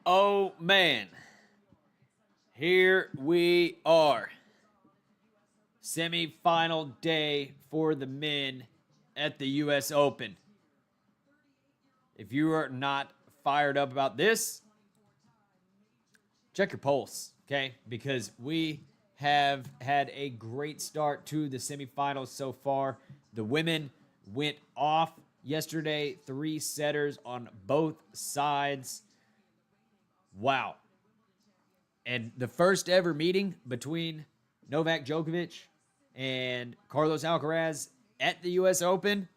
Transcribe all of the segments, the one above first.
Oh man, here we are. Semi-final day for the men at the US Open. If you are not fired up about this, check your pulse, okay? Because we have had a great start to the semifinals so far. The women went off yesterday, three setters on both sides. Wow. And the first ever meeting between Novak Djokovic and Carlos Alcaraz at the US Open.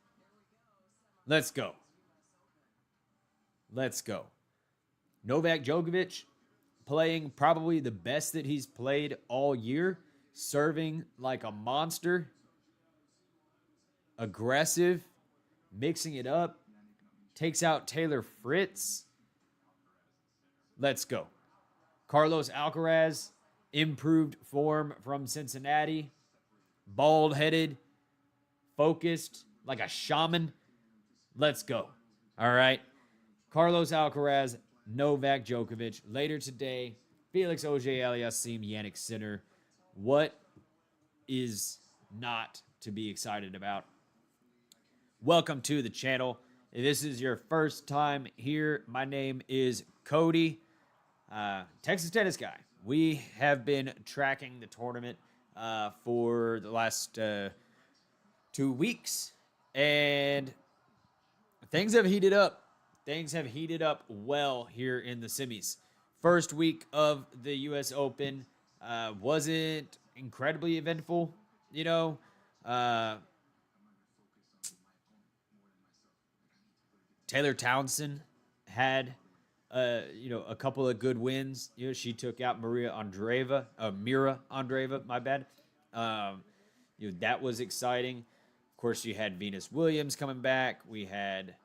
Let's go. Let's go. Novak Djokovic playing probably the best that he's played all year, serving like a monster, aggressive, mixing it up, takes out Taylor Fritz. Let's go. Carlos Alcaraz, improved form from Cincinnati, bald headed, focused like a shaman. Let's go. All right. Carlos Alcaraz, Novak Djokovic. Later today, Felix Auger-Aliassime, Jannik Sinner. What is not to be excited about? Welcome to the channel. If this is your first time here, my name is Cody, Texas Tennis Guy. We have been tracking the tournament for the last 2 weeks, and things have heated up. Things have heated up well here in the semis. First week of the U.S. Open wasn't incredibly eventful, you know. Taylor Townsend had, a couple of good wins. She took out Mira Andreeva, my bad. That was exciting. Of course, you had Venus Williams coming back. We had,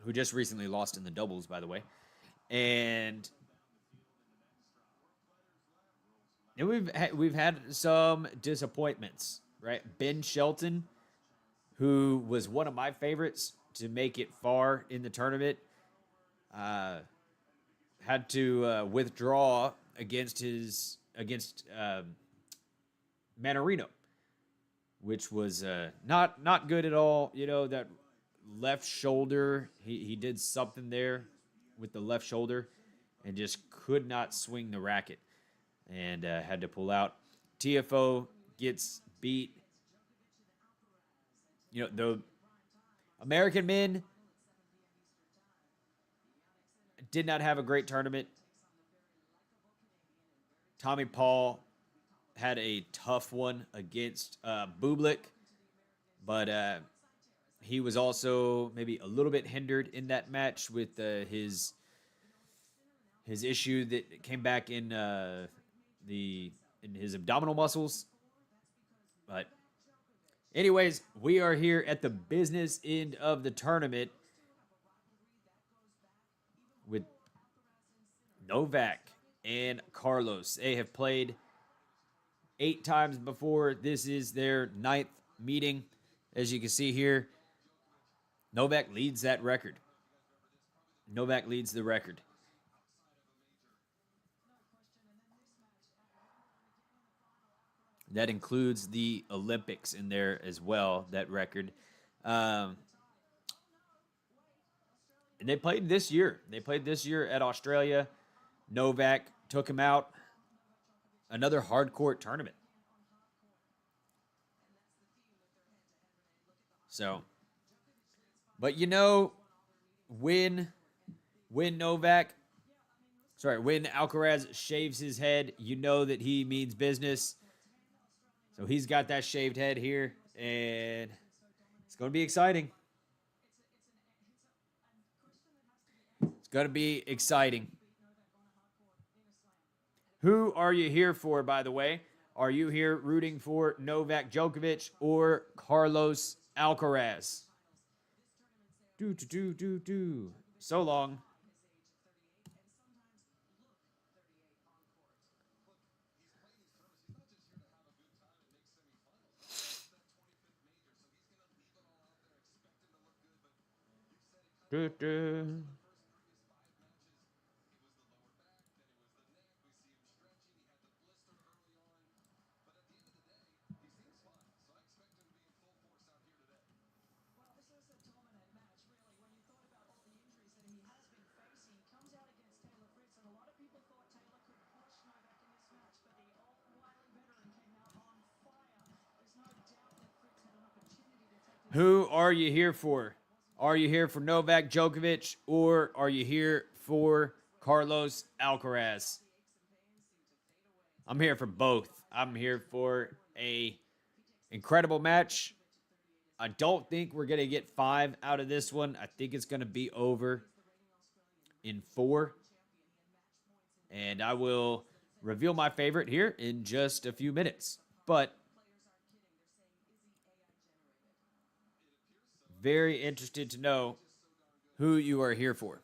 who just recently lost in the doubles, by the way. And we've had some disappointments, right? Ben Shelton, who was one of my favorites to make it far in the tournament, had to withdraw against Manarino, which was not good at all. That left shoulder, he did something there with the left shoulder and just could not swing the racket and had to pull out. TFO gets beat. The American men did not have a great tournament. Tommy Paul had a tough one against Bublik, but he was also maybe a little bit hindered in that match with his issue that came back in his abdominal muscles. But anyways, we are here at the business end of the tournament with Novak and Carlos. They have played 8 times before. This is their 9th meeting. As you can see here, Novak leads that record. Novak leads the record. That includes the Olympics in there as well, that record. And they played this year. They played this year at Australia. Novak took him out. Another hard-court tournament. So, but when Alcaraz shaves his head, you know that he means business. So he's got that shaved head here, and it's going to be exciting. It's going to be exciting. Who are you here for, by the way? Are you here rooting for Novak Djokovic or Carlos Alcaraz? So long. Who are you here for? Are you here for Novak Djokovic or are you here for Carlos Alcaraz? I'm here for both. I'm here for a incredible match. I don't think we're going to get 5 out of this one. I think it's going to be over in 4. And I will reveal my favorite here in just a few minutes. But very interested to know who you are here for.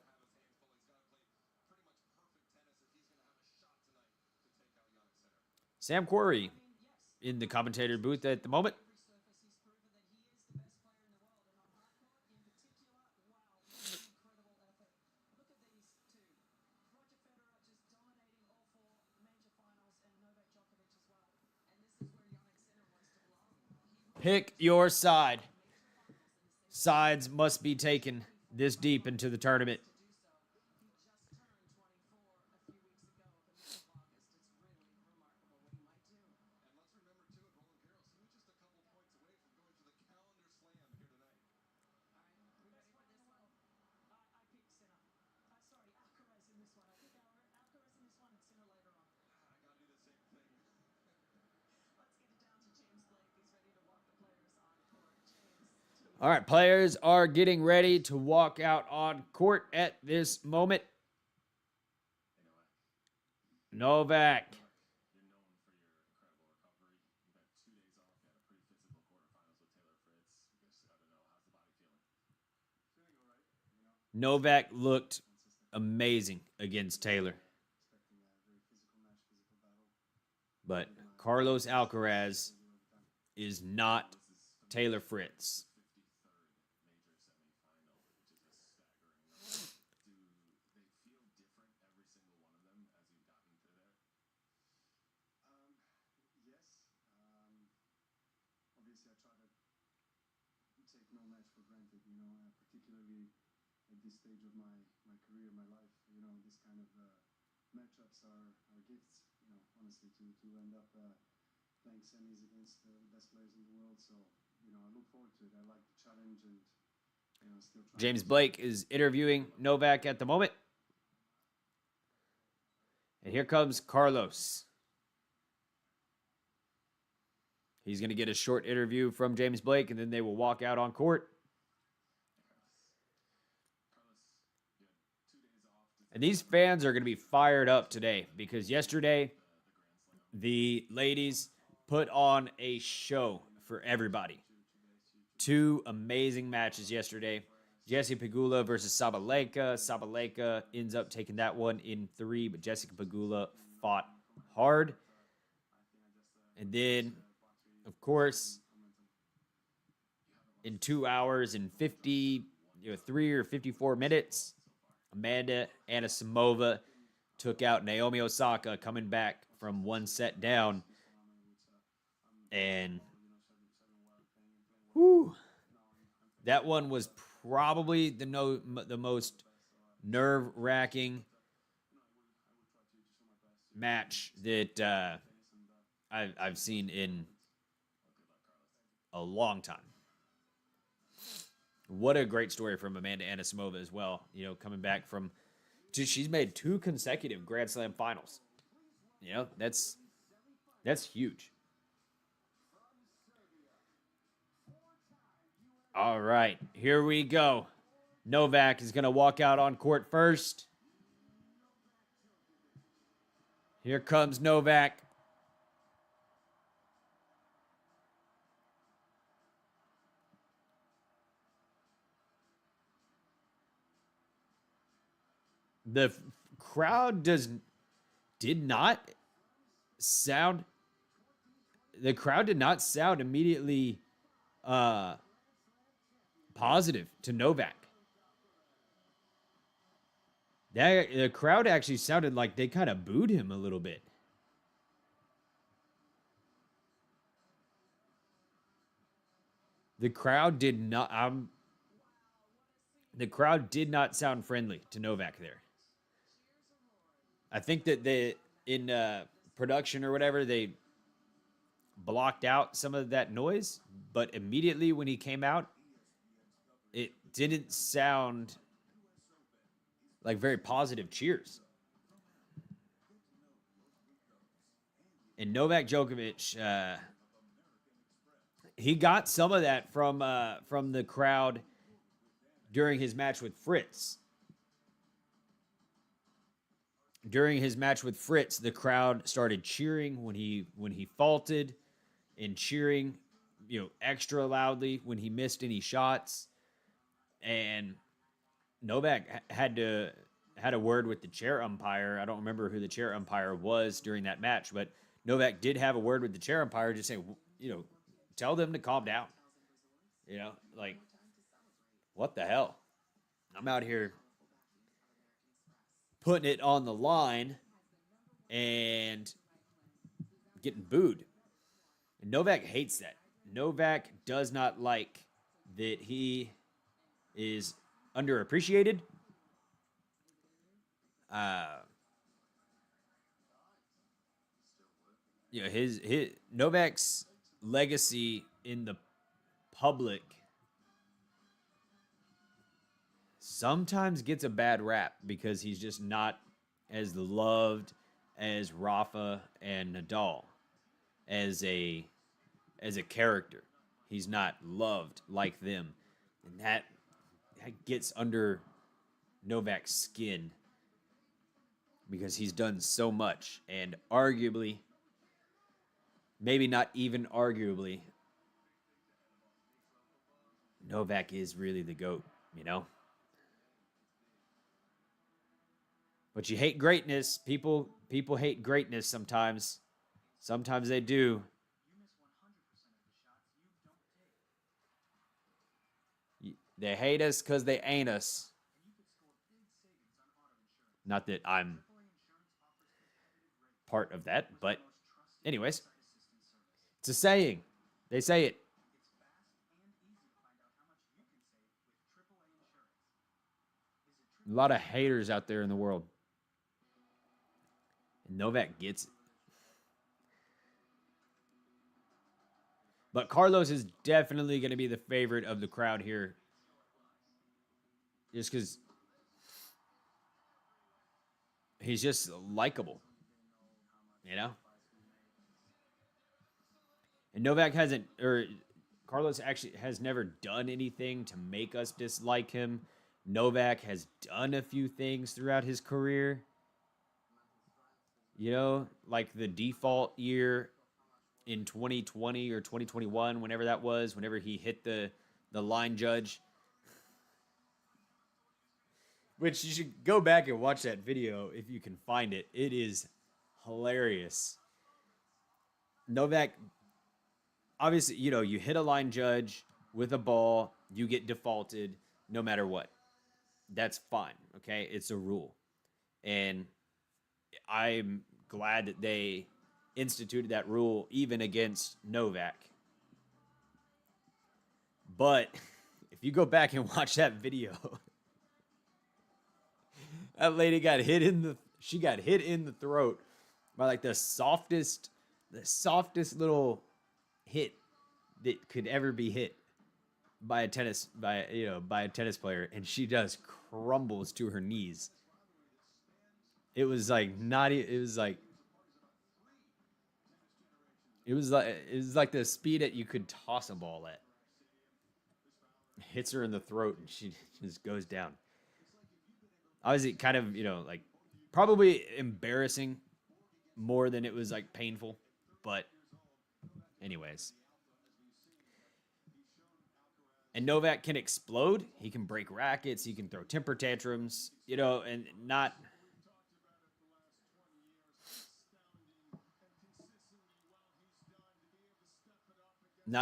Sam Quarry in the commentator booth at the moment. Pick your side. Sides must be taken this deep into the tournament. All right, players are getting ready to walk out on court at this moment. Novak. Novak looked amazing against Taylor. But Carlos Alcaraz is not Taylor Fritz. Particularly at this stage of my career, my life, this kind of matchups are gifts, honestly, to end up playing semis against the best players in the world. So, I look forward to it. I like the challenge and, still trying. James Blake is interviewing Novak at the moment. And here comes Carlos. He's going to get a short interview from James Blake, and then they will walk out on court. And these fans are going to be fired up today because yesterday the ladies put on a show for everybody. 2 amazing matches yesterday. Jessie Pegula versus Sabalenka. Sabalenka ends up taking that one in 3, but Jessica Pegula fought hard. And then, of course, in 2 hours and 3 or 54 minutes, Amanda Anisimova took out Naomi Osaka, coming back from 1 set down. And that one was probably the most nerve-wracking match that I've seen in a long time. What a great story from Amanda Anisimova as well. Coming back from, she's made 2 consecutive Grand Slam finals. That's huge. All right, here we go. Novak is going to walk out on court first. Here comes Novak. The crowd did not sound immediately positive to Novak. The crowd actually sounded like they kind of booed him a little bit. The crowd did not sound friendly to Novak there. I think that in production or whatever, they blocked out some of that noise, but immediately when he came out, it didn't sound like very positive cheers. And Novak Djokovic, he got some of that from the crowd during his match with Fritz. During his match with Fritz, the crowd started cheering when he faulted, and cheering, extra loudly when he missed any shots. And Novak had a word with the chair umpire. I don't remember who the chair umpire was during that match, but Novak did have a word with the chair umpire, just saying, tell them to calm down. Like, what the hell? I'm out here putting it on the line and getting booed. And Novak hates that. Novak does not like that he is underappreciated. His Novak's legacy in the public sometimes gets a bad rap because he's just not as loved as Rafa and Nadal. As a character, he's not loved like them, and that gets under Novak's skin because he's done so much, and arguably, maybe not even arguably, Novak is really the GOAT, But you hate greatness. People hate greatness sometimes. Sometimes they do. They hate us because they ain't us. Not that I'm part of that, but anyways, it's a saying. They say it. A lot of haters out there in the world. And Novak gets it. But Carlos is definitely going to be the favorite of the crowd here. Just because he's just likable. And Novak hasn't, or Carlos actually has never done anything to make us dislike him. Novak has done a few things throughout his career. Like the default year in 2020 or 2021, whenever that was, whenever he hit the line judge. Which you should go back and watch that video if you can find it. It is hilarious. Novak, obviously, you hit a line judge with a ball, you get defaulted no matter what. That's fine, okay? It's a rule. And I'm glad that they instituted that rule even against Novak. But if you go back and watch that video, that lady got hit in the throat by like the softest little hit that could ever be hit by a tennis player, and she just crumbles to her knees. It was like the speed that you could toss a ball at. Hits her in the throat and she just goes down. Obviously, kind of, probably embarrassing more than it was like painful. But anyways. And Novak can explode. He can break rackets. He can throw temper tantrums, and not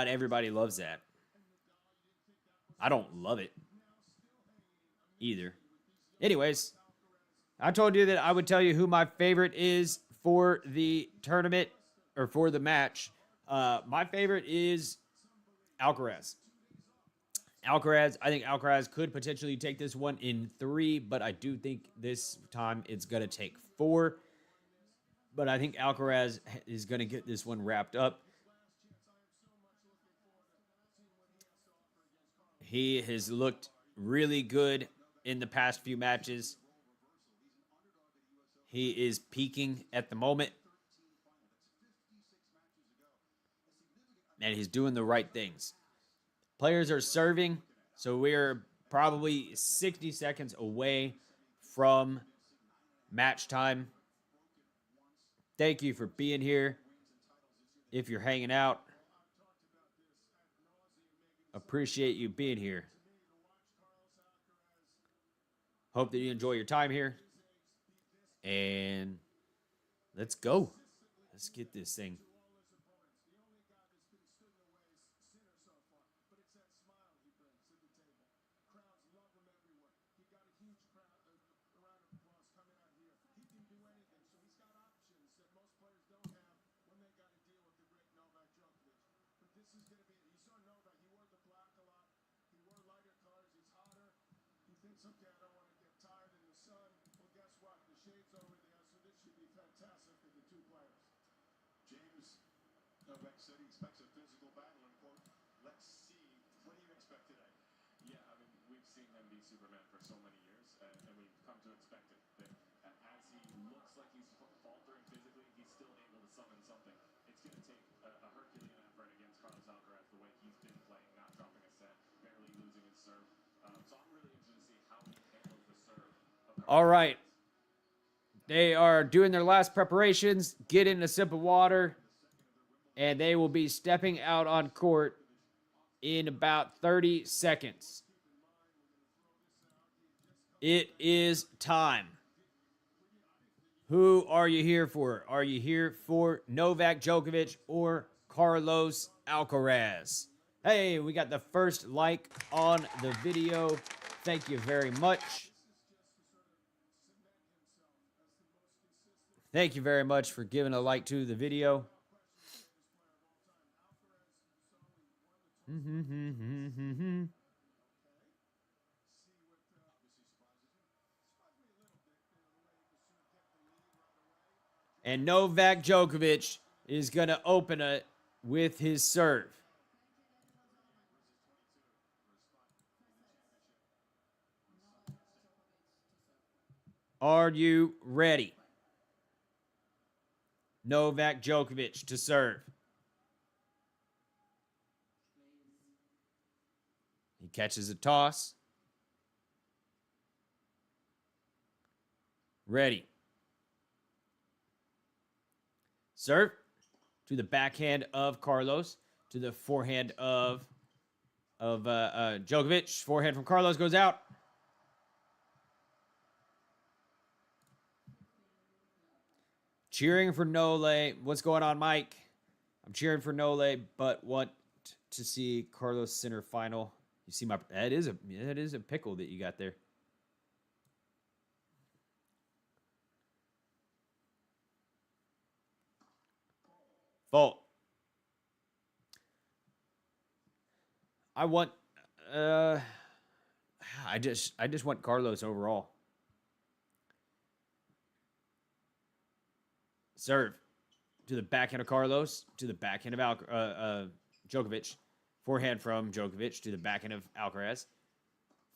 everybody loves that. I don't love it either. Anyways, I told you that I would tell you who my favorite is for the tournament or for the match. My favorite is Alcaraz. I think Alcaraz could potentially take this one in 3, but I do think this time it's going to take 4. But I think Alcaraz is going to get this one wrapped up. He has looked really good in the past few matches. He is peaking at the moment. And he's doing the right things. Players are serving, so we're probably 60 seconds away from match time. Thank you for being here. If you're hanging out, appreciate you being here. Hope that you enjoy your time here. And let's go. Let's get this thing. Okay, I don't want to get tired in the sun. Well, guess what? The shade's over there, so this should be fantastic for the two players. James, Novak said he expects a physical battle in court. Let's see. What do you expect today? Yeah, I mean, we've seen him be Superman for so many years, and we've come to expect it. That as he looks like he's faltering physically, he's still able to summon something. It's going to take a Herculean effort against Carlos Alcaraz, the way he's been playing, not dropping a set, barely losing his serve. So I'm really interested to see how he handles the serve. All right. They are doing their last preparations, getting a sip of water, and they will be stepping out on court in about 30 seconds. It is time. Who are you here for? Are you here for Novak Djokovic or Carlos Alcaraz? Hey, we got the first like on the video. Thank you very much. Thank you very much for giving a like to the video. And Novak Djokovic is going to open it with his serve. Are you ready? Novak Djokovic to serve. He catches a toss. Ready. Serve to the backhand of Carlos, to the forehand of Djokovic. Forehand from Carlos goes out. Cheering for Nole. What's going on, Mike? I'm cheering for Nole, but want to see Carlos Sinner final. You see my that is a pickle that you got there. Fault. I want I just want Carlos overall. Serve to the backhand of Carlos, to the backhand of Djokovic. Forehand from Djokovic to the backhand of Alcaraz.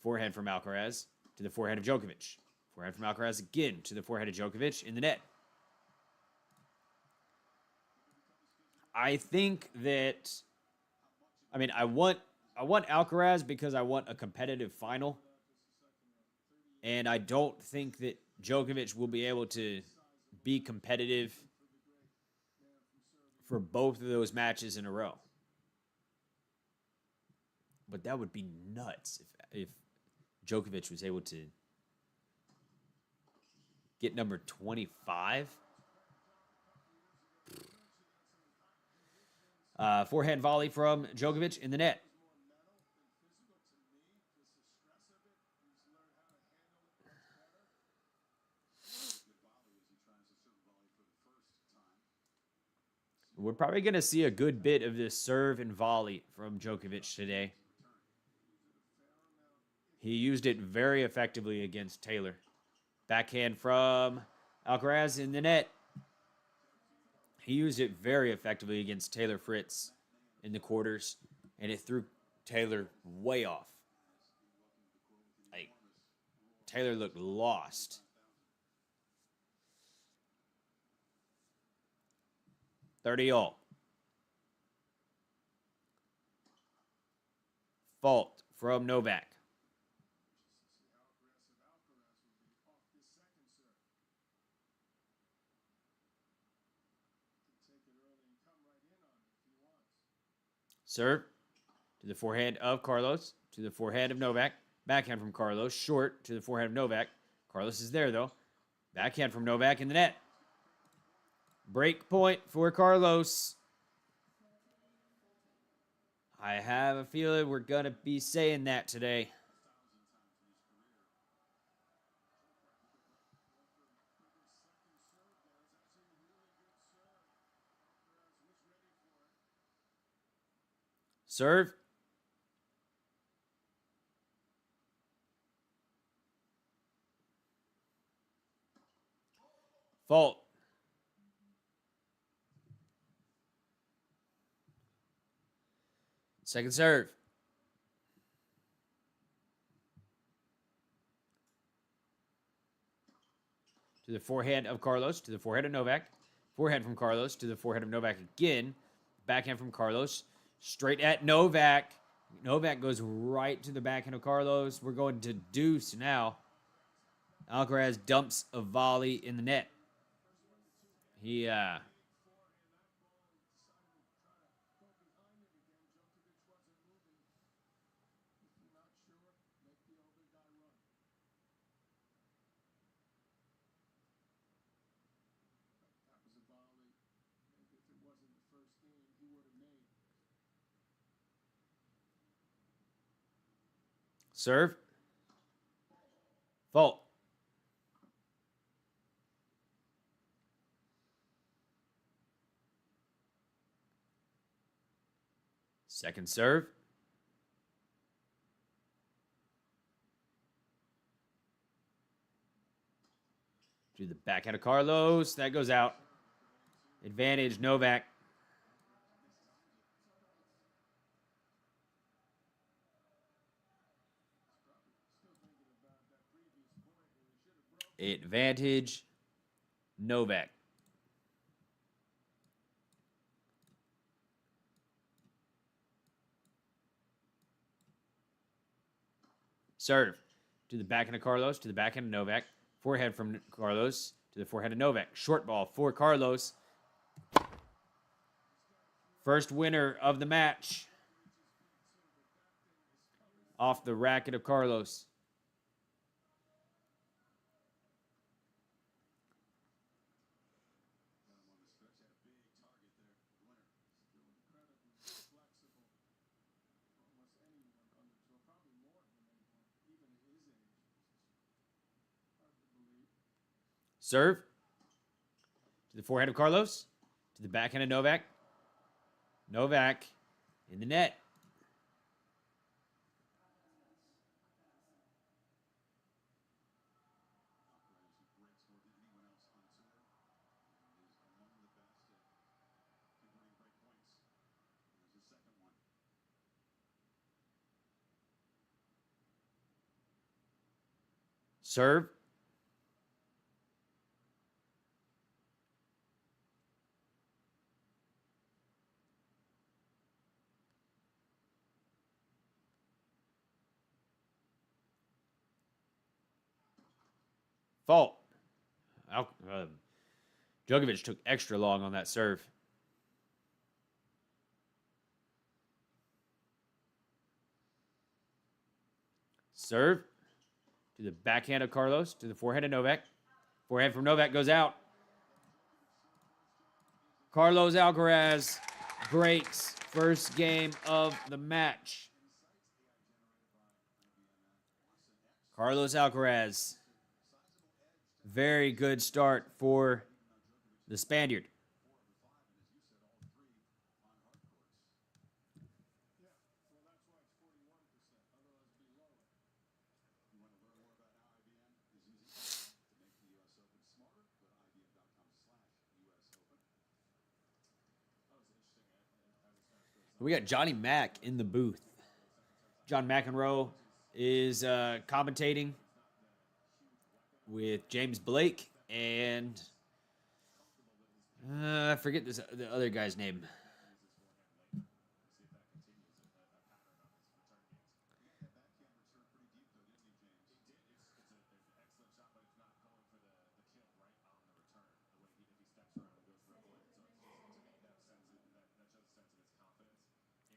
Forehand from Alcaraz to the forehand of Djokovic. Forehand from Alcaraz again to the forehand of Djokovic in the net. I think that, I mean, I want Alcaraz because I want a competitive final. And I don't think that Djokovic will be able to be competitive for both of those matches in a row. But that would be nuts if Djokovic was able to get number 25. Forehand volley from Djokovic in the net. We're probably going to see a good bit of this serve and volley from Djokovic today. He used it very effectively against Taylor. Backhand from Alcaraz in the net. He used it very effectively against Taylor Fritz in the quarters, and it threw Taylor way off. Taylor looked lost. $30-all. Fault from Novak. See how aggressive Alcaraz will be off this second serve. Can take it early and come right in on it if he wants. Serve to the forehand of Carlos, to the forehand of Novak. Backhand from Carlos, short to the forehand of Novak. Carlos is there, though. Backhand from Novak in the net. Break point for Carlos. I have a feeling we're going to be saying that today. Serve. Fault. Second serve. To the forehand of Carlos, to the forehand of Novak. Forehand from Carlos, to the forehand of Novak again. Backhand from Carlos. Straight at Novak. Novak goes right to the backhand of Carlos. We're going to deuce now. Alcaraz dumps a volley in the net. He, serve. Fault. Second serve. To the backhand of Carlos. That goes out. Advantage, Novak. Advantage, Novak. Serve. To the backhand of Carlos, to the backhand of Novak. Forehand from Carlos, to the forehand of Novak. Short ball for Carlos. First winner of the match. Off the racket of Carlos. Serve. To the forehand of Carlos. To the backhand of Novak. Novak in the net. Serve. Fault. Djokovic took extra long on that serve. Serve. To the backhand of Carlos. To the forehand of Novak. Forehand from Novak goes out. Carlos Alcaraz breaks first game of the match. Carlos Alcaraz. Very good start for the Spaniard. We got Johnny Mack in the booth. John McEnroe is commentating. with James Blake and I forget the other guy's name.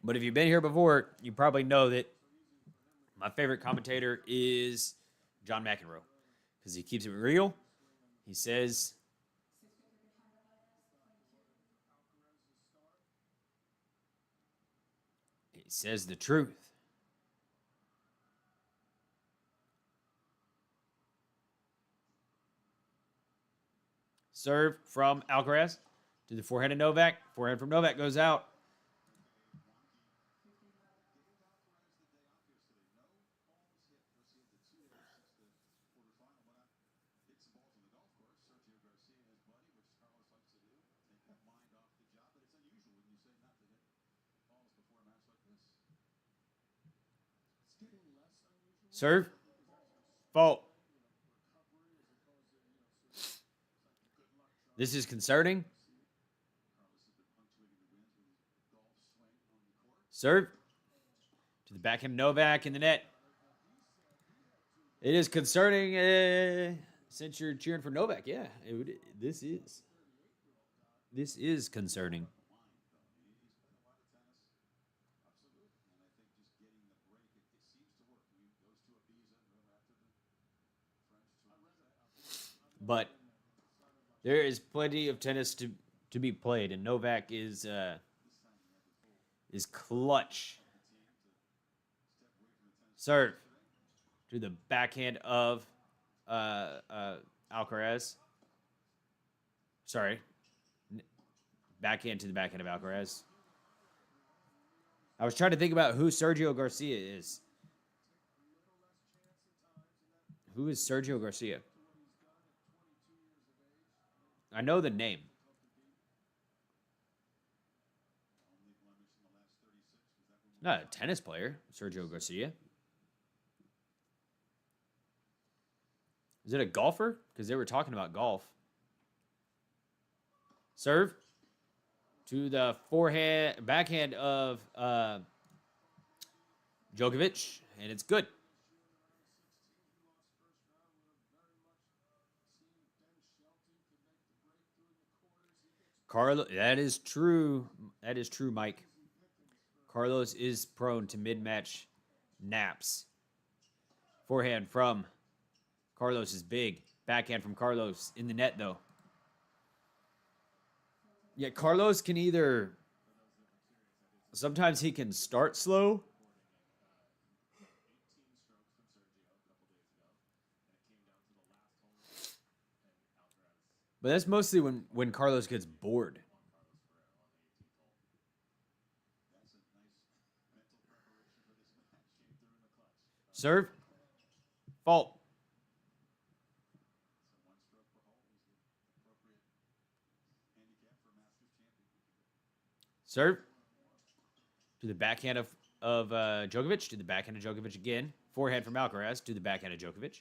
But if you've been here before, you probably know that my favorite commentator is John McEnroe because he keeps it real. He says the truth. Serve from Alcaraz to the forehand of Novak. Forehand from Novak goes out. Serve. Fault. This is concerning. Serve to the backhand of Novak in the net. It is concerning since you're cheering for Novak. Yeah, this is concerning. But there is plenty of tennis to be played, and Novak is clutch. Serve to the backhand of Alcaraz. Sorry, backhand to the backhand of Alcaraz. I was trying to think about who Sergio Garcia is. Who is Sergio Garcia? I know the name. Not a tennis player, Sergio Garcia. Is it a golfer? Because they were talking about golf. Serve to the backhand of Djokovic, and it's good. That is true. That is true, Mike. Carlos is prone to mid-match naps. Forehand from Carlos is big. Backhand from Carlos in the net, though. Yeah, Carlos can either... Sometimes he can start slow. But that's mostly when Carlos gets bored. Serve. Fault. Serve. To the backhand of Djokovic. To the backhand of Djokovic again. Forehand from Alcaraz. To the backhand of Djokovic.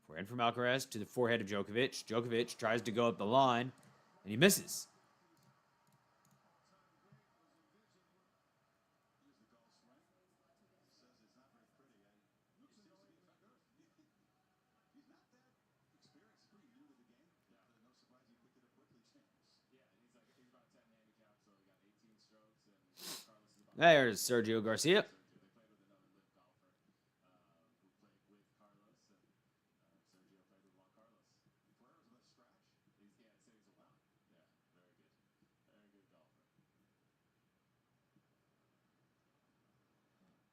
Forehand from Alcaraz. To the forehead of Djokovic. Djokovic tries to go up the line. And he misses. There's Sergio Garcia.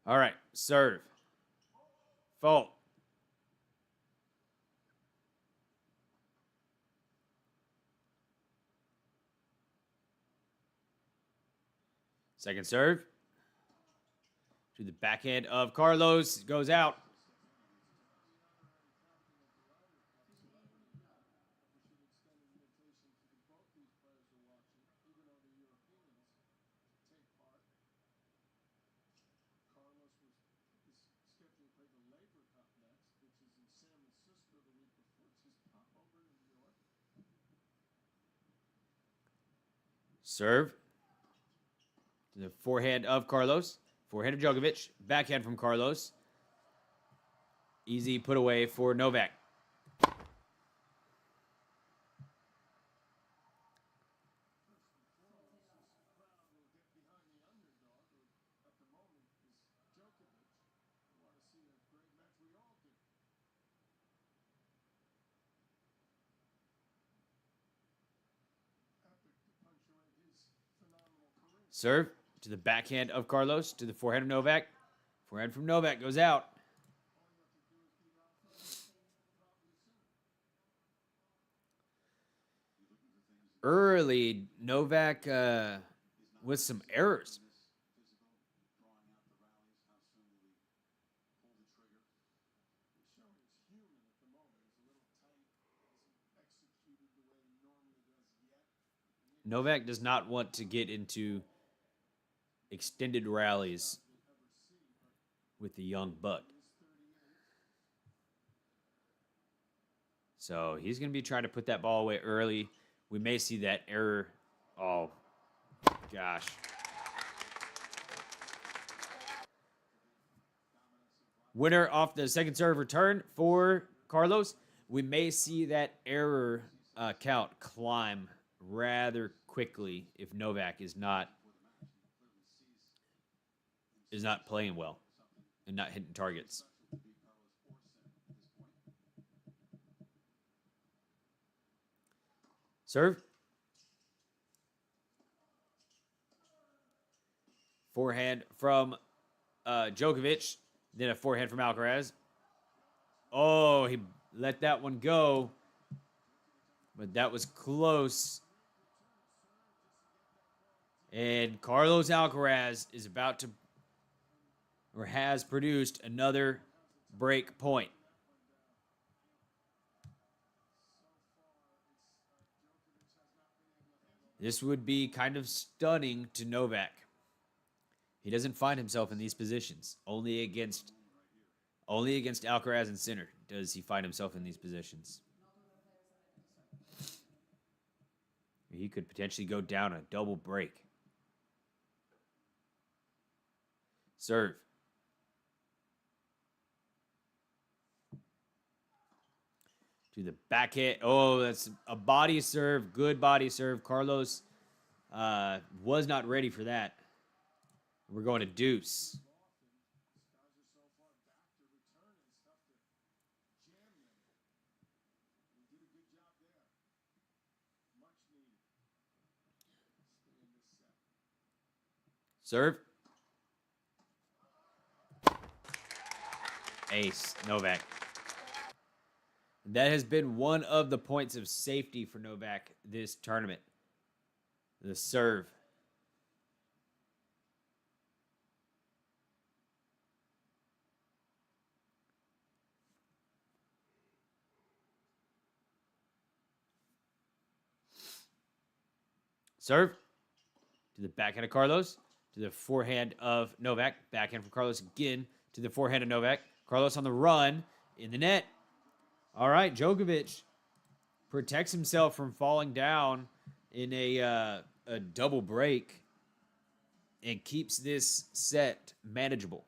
All right, serve. Fault. Second serve. To the backhand of Carlos. Goes out. Serve. To the forehand of Carlos. Forehand of Djokovic. Backhand from Carlos. Easy put away for Novak. Serve to the backhand of Carlos, to the forehand of Novak. Forehand from Novak goes out. Early, Novak with some errors. Novak does not want to get into extended rallies with the young buck. So he's going to be trying to put that ball away early. We may see that error. Oh, gosh. Winner off the second serve return for Carlos. We may see that error count climb rather quickly if Novak is not playing well and not hitting targets. Serve. Forehand from Djokovic. Then a forehand from Alcaraz. Oh, he let that one go. But that was close. And Carlos Alcaraz is about to, or has produced, another break point. This would be kind of stunning to Novak. He doesn't find himself in these positions. Only against Alcaraz and Sinner does he find himself in these positions. He could potentially go down a double break. Serve. To the backhand. Oh, that's a body serve. Good body serve. Carlos was not ready for that. We're going to deuce. Serve. Ace. Novak. That has been one of the points of safety for Novak this tournament. The serve. Serve. To the backhand of Carlos. To the forehand of Novak. Backhand from Carlos again. To the forehand of Novak. Carlos on the run. In the net. All right, Djokovic protects himself from falling down in a double break and keeps this set manageable.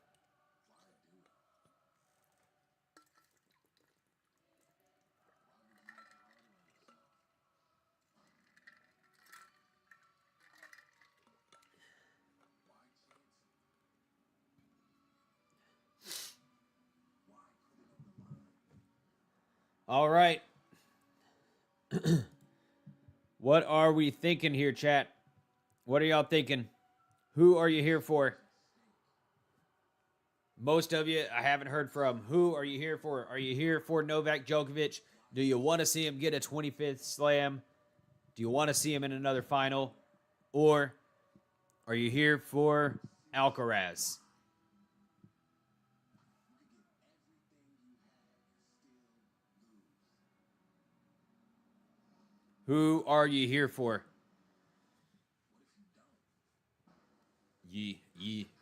All right. What are we thinking here, chat? What are y'all thinking? Who are you here for? Most of you I haven't heard from. Who are you here for? Are you here for Novak Djokovic? Do you want to see him get a 25th slam? Do you want to see him in another final? Or are you here for Alcaraz? Who are you here for? Ye.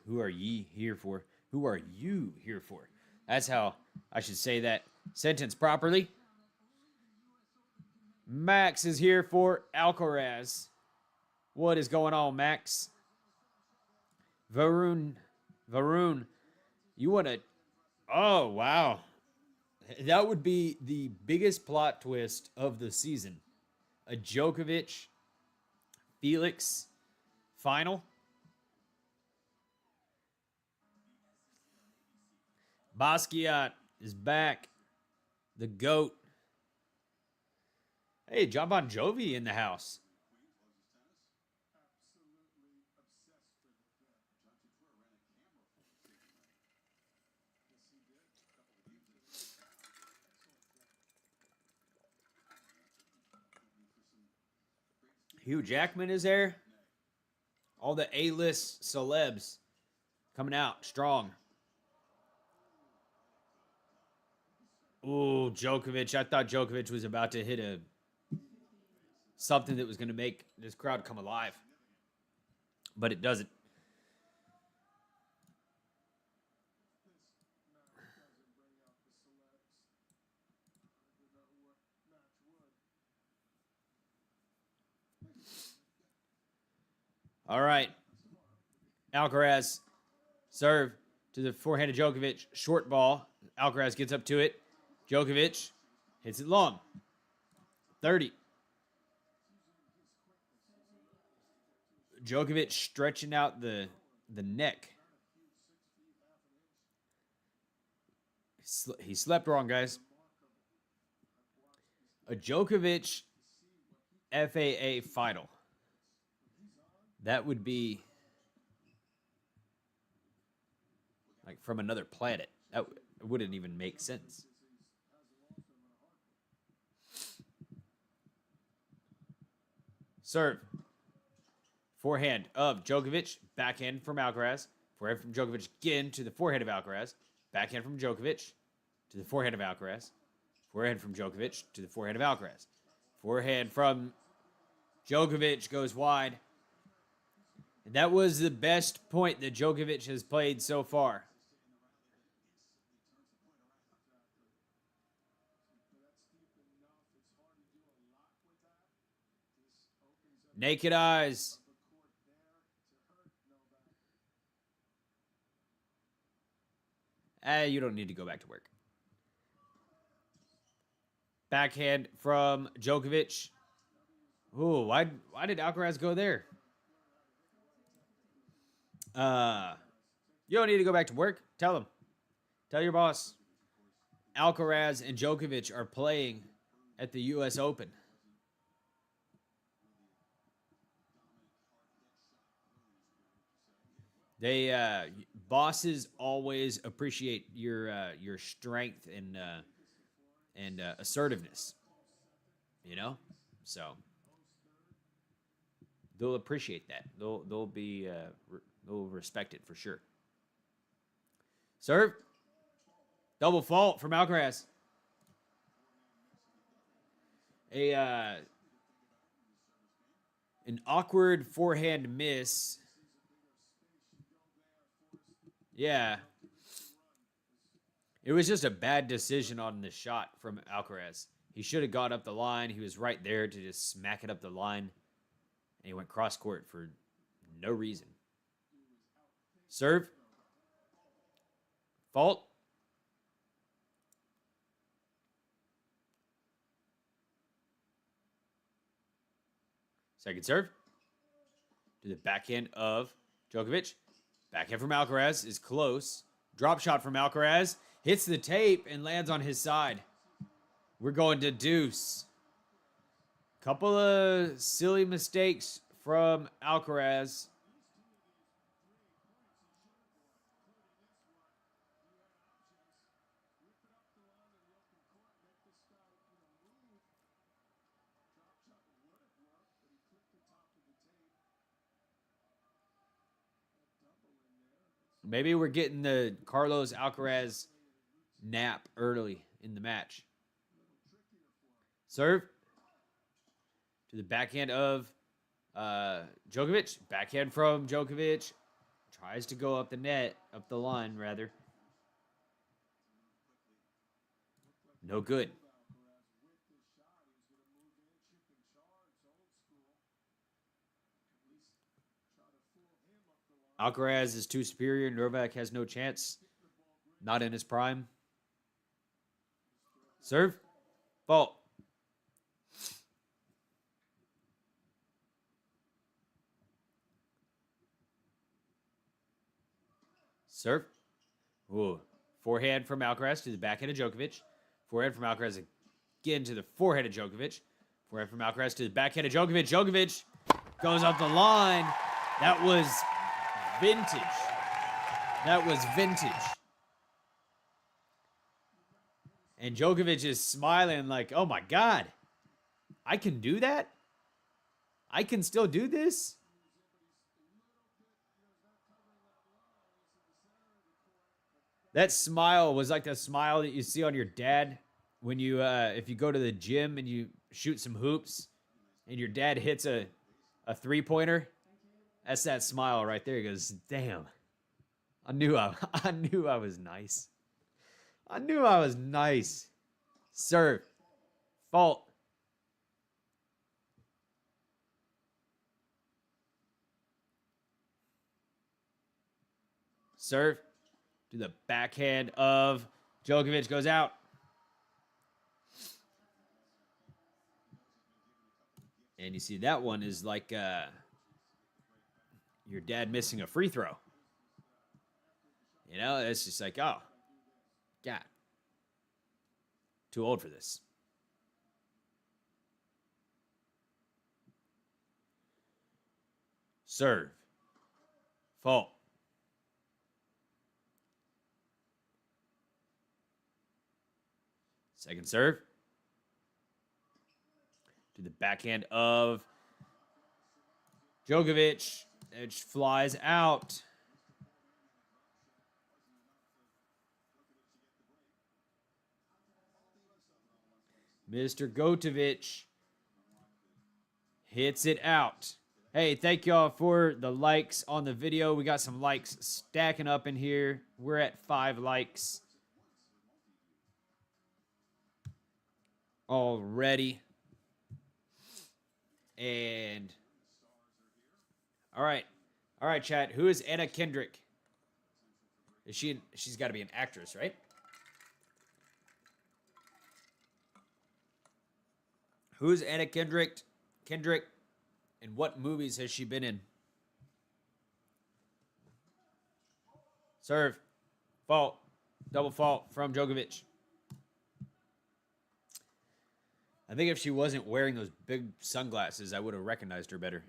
Who are ye here for? Who are you here for? That's how I should say that sentence properly. Max is here for Alcaraz. What is going on, Max? Varun, you want to... Oh, wow. That would be the biggest plot twist of the season. A Djokovic Felix final. Basquiat is back. The GOAT. Hey, John Bon Jovi in the house. Hugh Jackman is there. All the A-list celebs coming out strong. Ooh, Djokovic. I thought Djokovic was about to hit something that was going to make this crowd come alive. But it doesn't. All right. Alcaraz serve to the forehand of Djokovic. Short ball. Alcaraz gets up to it. Djokovic hits it long. 30. Djokovic stretching out the neck. He slept wrong, guys. A Djokovic FAA final. That would be like from another planet. That wouldn't even make sense. Serve. Forehand of Djokovic. Backhand from Alcaraz. Forehand from Djokovic again to the forehand of Alcaraz. Backhand from Djokovic to the forehand of Alcaraz. Forehand from Djokovic to the forehand of Alcaraz. Forehand from Djokovic goes wide. And that was the best point that Djokovic has played so far. Naked eyes. You don't need to go back to work. Backhand from Djokovic. Ooh, why did Alcaraz go there? You don't need to go back to work. Tell him. Tell your boss. Alcaraz and Djokovic are playing at the U.S. Open. They bosses always appreciate your strength and assertiveness. You know, so they'll appreciate that. They'll respect it for sure. Serve. Double fault from Alcaraz. An awkward forehand miss. Yeah. It was just a bad decision on the shot from Alcaraz. He should have got up the line. He was right there to just smack it up the line. And he went cross court for no reason. Serve. Fault. Second serve. To the backhand of Djokovic. Backhand from Alcaraz is close. Drop shot from Alcaraz. Hits the tape and lands on his side. We're going to deuce. Couple of silly mistakes from Alcaraz. Maybe we're getting the Carlos Alcaraz nap early in the match. Serve. To the backhand of Djokovic. Backhand from Djokovic. Tries to go up the net, up the line, rather. No good. Alcaraz is too superior. Novak has no chance. Not in his prime. Serve. Fault. Serve. Ooh. Forehand from Alcaraz to the backhand of Djokovic. Forehand from Alcaraz again to the forehand of Djokovic. Forehand from Alcaraz to the backhand of Djokovic. Djokovic goes up the line. That was vintage. That was vintage. And Djokovic is smiling like, oh my God, I can do that? I can still do this? That smile was like the smile that you see on your dad when you, if you go to the gym and you shoot some hoops and your dad hits a three-pointer. That's that smile right there. He goes, damn, I knew I was nice. I knew I was nice. Serve. Fault. Serve. To the backhand of Djokovic. Goes out. And you see that one is like your dad missing a free throw. You know, it's just like, oh, God. Too old for this. Serve. Fault. Second serve. To the backhand of Djokovic. It flies out. Mr. Gotovic hits it out. Hey, thank y'all for the likes on the video. We got some likes stacking up in here. We're at 5 likes already. And all right, chat. Who is Anna Kendrick? Is she? She's got to be an actress, right? Who is Anna Kendrick? And what movies has she been in? Serve. Fault. Double fault from Djokovic. I think if she wasn't wearing those big sunglasses, I would have recognized her better.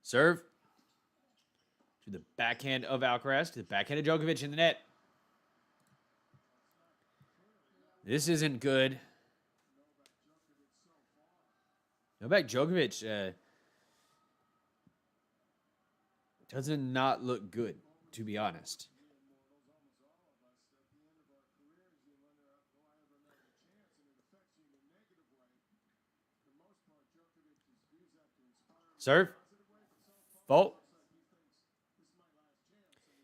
Serve. To the backhand of Alcaraz. To the backhand of Djokovic in the net. This isn't good. Novak Djokovic doesn't not look good, to be honest. Serve. Fault.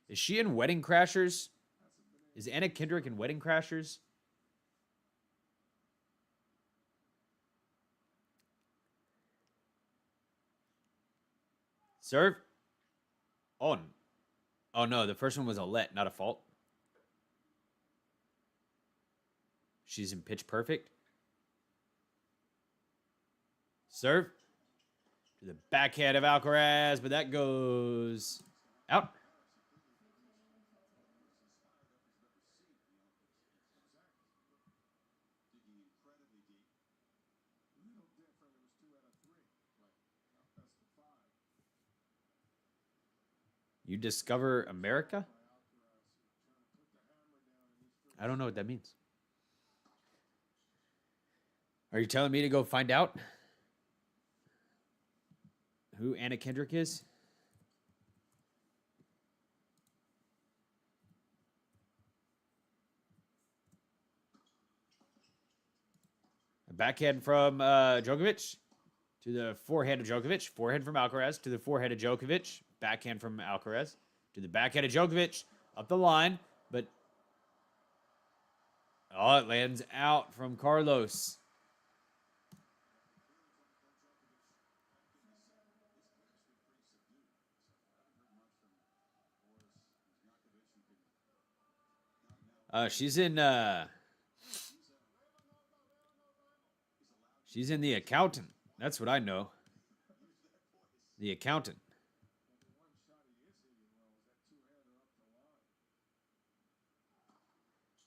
Is she in Wedding Crashers? Is Anna Kendrick in Wedding Crashers? Serve. Oh no, the first one was a let, not a fault. She's in Pitch Perfect. Serve. To the backhand of Alcaraz, but that goes out. You discover America? I don't know what that means. Are you telling me to go find out who Anna Kendrick is? A backhand from Djokovic to the forehand of Djokovic. Forehand from Alcaraz to the forehand of Djokovic. Backhand from Alcaraz. To the backhand of Djokovic. Up the line. But, oh, it lands out from Carlos. She's in the accountant. That's what I know. The accountant.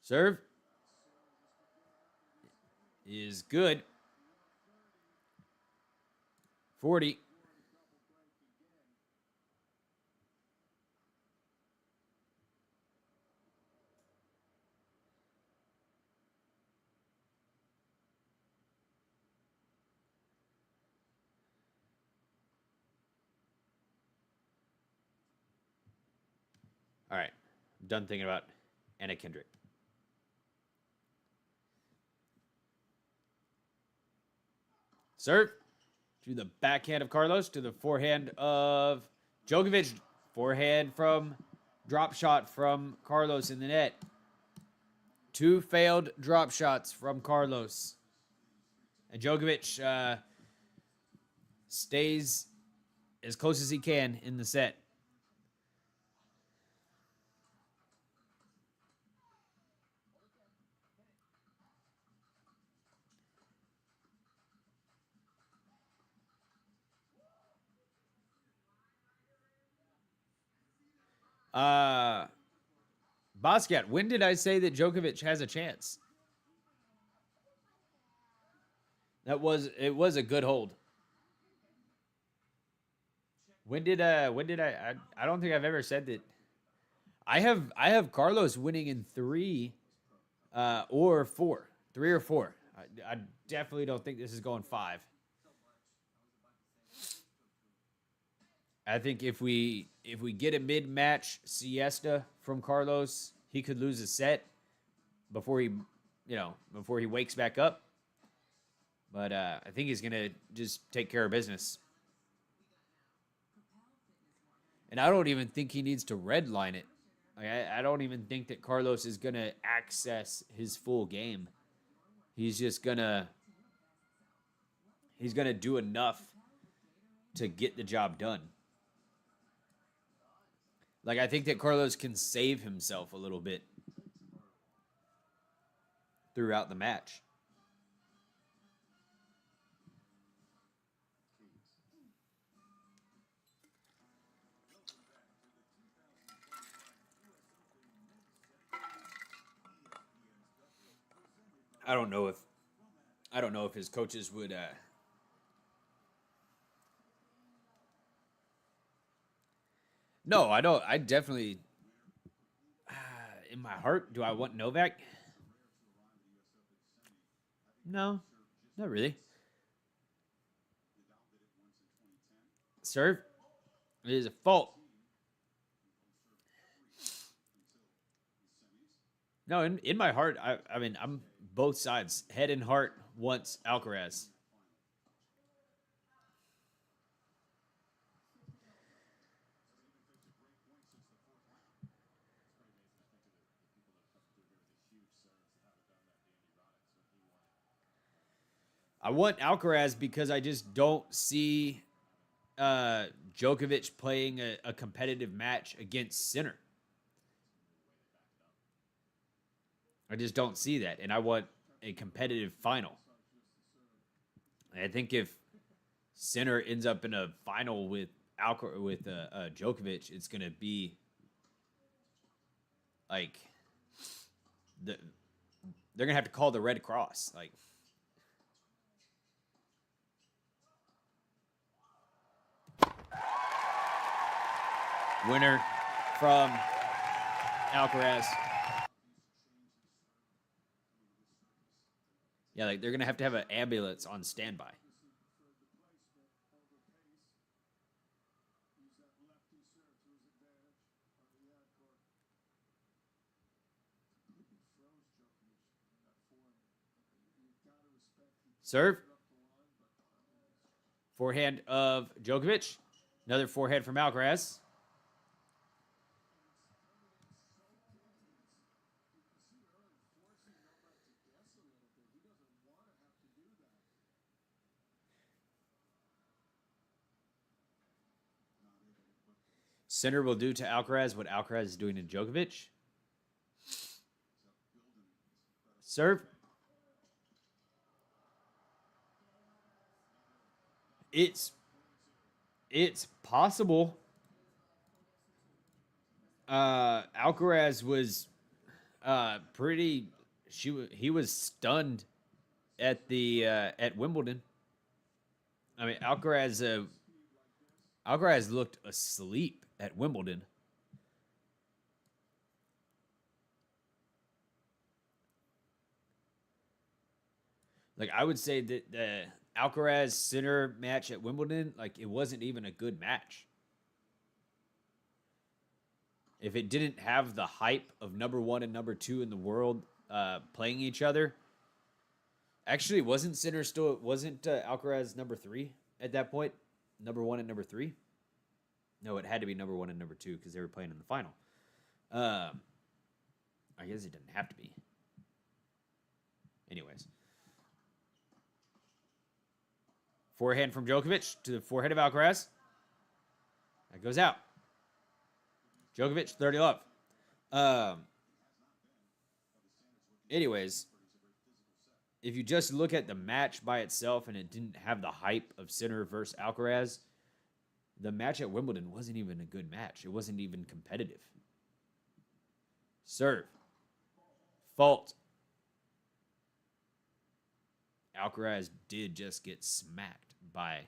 Serve is good. 40. All right. I'm done thinking about Anna Kendrick. Serve to the backhand of Carlos, to the forehand of Djokovic. Forehand from drop shot from Carlos in the net. 2 failed drop shots from Carlos. And Djokovic stays as close as he can in the set. Basquiat, when did I say that Djokovic has a chance? It was a good hold. When did I don't think I've ever said that. I have Carlos winning in 3 or 4. 3 or 4. I definitely don't think this is going 5. I think if we get a mid-match siesta from Carlos, he could lose a set before he wakes back up. But I think he's gonna just take care of business. And I don't even think he needs to redline it. Like, I don't even think that Carlos is gonna access his full game. He's gonna do enough to get the job done. Like, I think that Carlos can save himself a little bit throughout the match. I don't know if his coaches would No, I don't. I definitely in my heart, do I want Novak? No. Not really. Serve. It is a fault. No, in my heart, I mean, I'm both sides. Head and heart wants Alcaraz. I want Alcaraz because I just don't see Djokovic playing a competitive match against Sinner. I just don't see that, and I want a competitive final. I think if Sinner ends up in a final with Djokovic, it's gonna be like they're gonna have to call the Red Cross. Like, winner from Alcaraz. Yeah, like they're gonna have to have an ambulance on standby. Serve. Forehand of Djokovic. Another forehand from Alcaraz. Sinner will do to Alcaraz what Alcaraz is doing to Djokovic. Serve. It's possible. Alcaraz was pretty. He was stunned at the at Wimbledon. I mean, Alcaraz looked asleep at Wimbledon. Like, I would say that the Alcaraz Sinner match at Wimbledon, like, it wasn't even a good match. If it didn't have the hype of number 1 and number 2 in the world playing each other. Actually, wasn't Alcaraz number 3 at that point? Number 1 and number 3? No, it had to be number 1 and number 2 because they were playing in the final. I guess it didn't have to be. Anyways. Forehand from Djokovic to the forehead of Alcaraz. That goes out. Djokovic, 30 love. Anyways, if you just look at the match by itself and it didn't have the hype of Sinner versus Alcaraz, the match at Wimbledon wasn't even a good match. It wasn't even competitive. Serve. Fault. Alcaraz did just get smacked by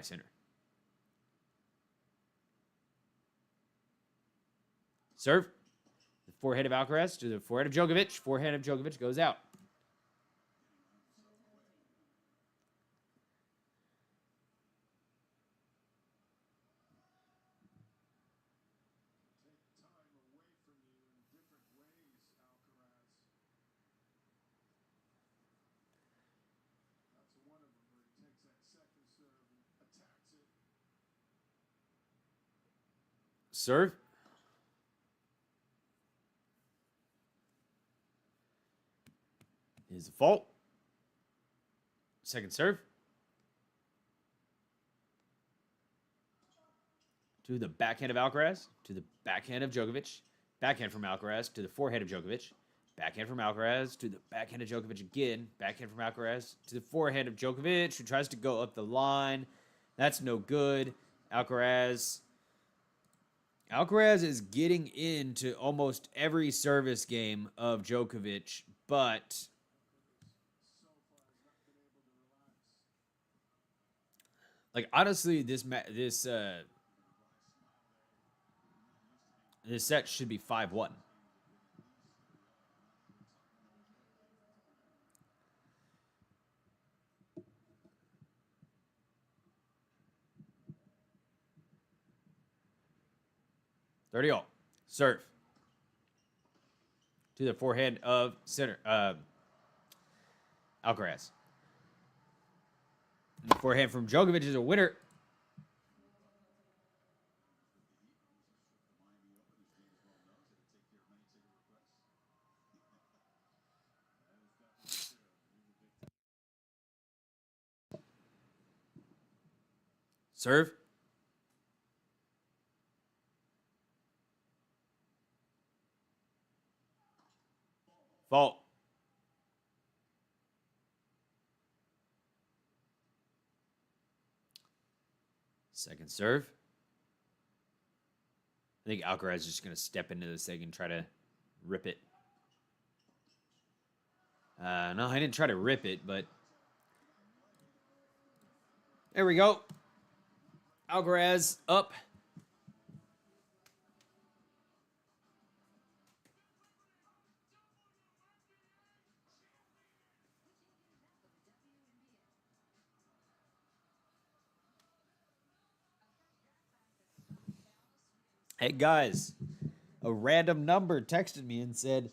Sinner. Serve. The forehead of Alcaraz to the forehead of Djokovic. Forehand of Djokovic goes out. Serve. Is a fault. Second serve. To the backhand of Alcaraz. To the backhand of Djokovic. Backhand from Alcaraz to the forehead of Djokovic. Backhand from Alcaraz to the backhand of Djokovic again. Backhand from Alcaraz to the forehand of Djokovic, who tries to go up the line. That's no good. Alcaraz is getting into almost every service game of Djokovic, but like, honestly, this set should be 5-1. All. Serve. To the forehand of Sinner. Alcaraz. And the forehand from Djokovic is a winner. Serve. Fault. Second serve. I think Alcaraz is just going to step into this thing and try to rip it. No, I didn't try to rip it, but there we go. Alcaraz up. Hey guys, a random number texted me and said,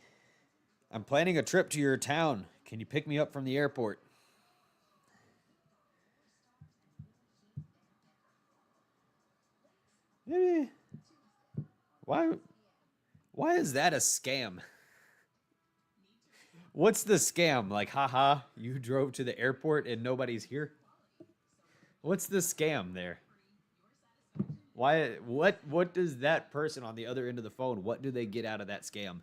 I'm planning a trip to your town. Can you pick me up from the airport? Why is that a scam? What's the scam? Like, haha, you drove to the airport and nobody's here? What's the scam there? Why? What does that person on the other end of the phone? What do they get out of that scam?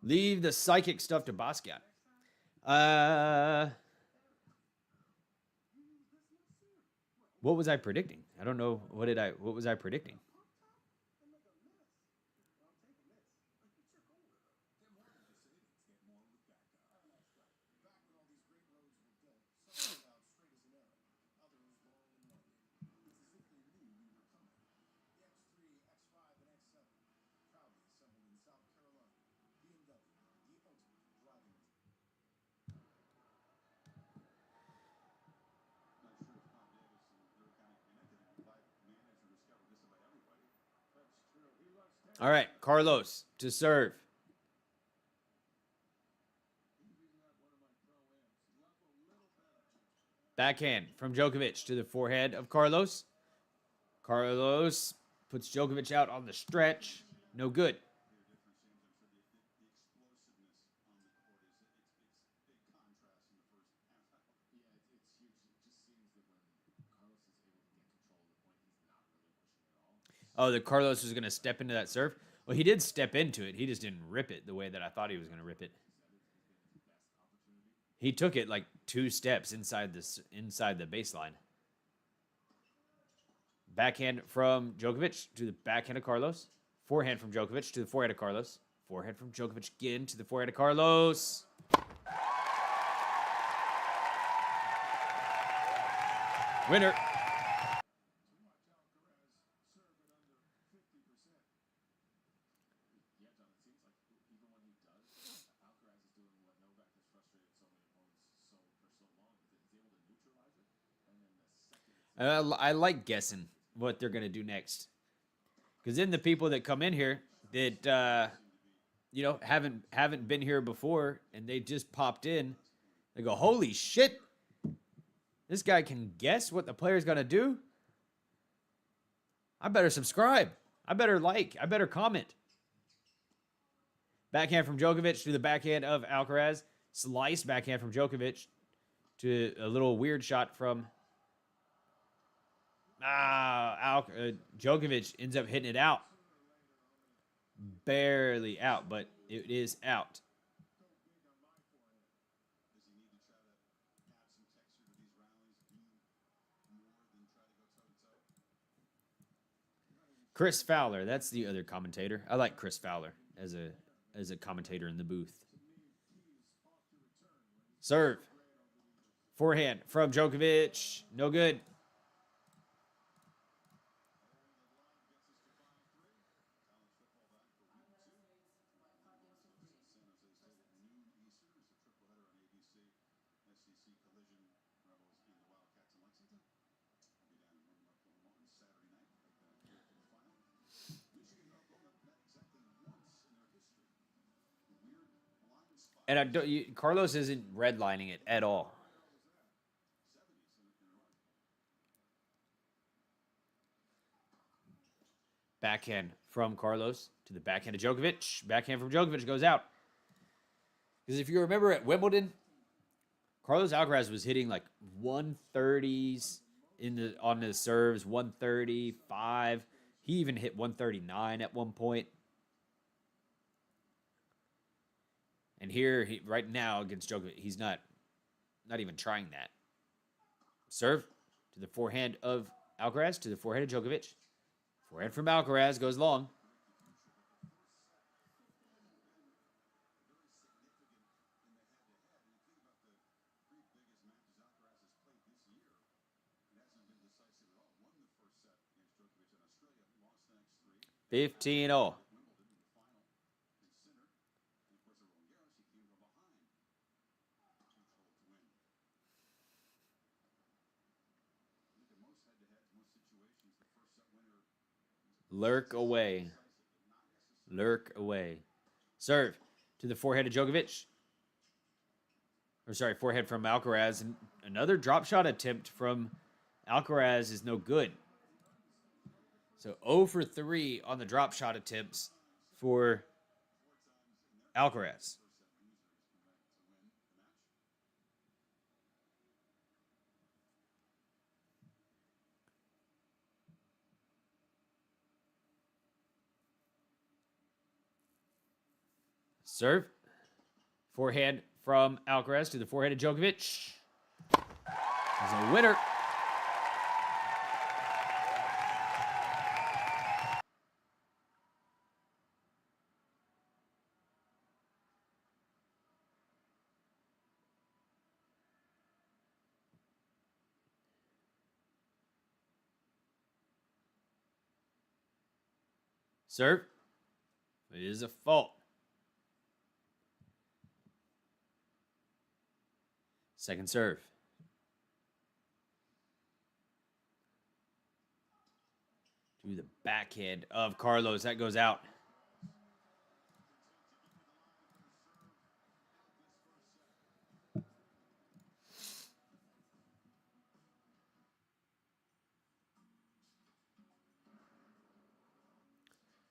Leave the psychic stuff to Basquiat. What was I predicting? I don't know. What was I predicting? All right, Carlos to serve. Backhand from Djokovic to the forehead of Carlos. Carlos puts Djokovic out on the stretch. No good. Oh, the Carlos was going to step into that serve? Well, he did step into it. He just didn't rip it the way that I thought he was going to rip it. He took it like 2 steps inside the baseline. Backhand from Djokovic to the backhand of Carlos. Forehand from Djokovic to the forehead of Carlos. Forehand from Djokovic again to the forehead of Carlos. Winner. I like guessing what they're going to do next. Because then the people that come in here that, haven't been here before and they just popped in, they go, holy shit, this guy can guess what the player's going to do? I better subscribe. I better like. I better comment. Backhand from Djokovic to the backhand of Alcaraz. Slice backhand from Djokovic to a little weird shot from Djokovic ends up hitting it out. Barely out, but it is out. Chris Fowler, that's the other commentator. I like Chris Fowler as a commentator in the booth. Serve. Forehand from Djokovic. No good. And Carlos isn't redlining it at all. Backhand from Carlos to the backhand of Djokovic. Backhand from Djokovic goes out. Because if you remember at Wimbledon, Carlos Alcaraz was hitting like 130s on the serves, 135. He even hit 139 at one point. And here, right now against Djokovic, he's not even trying that. Serve to the forehand of Alcaraz, to the forehead of Djokovic. Forehand from Alcaraz goes long. Fifteen all. Lurk away. Lurk away. Serve to the forehead of Djokovic. Forehead from Alcaraz. And another drop shot attempt from Alcaraz is no good. So 0 for 3 on the drop shot attempts for Alcaraz. Serve. Forehand from Alcaraz to the forehand of Djokovic. He's a winner. Serve. It is a fault. Second serve. To the backhand of Carlos. That goes out.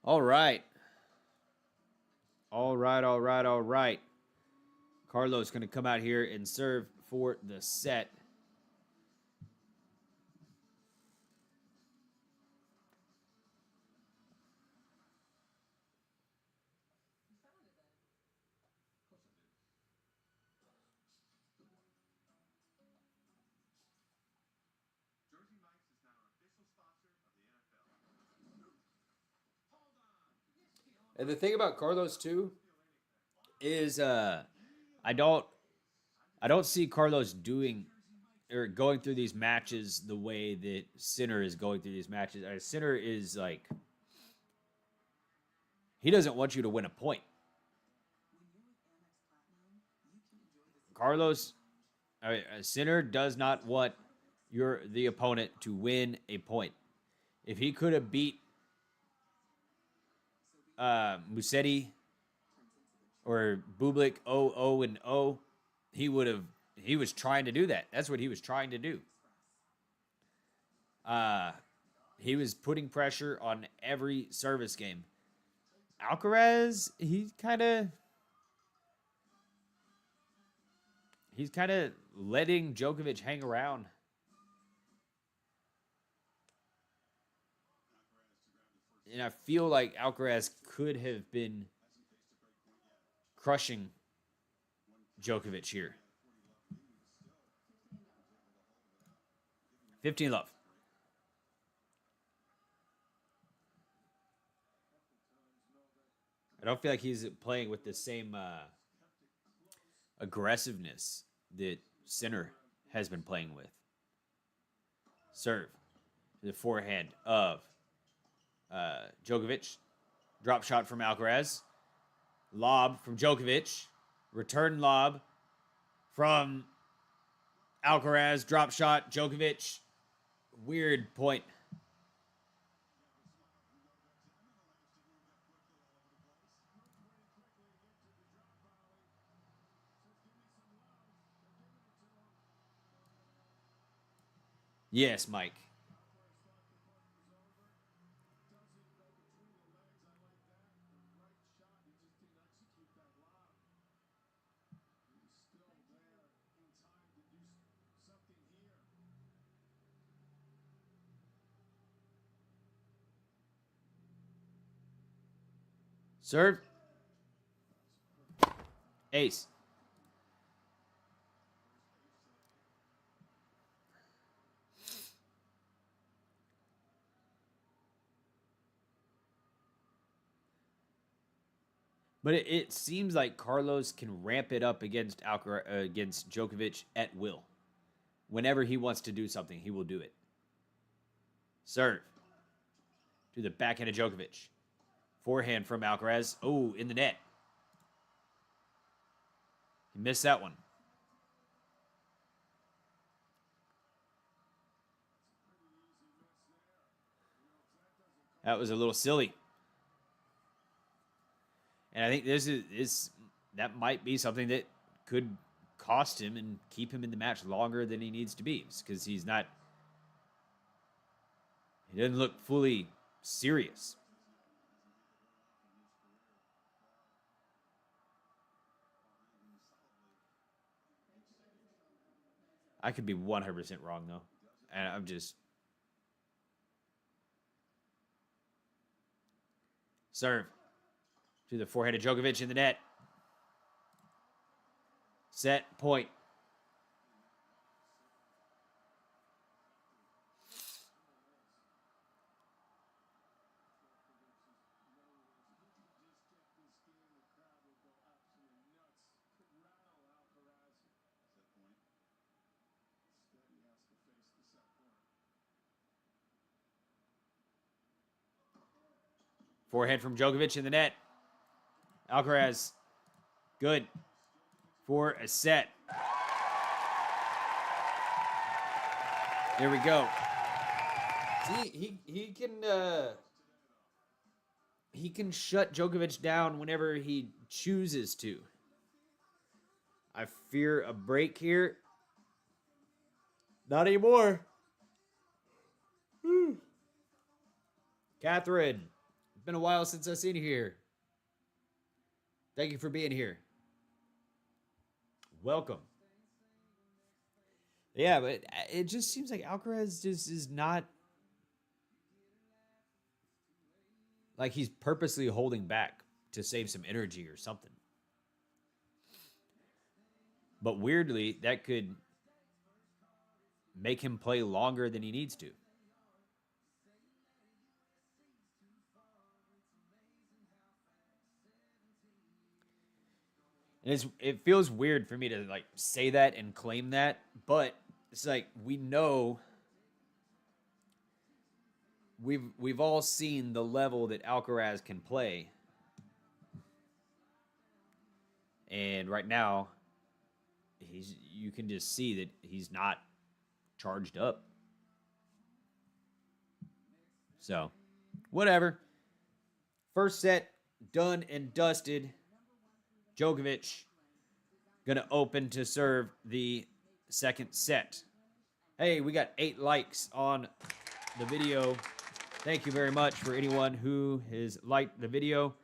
All right. All right. Carlos going to come out here and serve for the set. And the thing about Carlos too is I don't see Carlos doing or going through these matches the way that Sinner is going through these matches. Sinner is like, he doesn't want you to win a point. Carlos, Sinner does not want the opponent to win a point. If he could have beat Musetti or Bublik 0-0, he was trying to do that. That's what he was trying to do. He was putting pressure on every service game. Alcaraz, he's kind of letting Djokovic hang around. And I feel like Alcaraz could have been crushing Djokovic here. 15-love. I don't feel like he's playing with the same aggressiveness that Sinner has been playing with. Serve. The forehand of Djokovic. Drop shot from Alcaraz. Lob from Djokovic. Return lob from Alcaraz. Drop shot. Djokovic. Weird point. Yes, Mike. Serve. Ace. But it seems like Carlos can ramp it up against Djokovic at will. Whenever he wants to do something, he will do it. Serve. To the backhand of Djokovic. Forehand from Alcaraz. Oh, in the net. He missed that one. That was a little silly. And I think that might be something that could cost him and keep him in the match longer than he needs to be, because he doesn't look fully serious. I could be 100% wrong, though. And I'm just... Serve. To the forehand of Djokovic in the net. Set. Point. Forehand from Djokovic in the net. Alcaraz. Good. For a set. There we go. See, he can shut Djokovic down whenever he chooses to. I fear a break here. Not anymore. Catherine, it's been a while since I've seen you here. Thank you for being here. Welcome. Yeah, but it just seems like Alcaraz just is not... Like he's purposely holding back to save some energy or something. But weirdly, that could make him play longer than he needs to. And it feels weird for me to like say that and claim that, but it's like we know we've all seen the level that Alcaraz can play. And right now, you can just see that he's not charged up. So, whatever. First set done and dusted. Djokovic gonna open to serve the second set. Hey, we got 8 likes on the video. Thank you very much for anyone who has liked the video.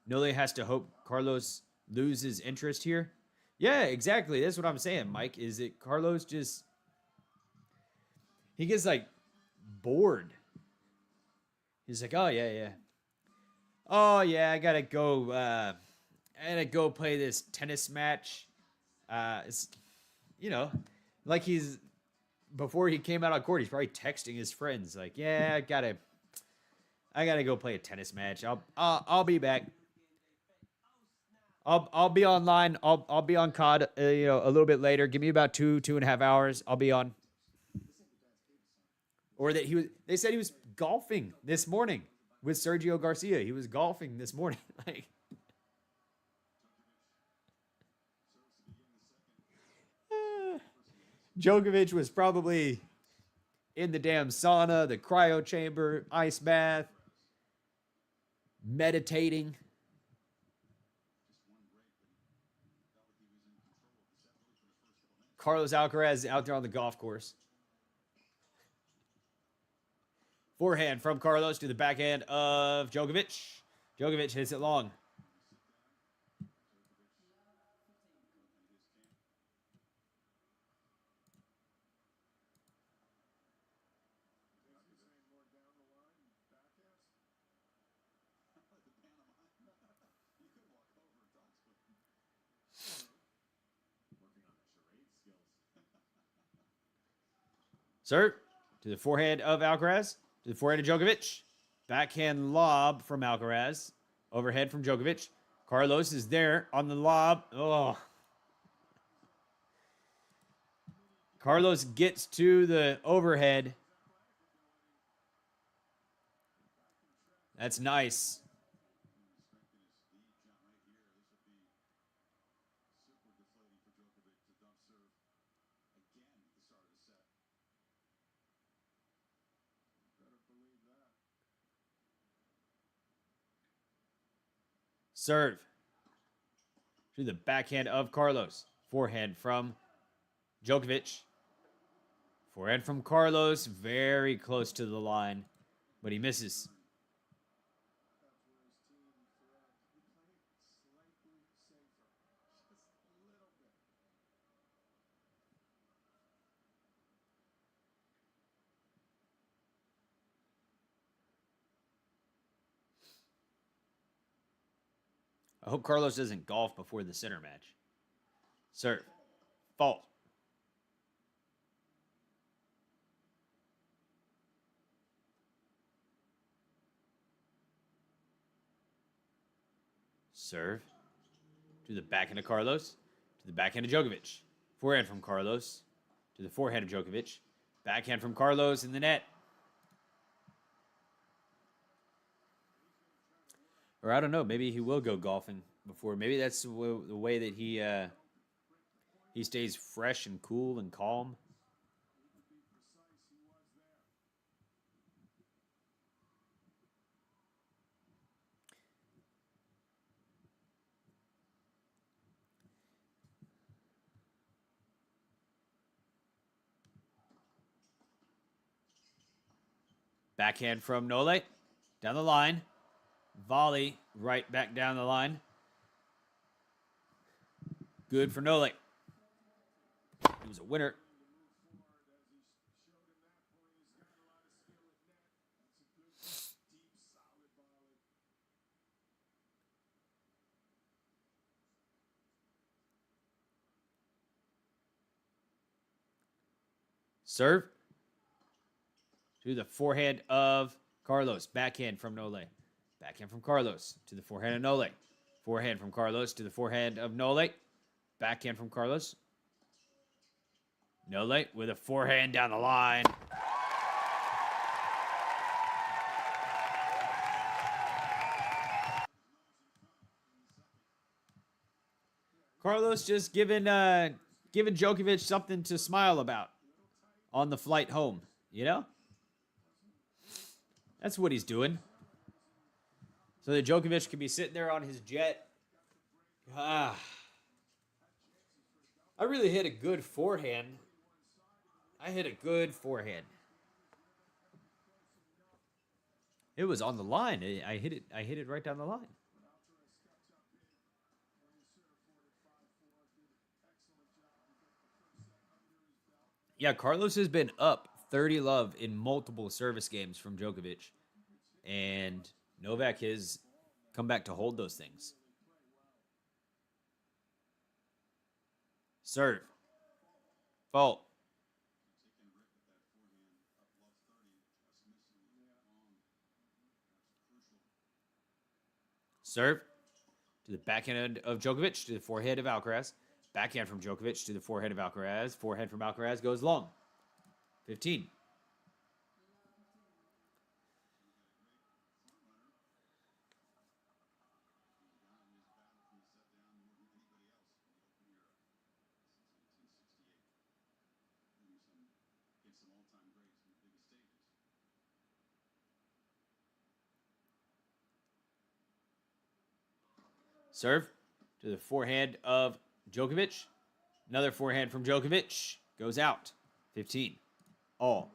Nole has to hope Carlos loses interest here. Yeah, exactly. That's what I'm saying, Mike, is that Carlos just... He gets, like, bored. He's like, oh, yeah. Oh, yeah, I gotta go play this tennis match. It's, you know, like he's... Before he came out on court, he's probably texting his friends, like, yeah, I gotta go play a tennis match. I'll be back. I'll be online. I'll be on COD, a little bit later. Give me about 2.5 hours. I'll be on. Or that they said he was golfing this morning with Sergio Garcia. He was golfing this morning. Like, Djokovic was probably in the damn sauna, the cryo chamber, ice bath, meditating. Carlos Alcaraz out there on the golf course. Forehand from Carlos to the backhand of Djokovic. Djokovic hits it long. Serve to the forehand of Alcaraz. To the forehand of Djokovic. Backhand lob from Alcaraz. Overhead from Djokovic. Carlos is there on the lob. Oh. Carlos gets to the overhead. That's nice. Serve to the backhand of Carlos. Forehand from Djokovic. Forehand from Carlos. Very close to the line, but he misses. I hope Carlos doesn't golf before the center match. Serve. Fault. Serve. To the backhand of Carlos. To the backhand of Djokovic. Forehand from Carlos. To the forehand of Djokovic. Backhand from Carlos in the net. Or I don't know. Maybe he will go golfing before. Maybe that's the way that he stays fresh and cool and calm. Backhand from Nole. Down the line. Volley right back down the line. Good for Nole. It was a winner. Serve. To the forehand of Carlos. Backhand from Nole. Backhand from Carlos. To the forehand of Nole. Forehand from Carlos to the forehand of Nole. Backhand from Carlos. Nole with a forehand down the line. Carlos just giving Djokovic something to smile about on the flight home, you know? That's what he's doing. So that Djokovic can be sitting there on his jet. I really hit a good forehand. I hit a good forehand. It was on the line. I hit it right down the line. Yeah, Carlos has been up 30-love in multiple service games from Djokovic. And Novak has come back to hold those things. Serve. Fault. Serve. To the backhand of Djokovic, to the forehand of Alcaraz. Backhand from Djokovic to the forehand of Alcaraz. Forehand from Alcaraz goes long. 15. Serve to the forehand of Djokovic. Another forehand from Djokovic. Goes out. 15. All.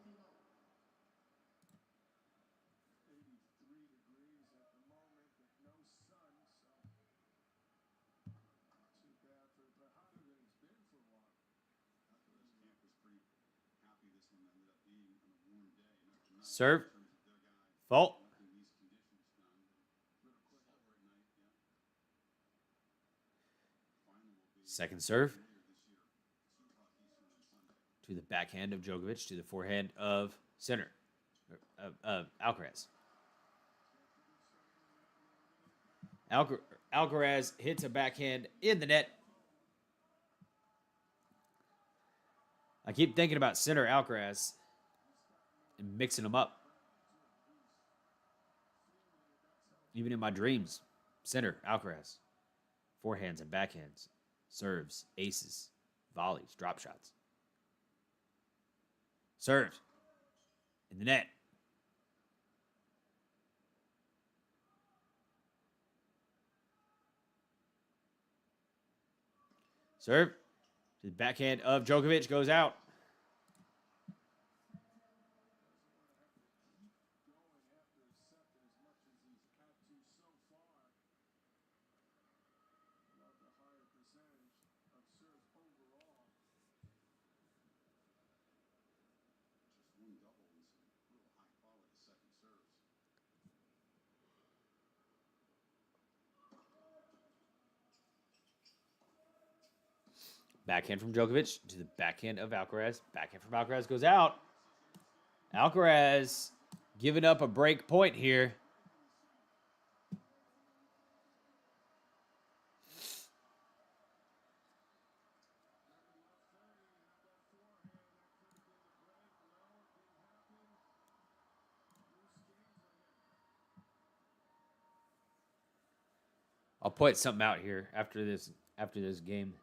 Serve. Fault. Second serve. To the backhand of Djokovic. To the forehand of center. Alcaraz. Alcaraz hits a backhand in the net. I keep thinking about center Alcaraz and mixing them up. Even in my dreams. Center Alcaraz. Forehands and backhands. Serves, aces, volleys, drop shots. Serves. In the net. Serve. To the backhand of Djokovic goes out. Backhand from Djokovic to the backhand of Alcaraz. Backhand from Alcaraz goes out. Alcaraz giving up a break point here. I'll point something out here after this game.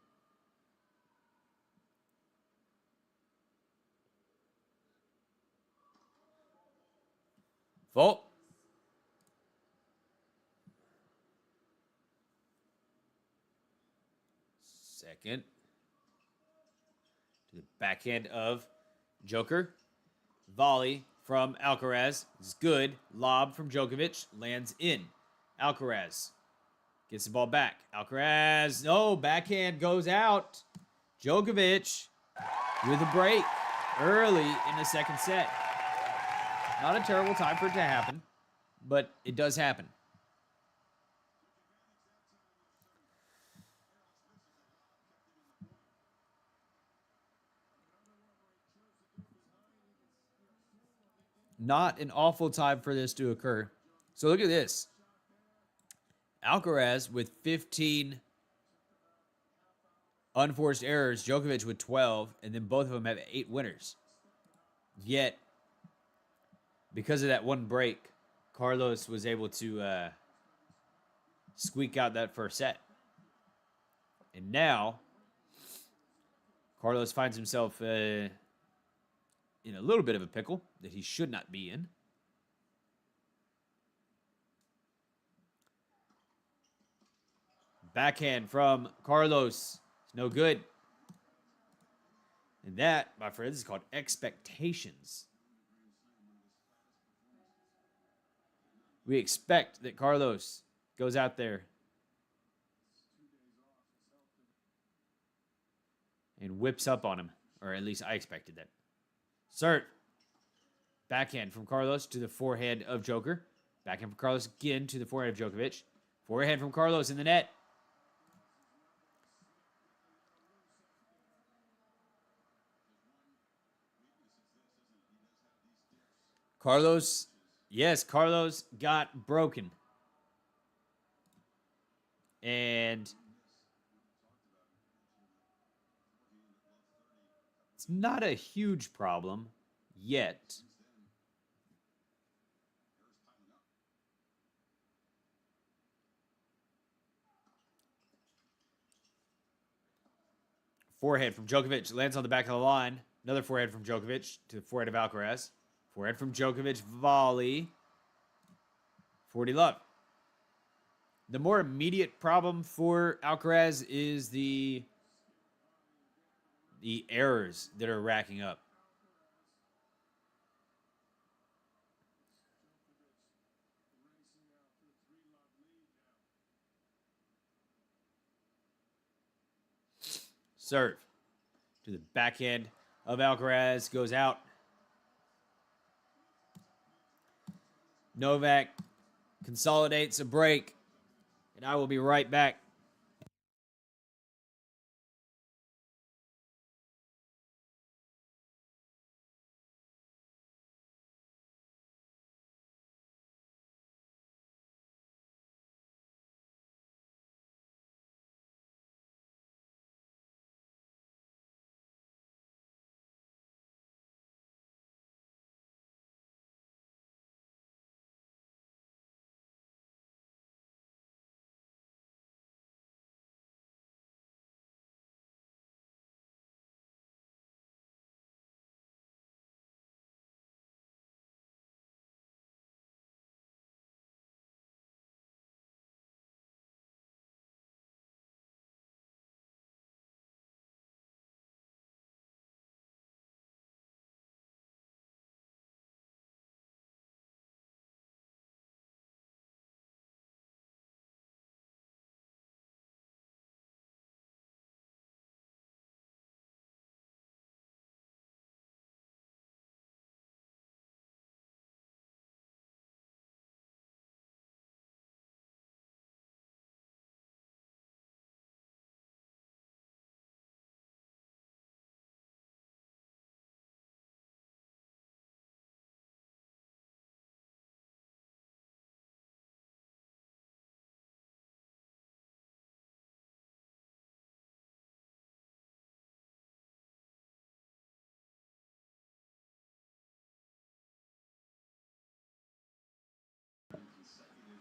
Fault. Second. To the backhand of Joker. Volley from Alcaraz is good. Lob from Djokovic lands in. Alcaraz gets the ball back. Alcaraz, no, backhand goes out. Djokovic with a break early in the second set. Not a terrible time for it to happen, but it does happen. Not an awful time for this to occur. So look at this. Alcaraz with 15 unforced errors, Djokovic with 12, and then both of them have 8 winners. Yet, because of that one break, Carlos was able to squeak out that first set. And now, Carlos finds himself in a little bit of a pickle that he should not be in. Backhand from Carlos. It's no good. And that, my friends, is called expectations. We expect that Carlos goes out there and whips up on him. Or at least I expected that. Serve. Backhand from Carlos to the forehand of Joker. Backhand from Carlos again to the forehand of Djokovic. Forehand from Carlos in the net. Carlos got broken. And it's not a huge problem yet. Forehand from Djokovic lands on the back of the line. Another forehand from Djokovic to the forehand of Alcaraz. Forehand from Djokovic, volley. 40 love. The more immediate problem for Alcaraz is the errors that are racking up. Serve to the backhand of Alcaraz goes out. Novak consolidates a break, and I will be right back.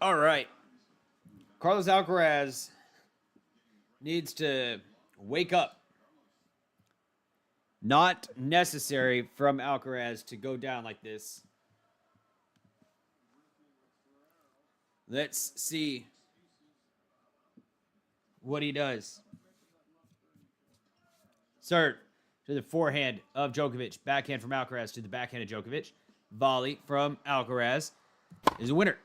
All right. Carlos Alcaraz needs to wake up. Not necessary from Alcaraz to go down like this. Let's see what he does. Serve to the forehand of Djokovic. Backhand from Alcaraz to the backhand of Djokovic. Volley from Alcaraz is a winner.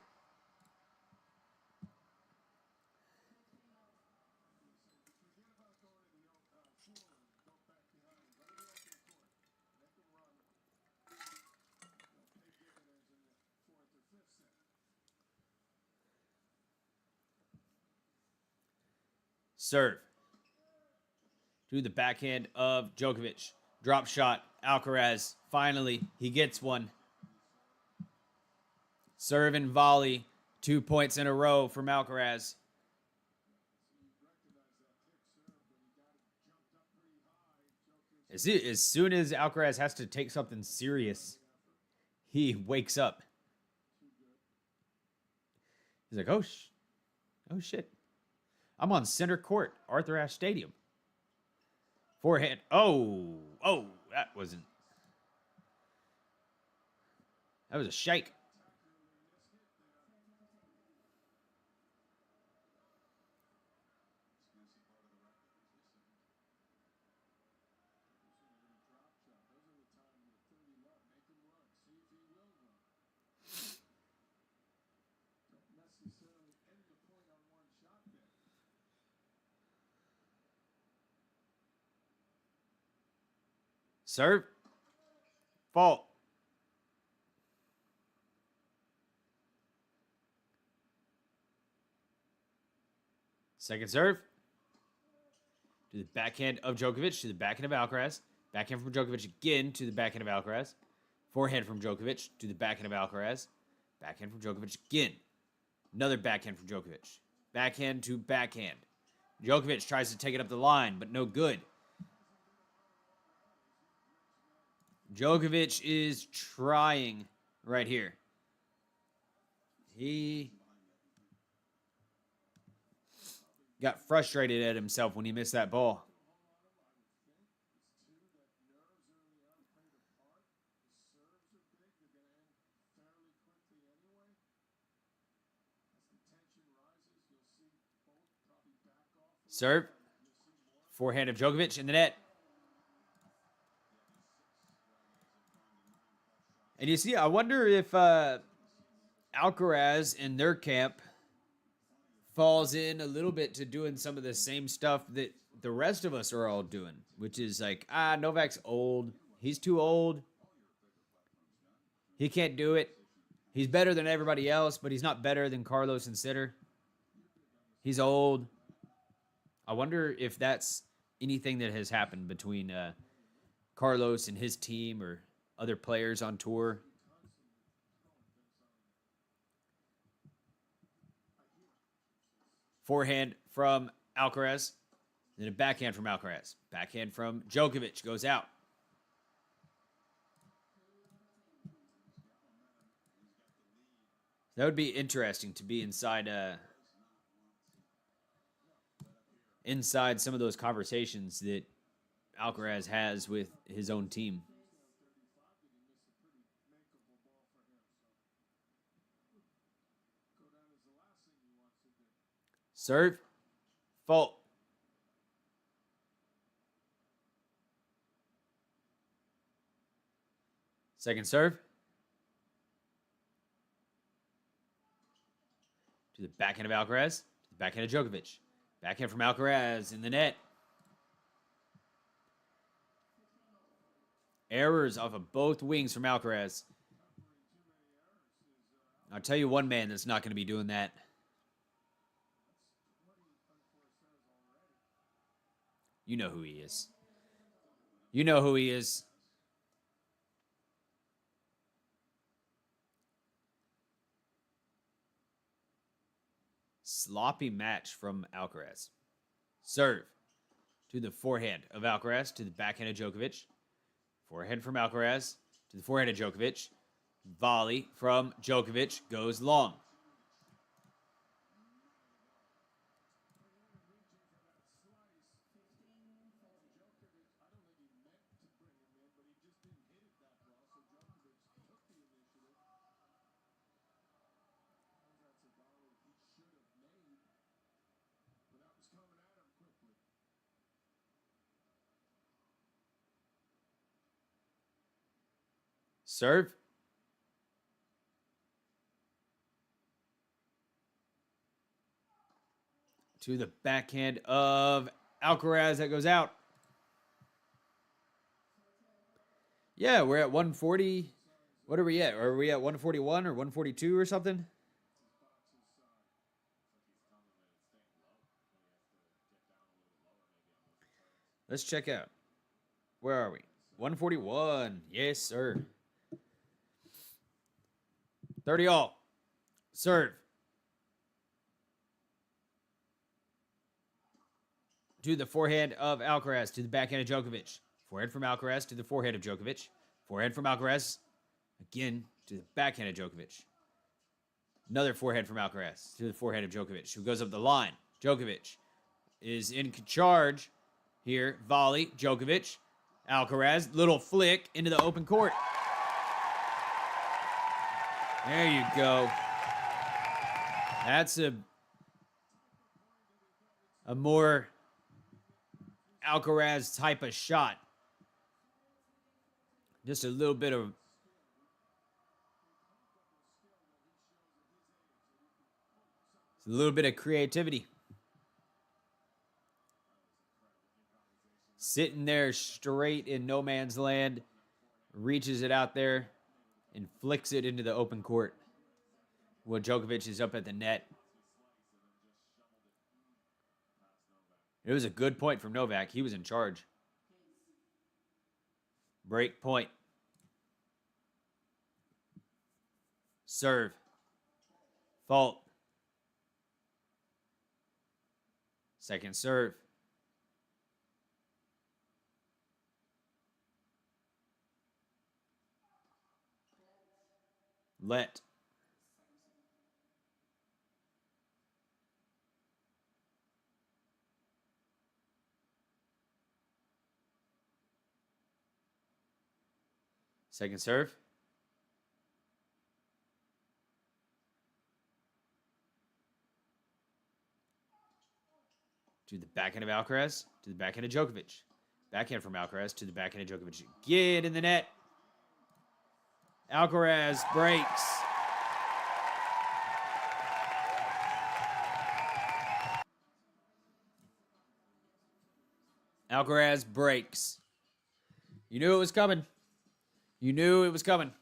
Serve to the backhand of Djokovic. Drop shot. Alcaraz. Finally, he gets one. Serve and volley. 2 points in a row from Alcaraz. As soon as Alcaraz has to take something serious, he wakes up. He's like, oh shit. I'm on center court, Arthur Ashe Stadium. Forehand. Oh, that was a shake. Serve. Fault. Second serve. To the backhand of Djokovic, to the backhand of Alcaraz. Backhand from Djokovic again to the backhand of Alcaraz. Forehand from Djokovic to the backhand of Alcaraz. Backhand from Djokovic again. Another backhand from Djokovic. Backhand to backhand. Djokovic tries to take it up the line, but no good. Djokovic is trying right here. He got frustrated at himself when he missed that ball. Serve. Forehand of Djokovic in the net. And you see, I wonder if Alcaraz in their camp falls in a little bit to doing some of the same stuff that the rest of us are all doing, which is like, Novak's old. He's too old. He can't do it. He's better than everybody else, but he's not better than Carlos and Sitter. He's old. I wonder if that's anything that has happened between Carlos and his team or other players on tour. Forehand from Alcaraz. Then a backhand from Alcaraz. Backhand from Djokovic goes out. That would be interesting to be inside inside some of those conversations that Alcaraz has with his own team. Serve. Fault. Second serve. To the backhand of Alcaraz. To the backhand of Djokovic. Backhand from Alcaraz in the net. Errors off of both wings from Alcaraz. I'll tell you one man that's not going to be doing that. You know who he is. You know who he is. Sloppy match from Alcaraz. Serve to the forehand of Alcaraz, to the backhand of Djokovic. Forehand from Alcaraz to the forehand of Djokovic. Volley from Djokovic goes long. Serve. To the backhand of Alcaraz. That goes out. Yeah, we're at 140. What are we at? Are we at 141 or 142 or something? Let's check out. Where are we? 141. Yes, sir. 30 all. Serve. To the forehand of Alcaraz. To the backhand of Djokovic. Forehand from Alcaraz to the forehand of Djokovic. Forehand from Alcaraz. Again to the backhand of Djokovic. Another forehand from Alcaraz to the forehand of Djokovic, who goes up the line. Djokovic is in charge here. Volley. Djokovic. Alcaraz. Little flick into the open court. There you go. That's a more Alcaraz type of shot. Just a little bit of creativity. Sitting there straight in no man's land, reaches it out there and flicks it into the open court. Well, Djokovic is up at the net. It was a good point from Novak. He was in charge. Break point. Serve. Fault. Second serve. Let. Second serve. To the backhand of Alcaraz. To the backhand of Djokovic. Backhand from Alcaraz to the backhand of Djokovic. Get in the net. Alcaraz breaks. Alcaraz breaks. You knew it was coming. You knew it was coming.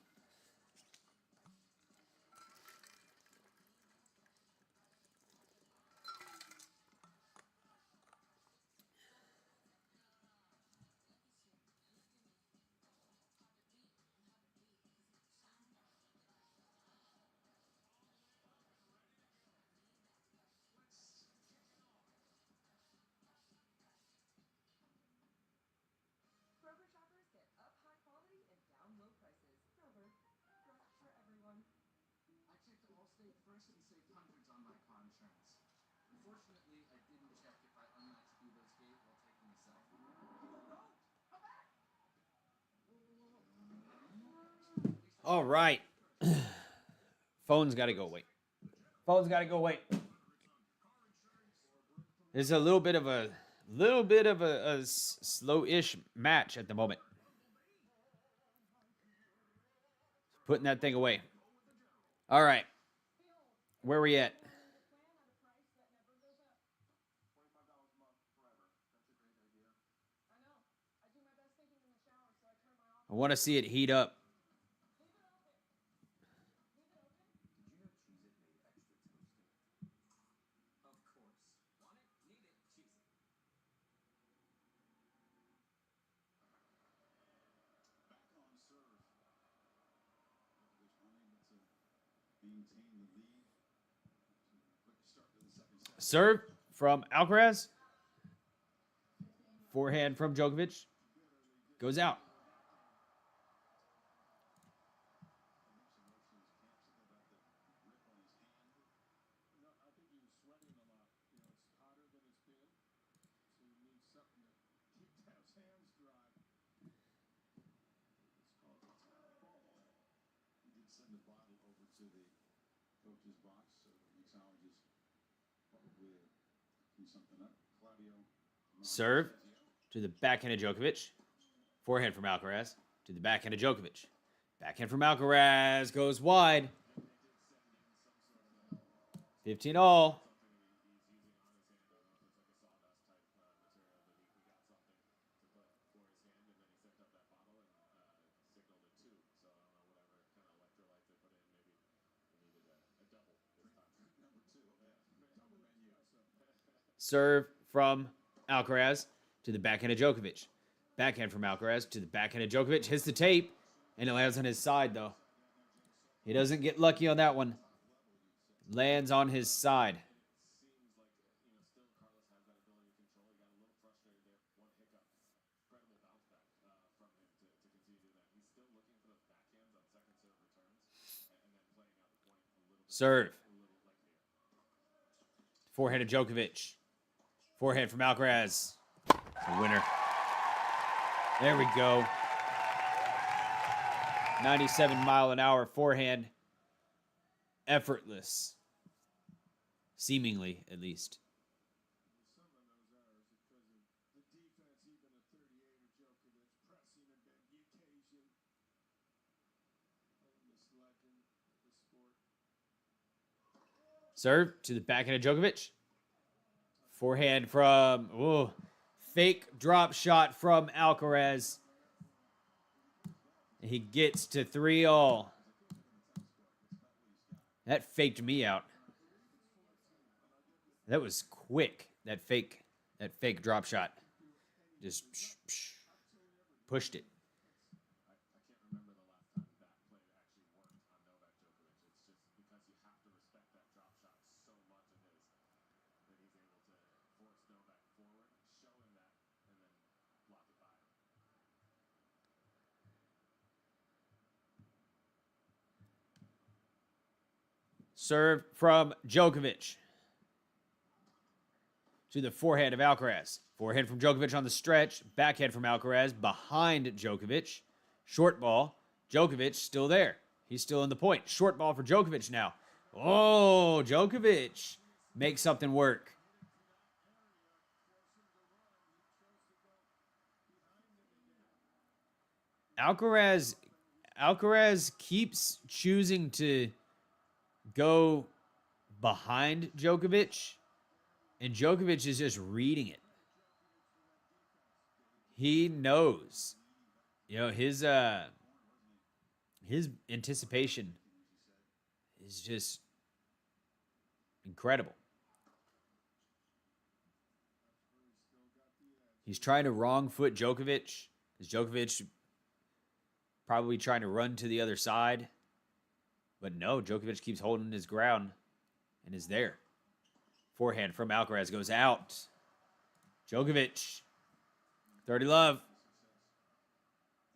Kroger shoppers get up high quality and down low prices. Kroger, fresh for everyone. I checked Allstate first and saved hundreds on my car insurance. Unfortunately, I didn't check if I unlatched Hugo's gate while taking a selfie. Hugo, don't! Come back! All right. Phone's got to go away. Phone's got to go away. There's a little bit of a slow-ish match at the moment. Putting that thing away. All right. Where are we at? I want to see it heat up. Serve from Alcaraz. Forehand from Djokovic. Goes out. I think he was sweating a lot. It's hotter than it's been. So you need something to keep those hands dry. It's called a towel. He did send a bottle over to the coach's box, so the mixologist probably clean something up. Claudio. Serve to the backhand of Djokovic. Forehand from Alcaraz to the backhand of Djokovic. Backhand from Alcaraz goes wide. 15 all. Serve from Alcaraz to the backhand of Djokovic. Backhand from Alcaraz to the backhand of Djokovic. Hits the tape, and it lands on his side, though. He doesn't get lucky on that one. Lands on his side. Serve. Forehand of Djokovic. Forehand from Alcaraz. The winner. There we go. 97-mile-an-hour forehand. Effortless. Seemingly, at least. Some of those errors because of the defense, even a 38 of Djokovic pressing and then the occasion. This legend of the sport. Serve to the backhand of Djokovic. Forehand from fake drop shot from Alcaraz. He gets to 3-all. That faked me out. That was quick. That fake drop shot. Just pushed it. I can't remember the last time that play actually worked on Novak Djokovic. It's just because you have to respect that drop shot so much of his that he's able to force Novak forward, show him that, and then block it by. Serve from Djokovic to the forehand of Alcaraz. Forehand from Djokovic on the stretch. Backhand from Alcaraz behind Djokovic. Short ball. Djokovic still there. He's still in the point. Short ball for Djokovic now. Oh, Djokovic makes something work. Alcaraz keeps choosing to go behind Djokovic, and Djokovic is just reading it. He knows. You know, his anticipation is just incredible. He's trying to wrong foot Djokovic. Is Djokovic probably trying to run to the other side? But no, Djokovic keeps holding his ground and is there. Forehand from Alcaraz goes out. Djokovic. 30 love.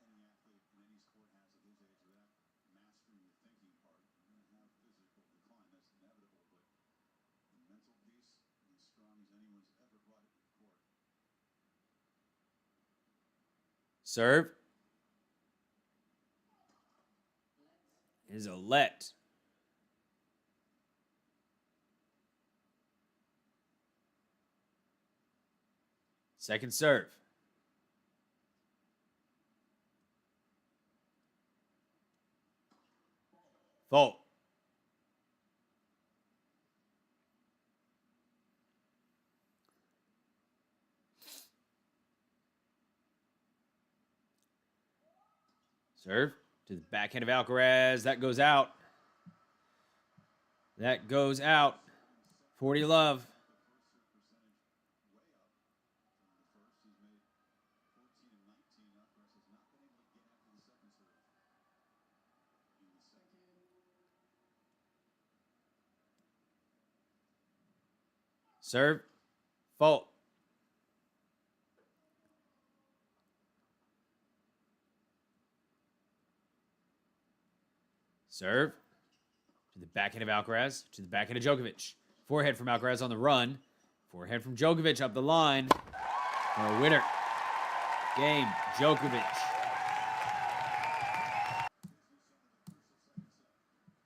Any athlete in any sport has at his age without mastering the thinking part. You're going to have physical decline. That's inevitable. But the mental piece is as strong as anyone's ever brought it to the court. Serve. Is a let. Second serve. Fault. Serve to the backhand of Alcaraz. That goes out. That goes out. 40 love. Serve. Fault. Serve. To the backhand of Alcaraz. To the backhand of Djokovic. Forehand from Alcaraz on the run. Forehand from Djokovic up the line. For a winner. Game. Djokovic.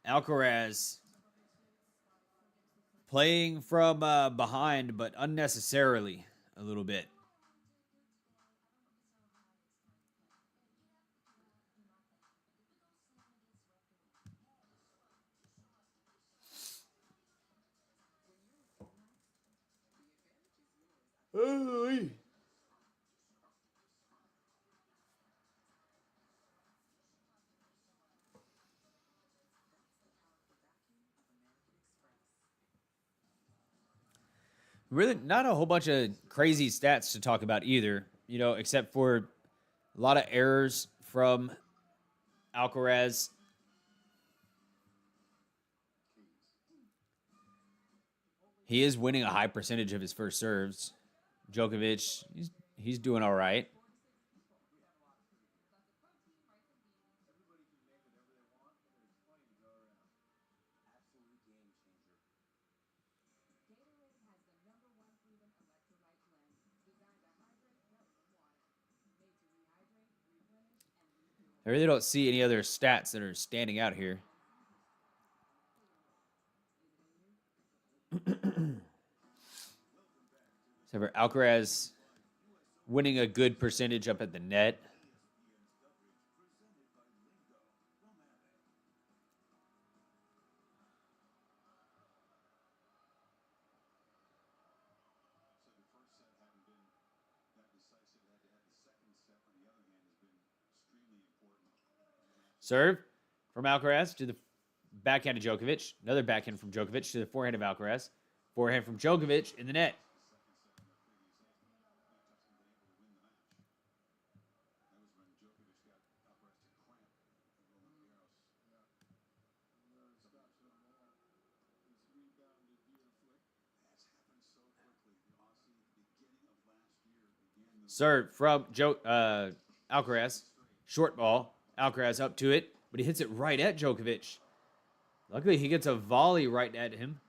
Alcaraz playing from behind, but unnecessarily a little bit. Ooh-wee. Really, not a whole bunch of crazy stats to talk about either, you know, except for a lot of errors from Alcaraz. He is winning a high percentage of his first serves. Djokovic, he's doing all right. Gatorade has the #1 proven electrolyte blend designed to hydrate better than water. Made to rehydrate, replenish, and refuel. I really don't see any other stats that are standing out here. Except for Alcaraz winning a good percentage up at the net. Serve from Alcaraz to the backhand of Djokovic. Another backhand from Djokovic to the forehand of Alcaraz. Forehand from Djokovic in the net. Serve from Alcaraz. Short ball. Alcaraz up to it, but he hits it right at Djokovic. Luckily, he gets a volley right at him.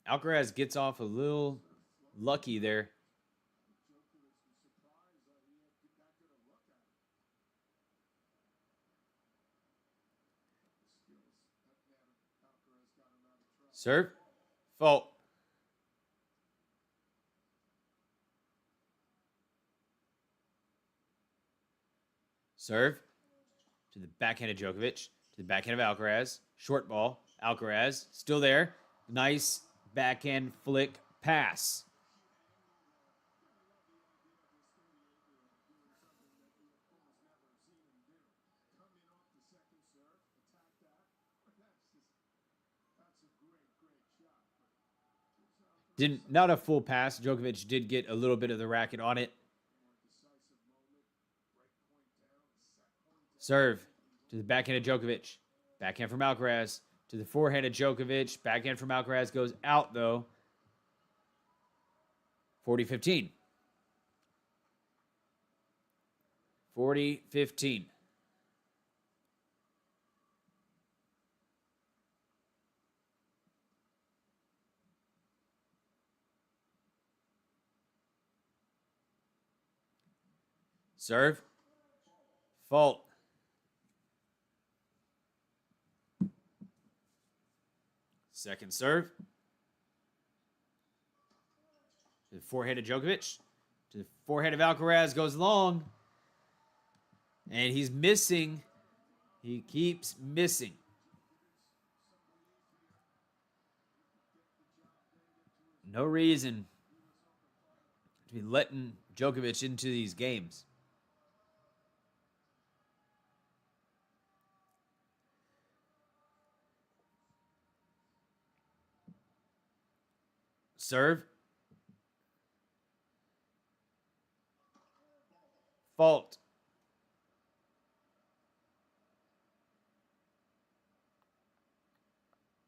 Alcaraz gets off a little lucky there. Serve. Fault. Serve to the backhand of Djokovic, to the backhand of Alcaraz. Short ball. Alcaraz still there. Nice backhand flick pass. Not a full pass. Djokovic did get a little bit of the racket on it. Serve to the backhand of Djokovic. Backhand from Alcaraz to the forehand of Djokovic. Backhand from Alcaraz goes out though. 40-15. 40-15. Serve. Fault. Second serve. To the forehand of Djokovic. To the forehand of Alcaraz goes long. And he's missing. He keeps missing. No reason to be letting Djokovic into these games. Serve. Fault.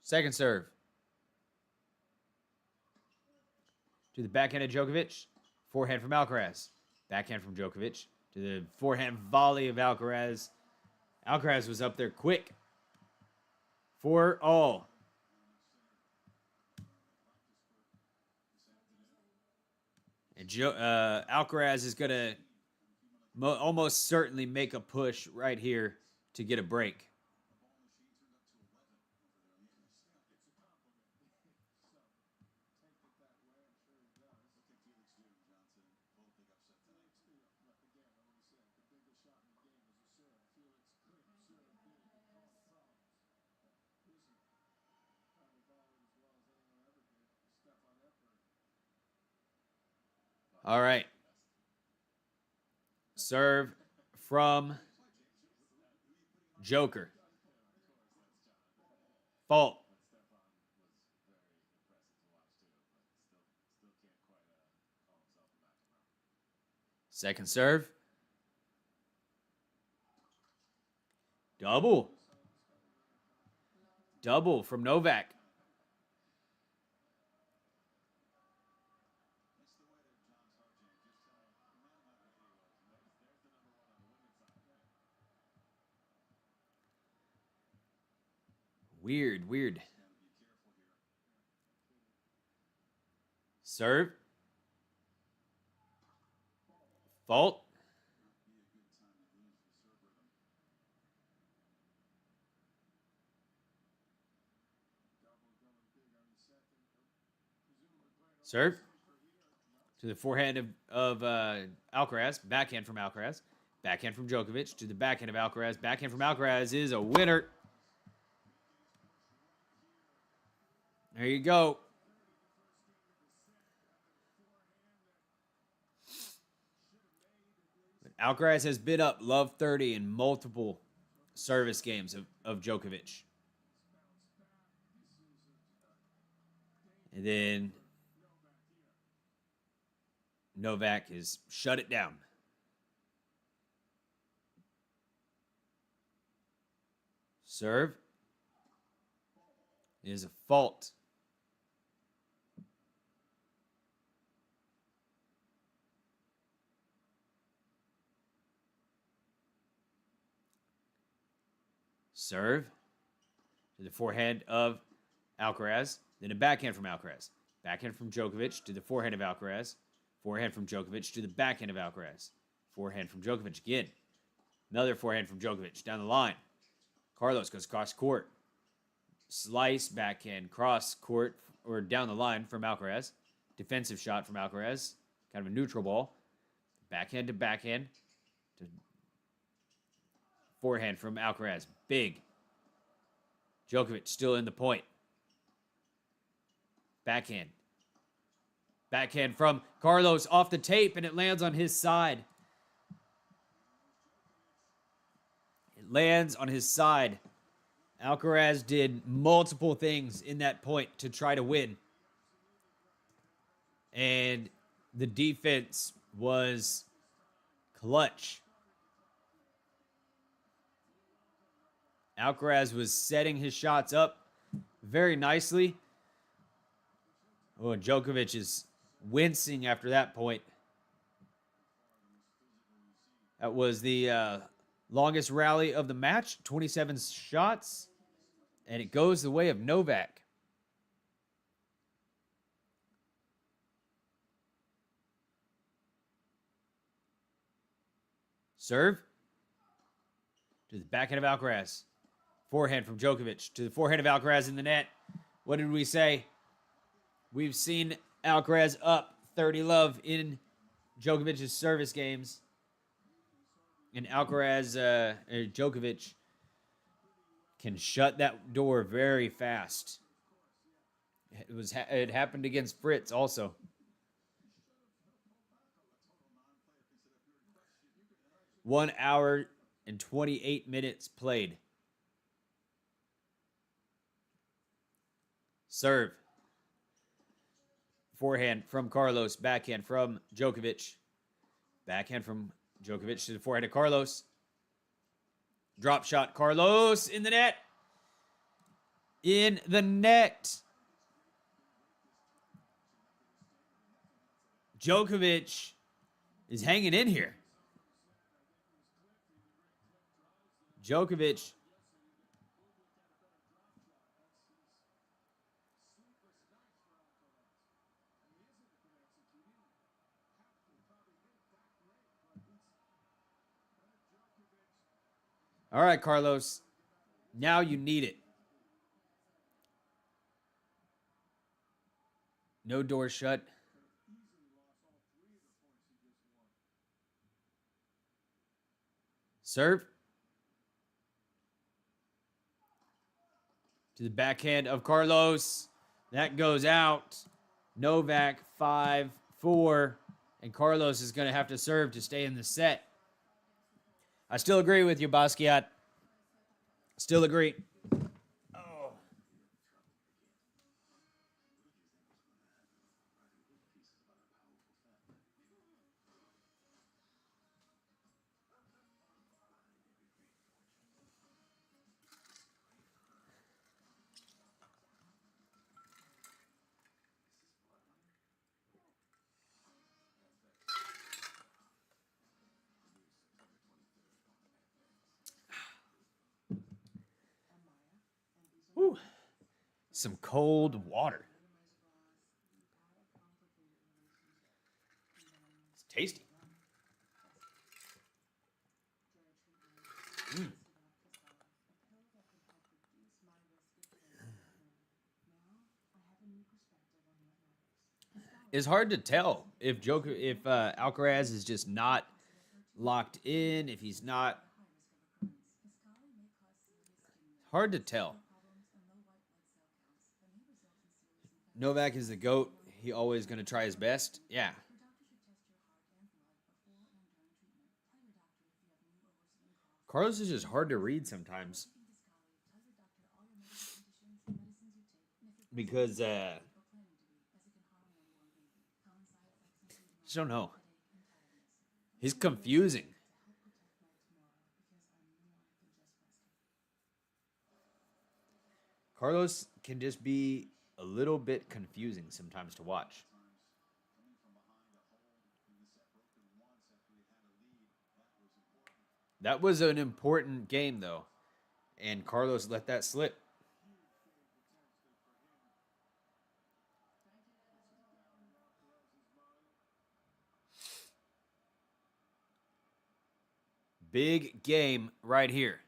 Second serve. To the backhand of Djokovic. Forehand from Alcaraz. Backhand from Djokovic. To the forehand volley of Alcaraz. Alcaraz was up there quick. 4-all. And Alcaraz is going to almost certainly make a push right here to get a break. All right. Serve from Joker. Fault. Second serve. Double. Double from Novak. Weird, weird. Serve. Fault. Serve. To the forehand of Alcaraz. Backhand from Alcaraz. Backhand from Djokovic. To the backhand of Alcaraz. Backhand from Alcaraz is a winner. There you go. Alcaraz has been up love 30 in multiple service games of Djokovic. And then Novak has shut it down. Serve is a fault. Serve to the forehand of Alcaraz. Then a backhand from Alcaraz. Backhand from Djokovic to the forehand of Alcaraz. Forehand from Djokovic to the backhand of Alcaraz. Forehand from Djokovic again. Another forehand from Djokovic down the line. Carlos goes cross court. Slice, backhand, cross court, or down the line from Alcaraz. Defensive shot from Alcaraz. Kind of a neutral ball. Backhand to backhand. To forehand from Alcaraz. Big. Djokovic still in the point. Backhand. Backhand from Carlos off the tape, and it lands on his side. It lands on his side. Alcaraz did multiple things in that point to try to win. And the defense was clutch. Alcaraz was setting his shots up very nicely. Oh, and Djokovic is wincing after that point. That was the longest rally of the match, 27 shots, and it goes the way of Novak. Serve to the backhand of Alcaraz. Forehand from Djokovic to the forehand of Alcaraz in the net. What did we say? We've seen Alcaraz up 30 love in Djokovic's service games. And Alcaraz, Djokovic can shut that door very fast. It happened against Fritz also. One hour and 28 minutes played. Serve. Forehand from Carlos. Backhand from Djokovic. Backhand from Djokovic to the forehand of Carlos. Drop shot. Carlos in the net. In the net. Djokovic is hanging in here. Djokovic. All right, Carlos. Now you need it. No door shut. Serve. To the backhand of Carlos. That goes out. Novak 5-4. And Carlos is going to have to serve to stay in the set. I still agree with you, Basquiat. Still agree. Oh. Whew. Some cold water. It's tasty. Mm. It's hard to tell if Alcaraz is just not locked in, if he's not. Hard to tell. Novak is the GOAT. He always going to try his best. Yeah. Carlos is just hard to read sometimes. Because, just don't know. He's confusing. Carlos can just be a little bit confusing sometimes to watch. That was an important game, though. And Carlos let that slip. Big game right here.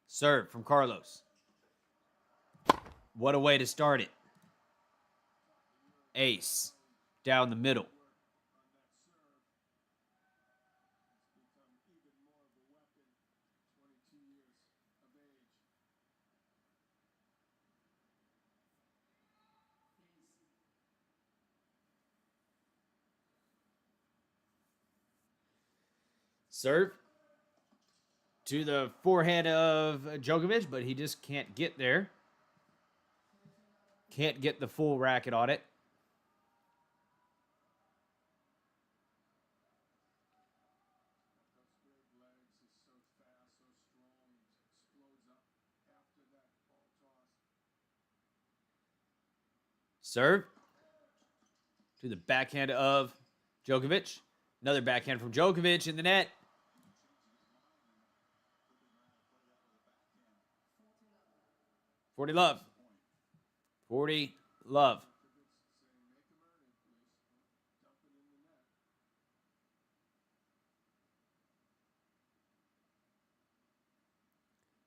Serve from Carlos. What a way to start it. Ace. Down the middle. Serve to the forehand of Djokovic, but he just can't get there. Can't get the full racket on it. Serve to the backhand of Djokovic. Another backhand from Djokovic in the net. 40 love. 40 love.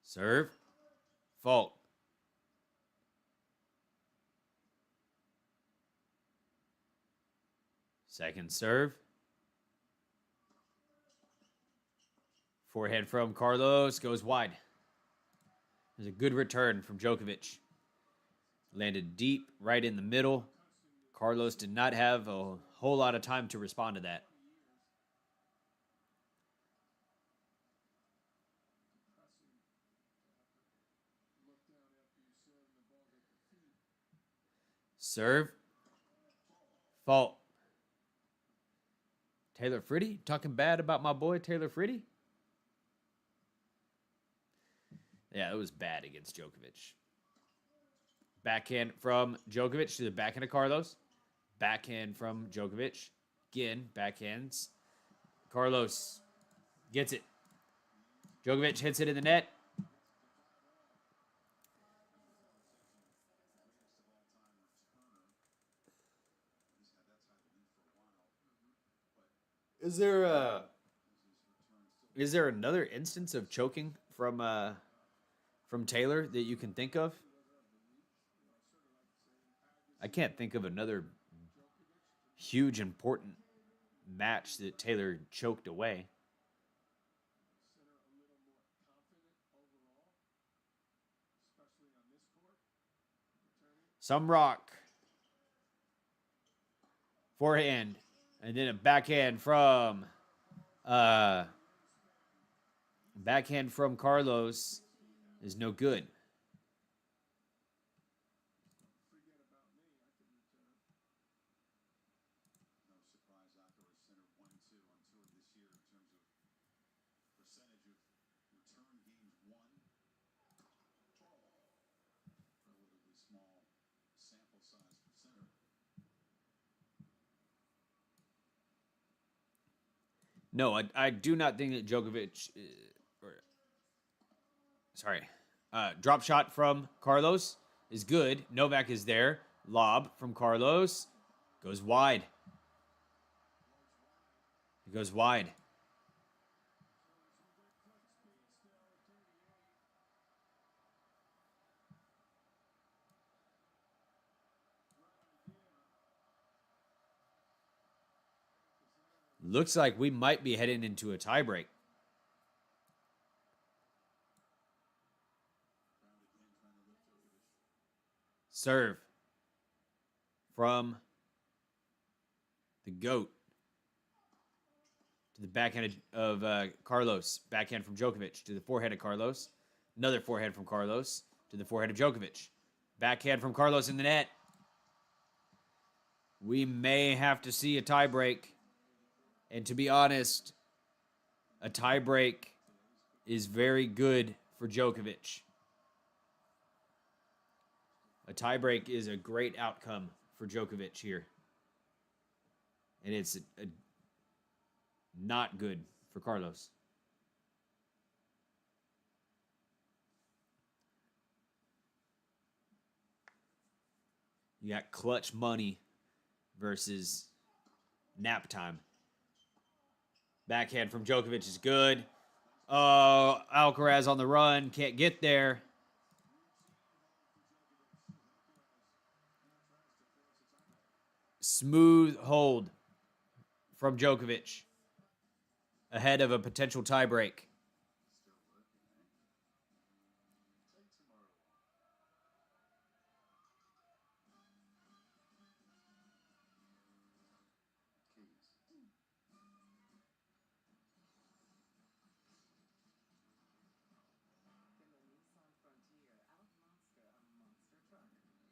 Serve. Fault. Second serve. Forehand from Carlos goes wide. There's a good return from Djokovic. Landed deep right in the middle. Carlos did not have a whole lot of time to respond to that. Serve. Fault. Taylor Fritty? Talking bad about my boy Taylor Fritty? Yeah, it was bad against Djokovic. Backhand from Djokovic to the backhand of Carlos. Backhand from Djokovic. Again, backhands. Carlos gets it. Djokovic hits it in the net. Is there another instance of choking from Taylor that you can think of? I can't think of another huge important match that Taylor choked away. Some rock. Forehand. And then a backhand from Carlos is no good. Forget about me. I can return. No surprise, Alcaraz center 1-2 on tour this year in terms of percentage of return games won. Relatively small sample size for center. No, I do not think that Djokovic. Drop shot from Carlos is good. Novak is there. Lob from Carlos goes wide. It goes wide. Looks like we might be heading into a tiebreak. Serve from the GOAT to the backhand of Carlos. Backhand from Djokovic to the forehand of Carlos. Another forehand from Carlos to the forehand of Djokovic. Backhand from Carlos in the net. We may have to see a tiebreak. And to be honest, a tiebreak is very good for Djokovic. A tiebreak is a great outcome for Djokovic here. And it's not good for Carlos. You got clutch money versus nap time. Backhand from Djokovic is good. Oh, Alcaraz on the run. Can't get there. Smooth hold from Djokovic ahead of a potential tiebreak. Can the Nissan Frontier out-monster a monster truck? Not that you would, but you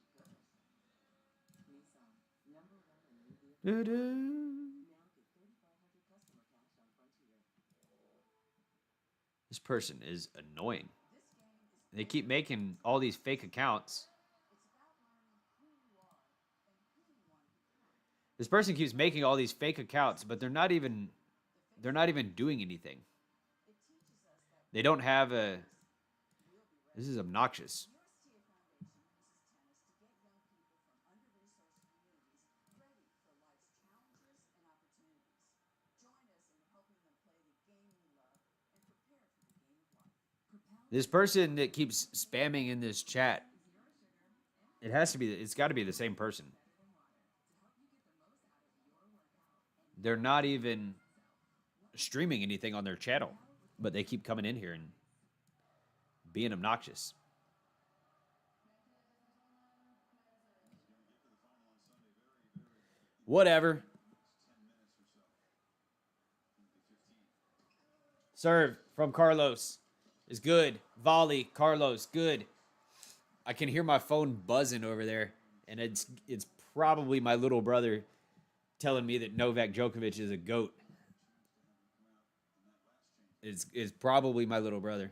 could. Nissan, number one in new vehicle. Now get 3,500 customer cash on Frontier. This person is annoying. They keep making all these fake accounts. This person keeps making all these fake accounts, but they're not even doing anything. They don't have a. This is obnoxious. This person that keeps spamming in this chat, it's got to be the same person. They're not even streaming anything on their channel, but they keep coming in here and being obnoxious. Whatever. Serve from Carlos is good. Volley, Carlos, good. I can hear my phone buzzing over there, and it's probably my little brother telling me that Novak Djokovic is a GOAT. It's probably my little brother.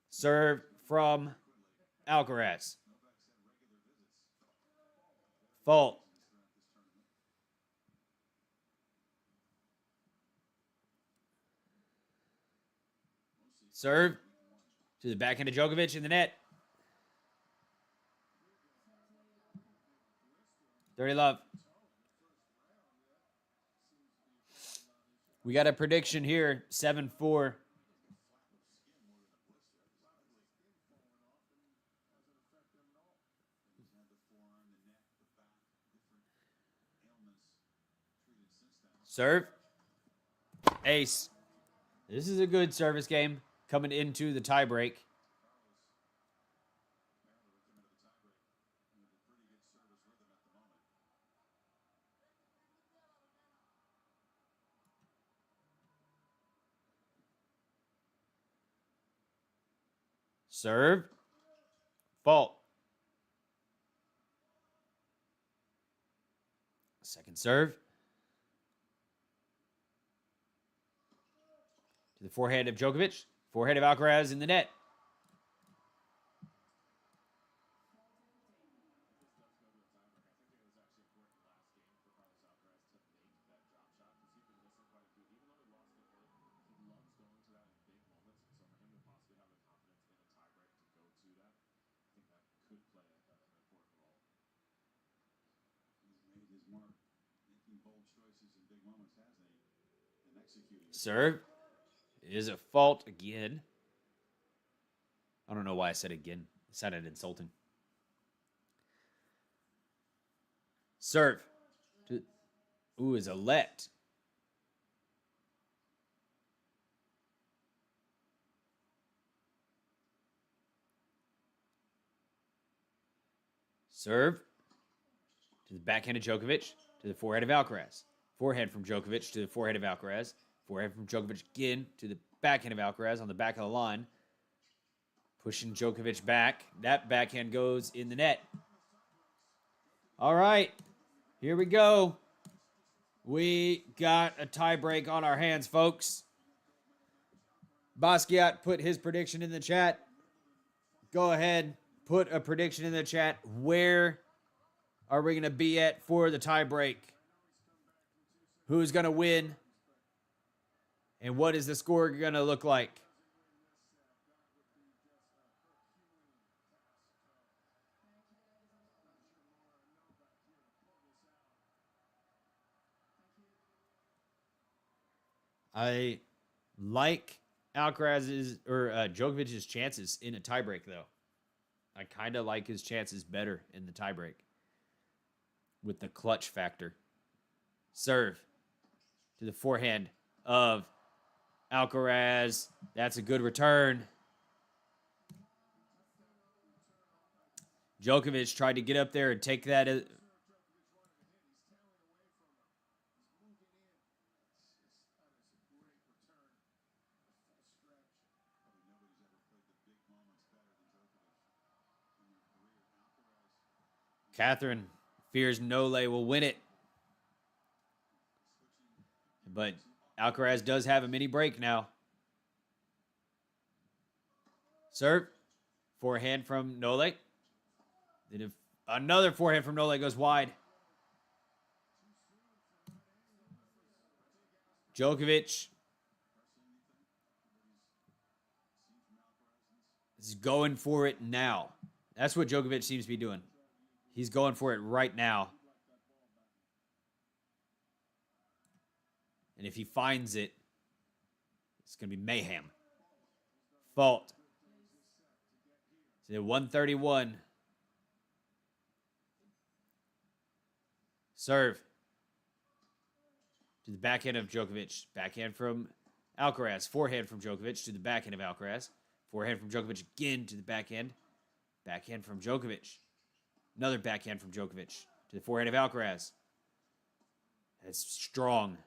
Serve from Alcaraz. Fault. Serve to the backhand of Djokovic in the net. Dirty love. We got a prediction here, 7-4. Serve. Ace. This is a good service game coming into the tiebreak. Serve. Fault. Second serve. To the forehand of Djokovic. Forehand of Alcaraz in the net. Serve is a fault again. I don't know why I said again. It sounded insulting. Serve. Ooh, is a let. Serve. To the backhand of Djokovic. To the forehand of Alcaraz. Forehand from Djokovic to the forehand of Alcaraz. Forehand from Djokovic again to the backhand of Alcaraz on the back of the line. Pushing Djokovic back. That backhand goes in the net. All right. Here we go. We got a tiebreak on our hands, folks. Basquiat put his prediction in the chat. Go ahead. Put a prediction in the chat. Where are we going to be at for the tiebreak? Who's going to win? And what is the score going to look like? I like Alcaraz's or Djokovic's chances in a tiebreak, though. I kind of like his chances better in the tiebreak with the clutch factor. Serve to the forehand of Alcaraz. That's a good return. Djokovic tried to get up there and take that. Catherine fears Nole will win it. But Alcaraz does have a mini break now. Serve. Forehand from Nole. Then another forehand from Nole goes wide. Djokovic is going for it now. That's what Djokovic seems to be doing. He's going for it right now. And if he finds it, it's going to be mayhem. Fault. It's at 131. Serve. To the backhand of Djokovic. Backhand from Alcaraz. Forehand from Djokovic to the backhand of Alcaraz. Forehand from Djokovic again to the backhand. Backhand from Djokovic. Another backhand from Djokovic to the forehand of Alcaraz. That's strong.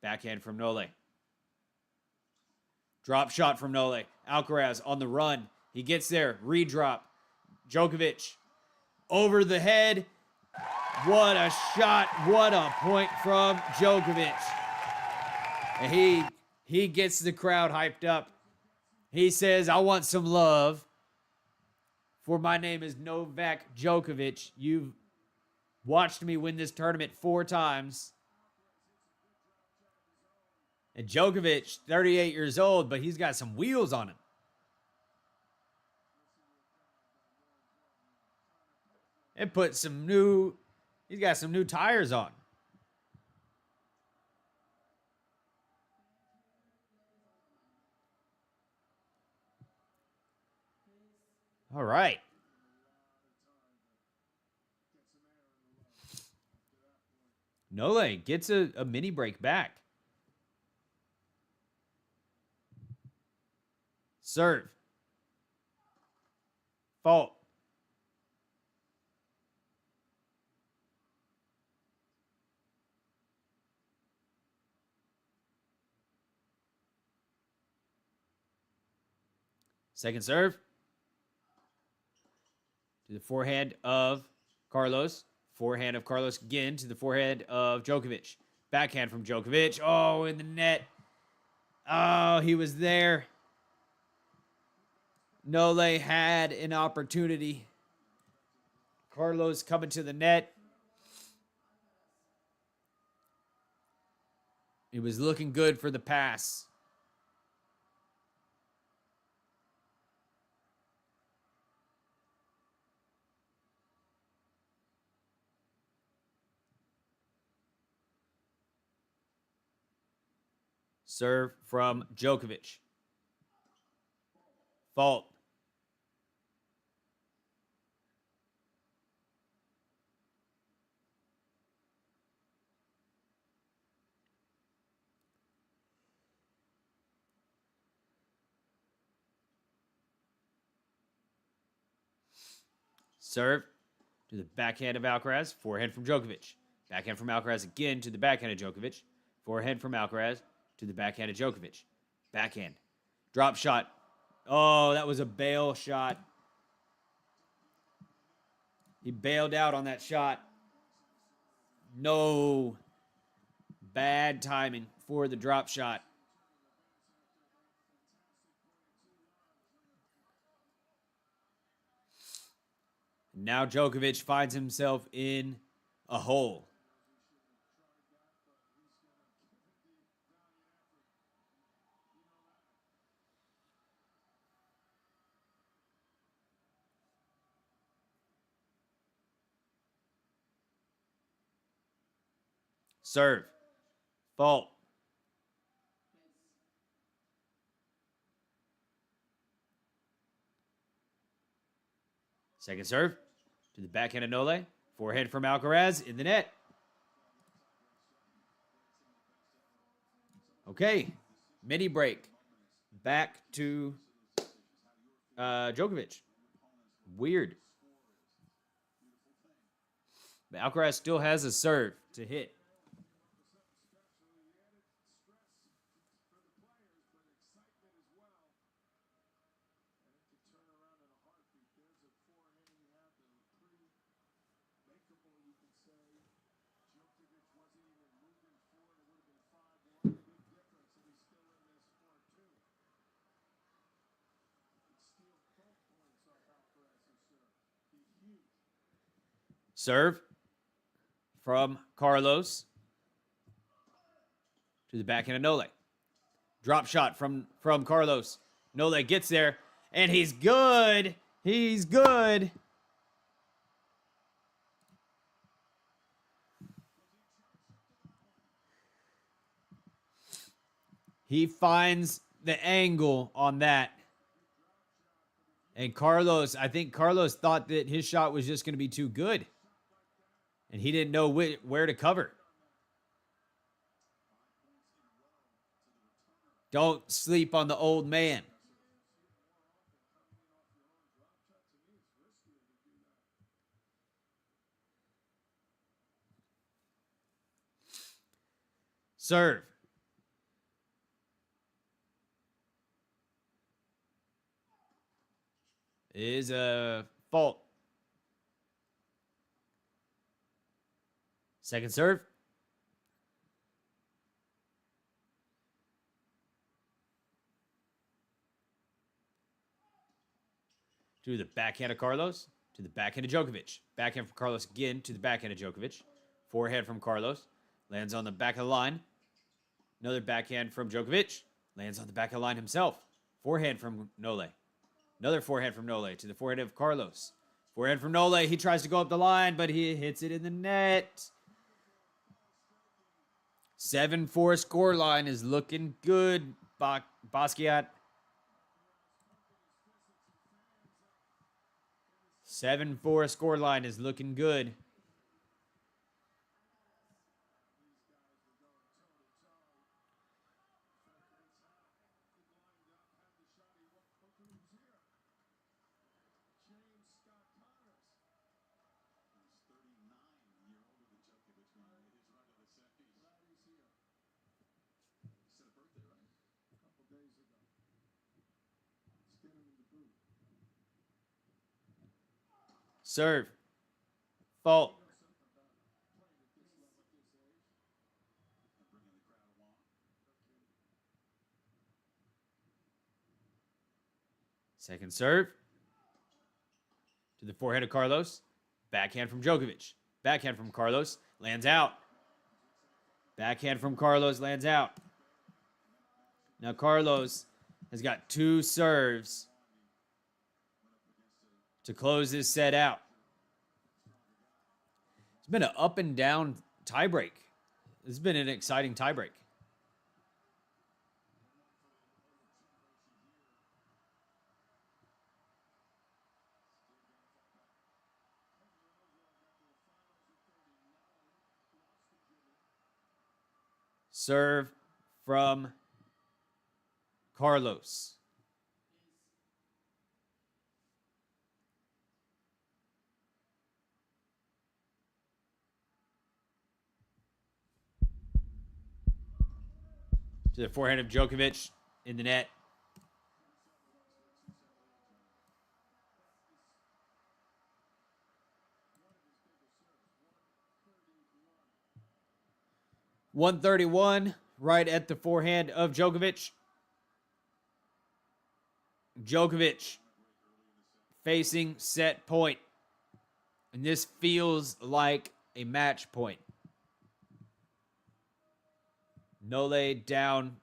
Backhand from Nole. Drop shot from Nole. Alcaraz on the run. He gets there. Redrop. Djokovic over the head. What a shot. What a point from Djokovic. And he gets the crowd hyped up. He says, I want some love. For my name is Novak Djokovic. You've watched me win this tournament 4 times. And Djokovic, 38 years old, but he's got some wheels on him. And he's got some new tires on. All right. Nole gets a mini break back. Serve. Fault. Second serve. To the forehand of Carlos. Forehand of Carlos again to the forehead of Djokovic. Backhand from Djokovic. Oh, in the net. Oh, he was there. Nole had an opportunity. Carlos coming to the net. It was looking good for the pass. Serve from Djokovic. Fault. Serve to the backhand of Alcaraz. Forehand from Djokovic. Backhand from Alcaraz again to the backhand of Djokovic. Forehand from Alcaraz to the backhand of Djokovic. Backhand. Drop shot. Oh, that was a bail shot. He bailed out on that shot. No. Bad timing for the drop shot. Now Djokovic finds himself in a hole. Serve. Fault. Second serve to the backhand of Nole. Forehand from Alcaraz in the net. Okay. Mini break. Back to Djokovic. Weird. But Alcaraz still has a serve to hit. Serve from Carlos to the backhand of Nole. Drop shot from Carlos. Nole gets there, and he's good. He's good. He finds the angle on that. And Carlos, I think Carlos thought that his shot was just going to be too good. And he didn't know where to cover. Don't sleep on the old man. Serve. Is a fault. Second serve. To the backhand of Carlos. To the backhand of Djokovic. Backhand from Carlos again to the backhand of Djokovic. Forehand from Carlos. Lands on the back of the line. Another backhand from Djokovic. Lands on the back of the line himself. Forehand from Nole. Another forehand from Nole to the forehand of Carlos. Forehand from Nole. He tries to go up the line, but he hits it in the net. 7-4 scoreline is looking good, Basquiat. 7-4 scoreline is looking good. Serve. Fault. Second serve. To the forehand of Carlos. Backhand from Djokovic. Backhand from Carlos. Lands out. Backhand from Carlos. Lands out. Now Carlos has got 2 serves to close this set out. It's been an up and down tiebreak. This has been an exciting tiebreak. Serve from Carlos. To the forehand of Djokovic in the net. .131 right at the forehand of Djokovic. Djokovic facing set point. And this feels like a match point. Nole down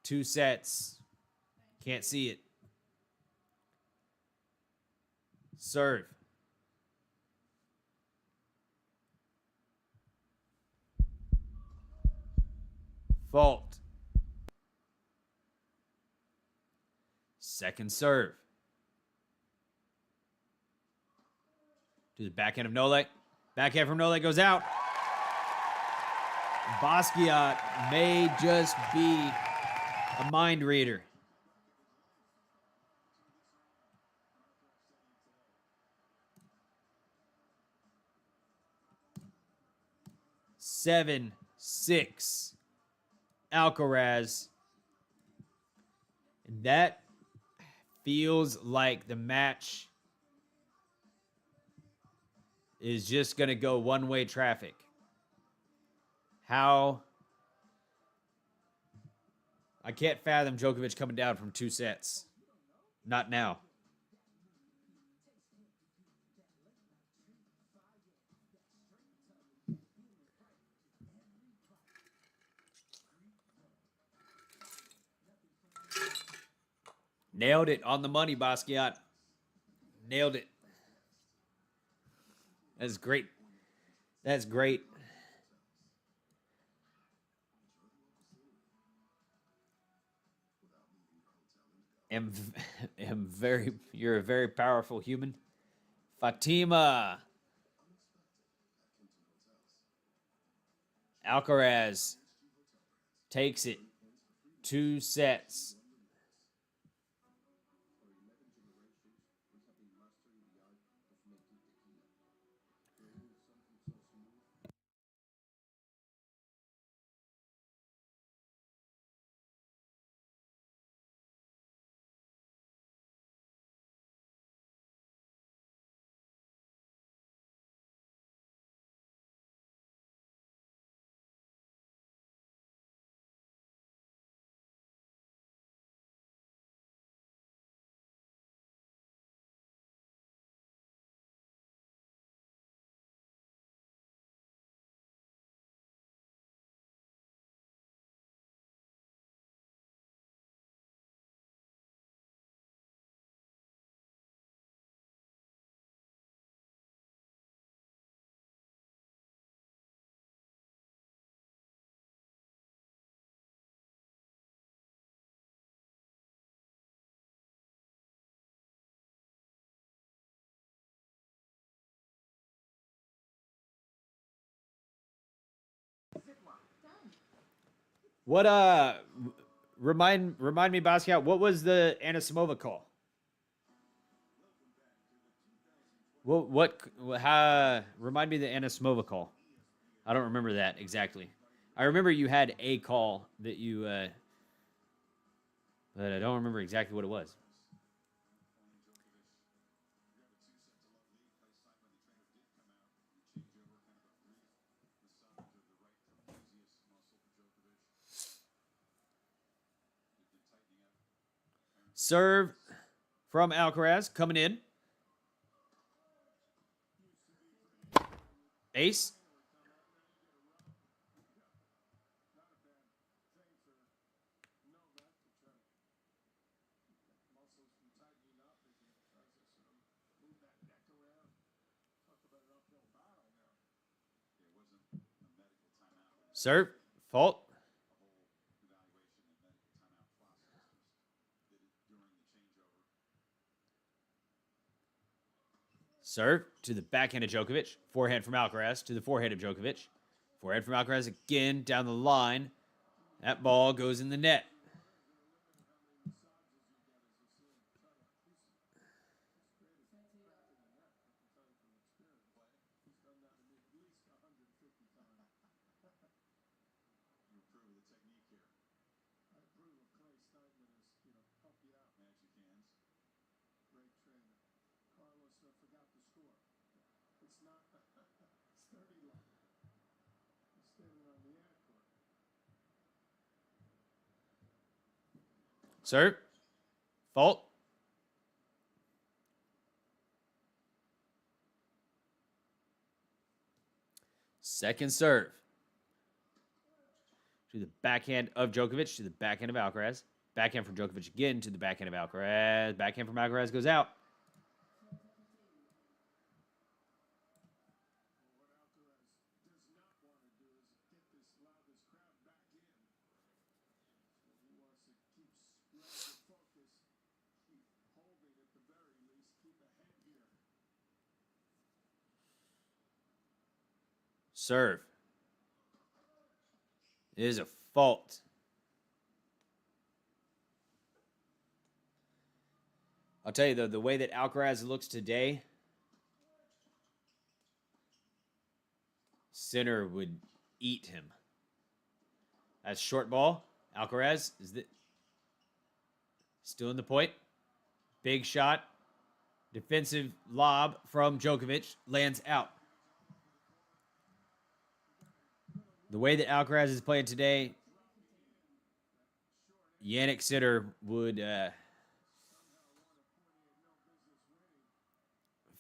2 sets. Can't see it. Serve. Fault. Second serve. To the backhand of Nole. Backhand from Nole goes out. Basquiat may just be a mind reader. Seven, 6. Alcaraz. And that feels like the match is just going to go one-way traffic. How? I can't fathom Djokovic coming down from 2 sets. Not now. Nailed it on the money, Basquiat. Nailed it. That's great. That's great. You're a very powerful human. Fatima. Alcaraz takes it. 2 sets. What remind me, Basquiat, what was the Anisimova call? How remind me the Anisimova call? I don't remember that exactly. I remember you had a call that you but I don't remember exactly what it was. serve from Alcaraz coming in. Ace. Not a bad thing for Novak to try to muscles from tightening up as he tries to sort of move that neck around. Talk about an uphill battle now. It wasn't a medical timeout. Serve. Fault. A whole evaluation and medical timeout process. Just did it during the changeover. Serve to the backhand of Djokovic. Forehand from Alcaraz to the forehand of Djokovic. Forehand from Alcaraz again down the line. That ball goes in the net. You approve of the technique here. I approve of Clay Steinman as, help you out. Magic hands. Great trainer. Carlos forgot the score. It's not, it's 30 love. He's standing on the ad court. Serve. Fault. Second serve. To the backhand of Djokovic, to the backhand of Alcaraz. Backhand from Djokovic again to the backhand of Alcaraz. Backhand from Alcaraz goes out. What Alcaraz does not want to do is allow this crowd back in. So he wants to keep spreading the focus, keep holding at the very least, keep ahead here. Serve. It is a fault. I'll tell you, though, the way that Alcaraz looks today, Sinner would eat him. That's short ball. Alcaraz is still in the point. Big shot. Defensive lob from Djokovic lands out. The way that Alcaraz is playing today, Jannik Sinner would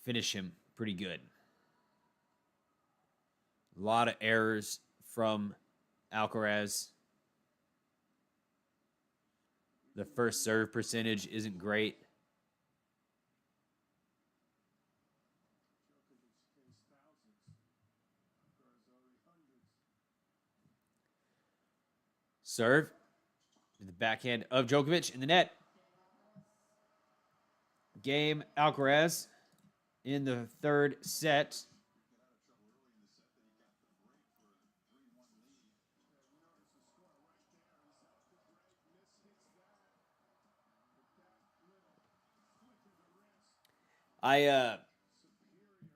finish him pretty good. A lot of errors from Alcaraz. The first serve percentage isn't great. Serve to the backhand of Djokovic in the net. Game Alcaraz in the third set. I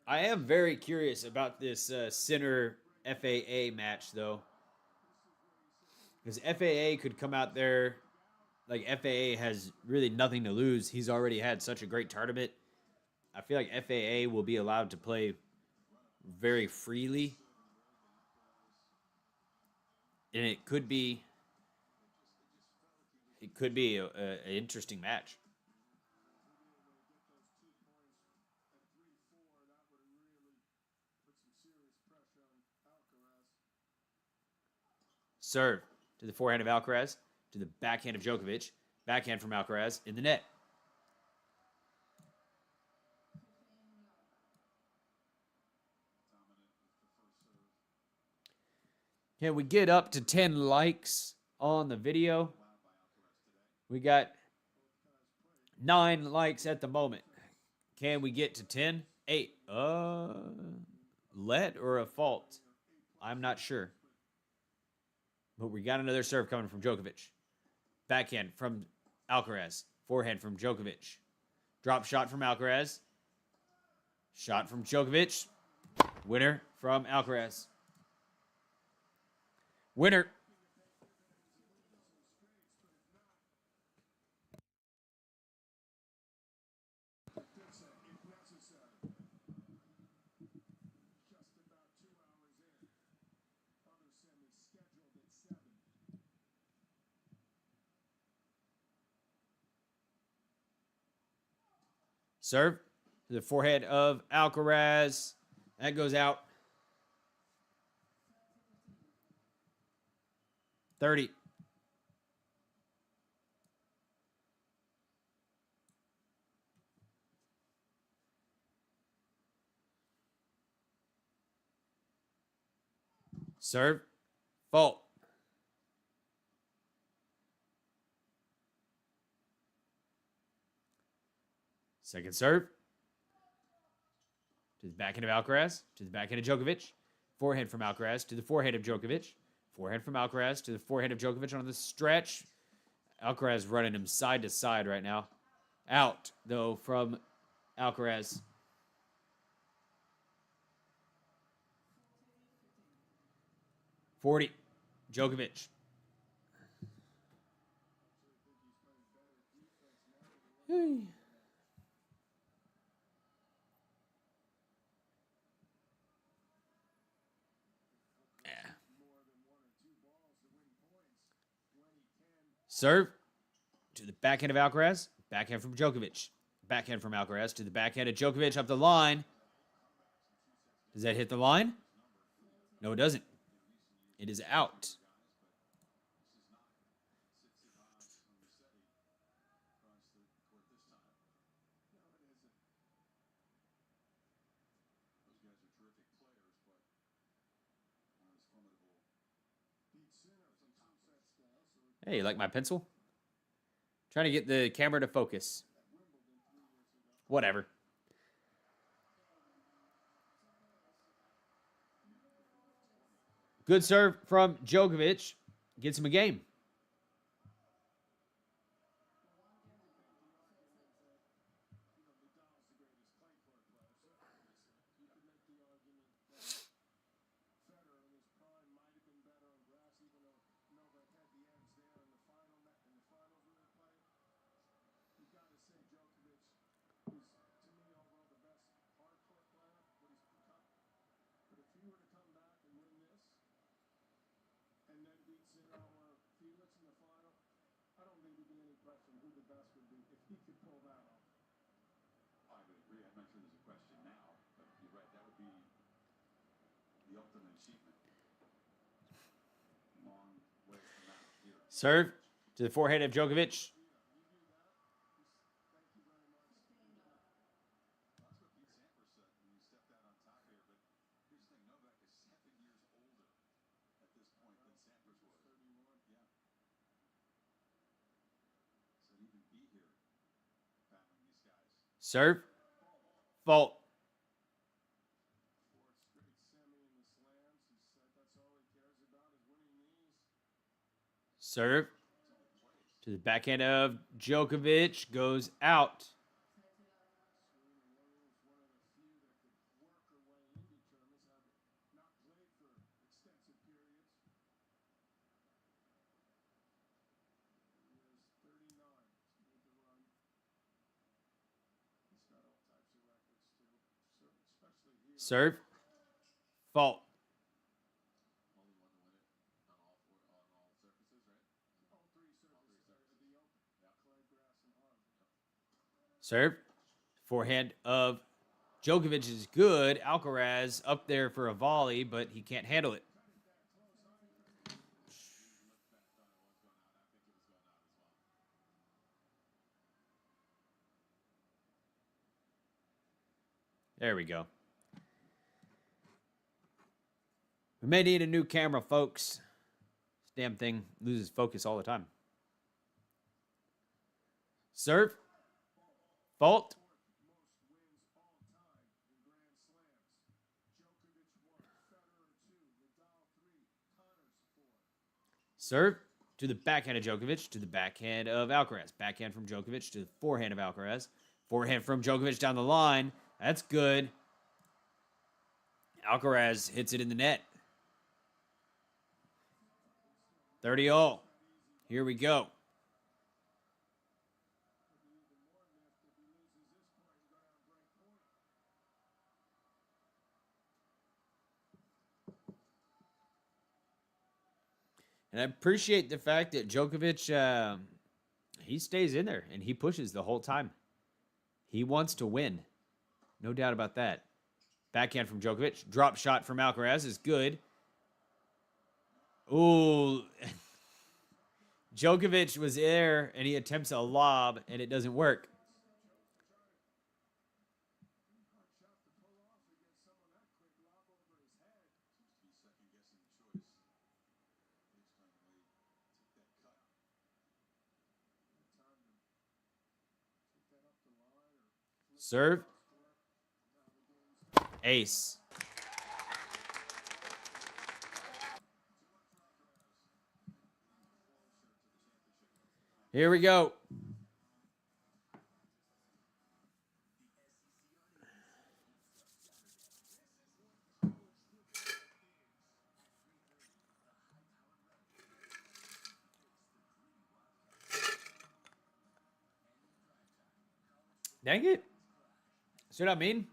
am very curious about this Sinner FAA match, though. Because FAA could come out there, like FAA has really nothing to lose. He's already had such a great tournament. I feel like FAA will be allowed to play very freely. And it could be an interesting match. Serve to the forehand of Alcaraz, to the backhand of Djokovic. Backhand from Alcaraz in the net. Can we get up to 10 likes on the video? We got 9 likes at the moment. Can we get to 10? 8. Let or a fault? I'm not sure. But we got another serve coming from Djokovic. Backhand from Alcaraz. Forehand from Djokovic. Drop shot from Alcaraz. Shot from Djokovic. Winner from Alcaraz. Winner. Serve to the forehead of Alcaraz. That goes out. 30. Serve. Fault. Second serve. To the backhand of Alcaraz. To the backhand of Djokovic. Forehand from Alcaraz to the forehead of Djokovic. Forehand from Alcaraz to the forehead of Djokovic on the stretch. Alcaraz running him side to side right now. Out, though, from Alcaraz. .40. Djokovic. Hey. Serve to the backhand of Alcaraz. Backhand from Djokovic. Backhand from Alcaraz to the backhand of Djokovic up the line. Does that hit the line? No, it doesn't. It is out. Hey, you like my pencil? Trying to get the camera to focus. Whatever. Good serve from Djokovic. Gets him a game. Who the best would be if he could pull that off. I would agree. I'm not sure there's a question now, but you're right. That would be the ultimate achievement. Long way from that here. Serve to the forehead of Djokovic. That's what Pete Sampras said when he stepped out on top here. But here's the thing: Novak is 7 years older at this point than Sampras was. 31. Yeah. So even be here battling these guys. Serve. Fault. Fourth straight semi in the slams. He said that's all he cares about is winning these. Serve to the backhand of Djokovic. Goes out. Serena Williams, one of the few that could work her way into tournaments, have not played for extensive periods. He is 39. He's made the run. He's got all types of records too, especially here. Serve. Fault. Only one to win it on all surfaces, right? All three surfaces of the Open. Clay, grass, and hard. Serve. Forehand of Djokovic is good. Alcaraz up there for a volley, but he can't handle it. There we go. We may need a new camera, folks. This damn thing loses focus all the time. Serve. Fault. Most wins all time in Grand Slams. Djokovic 1, Federer 2, Nadal 3, Connors 4. Serve to the backhand of Djokovic, to the backhand of Alcaraz. Backhand from Djokovic to the forehand of Alcaraz. Forehand from Djokovic down the line. That's good. Alcaraz hits it in the net. 30 all. Here we go. And I appreciate the fact that Djokovic, he stays in there and he pushes the whole time. He wants to win. No doubt about that. Backhand from Djokovic. Drop shot from Alcaraz is good. Ooh. Djokovic was there, and he attempts a lob, and it doesn't work. Serve. Ace. Here we go. Dang it. See what I mean?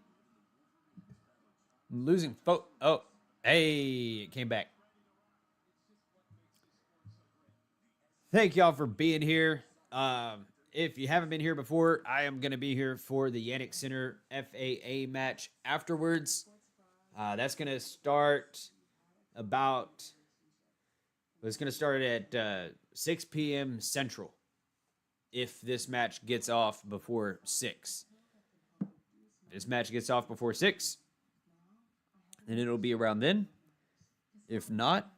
I'm losing Oh, hey, it came back. Thank y'all for being here. If you haven't been here before, I am going to be here for the Yannick Sinner FAA match afterwards. That's going to start it's going to start at 6 p.m. Central if this match gets off before 6. If this match gets off before 6, then it'll be around then. If not,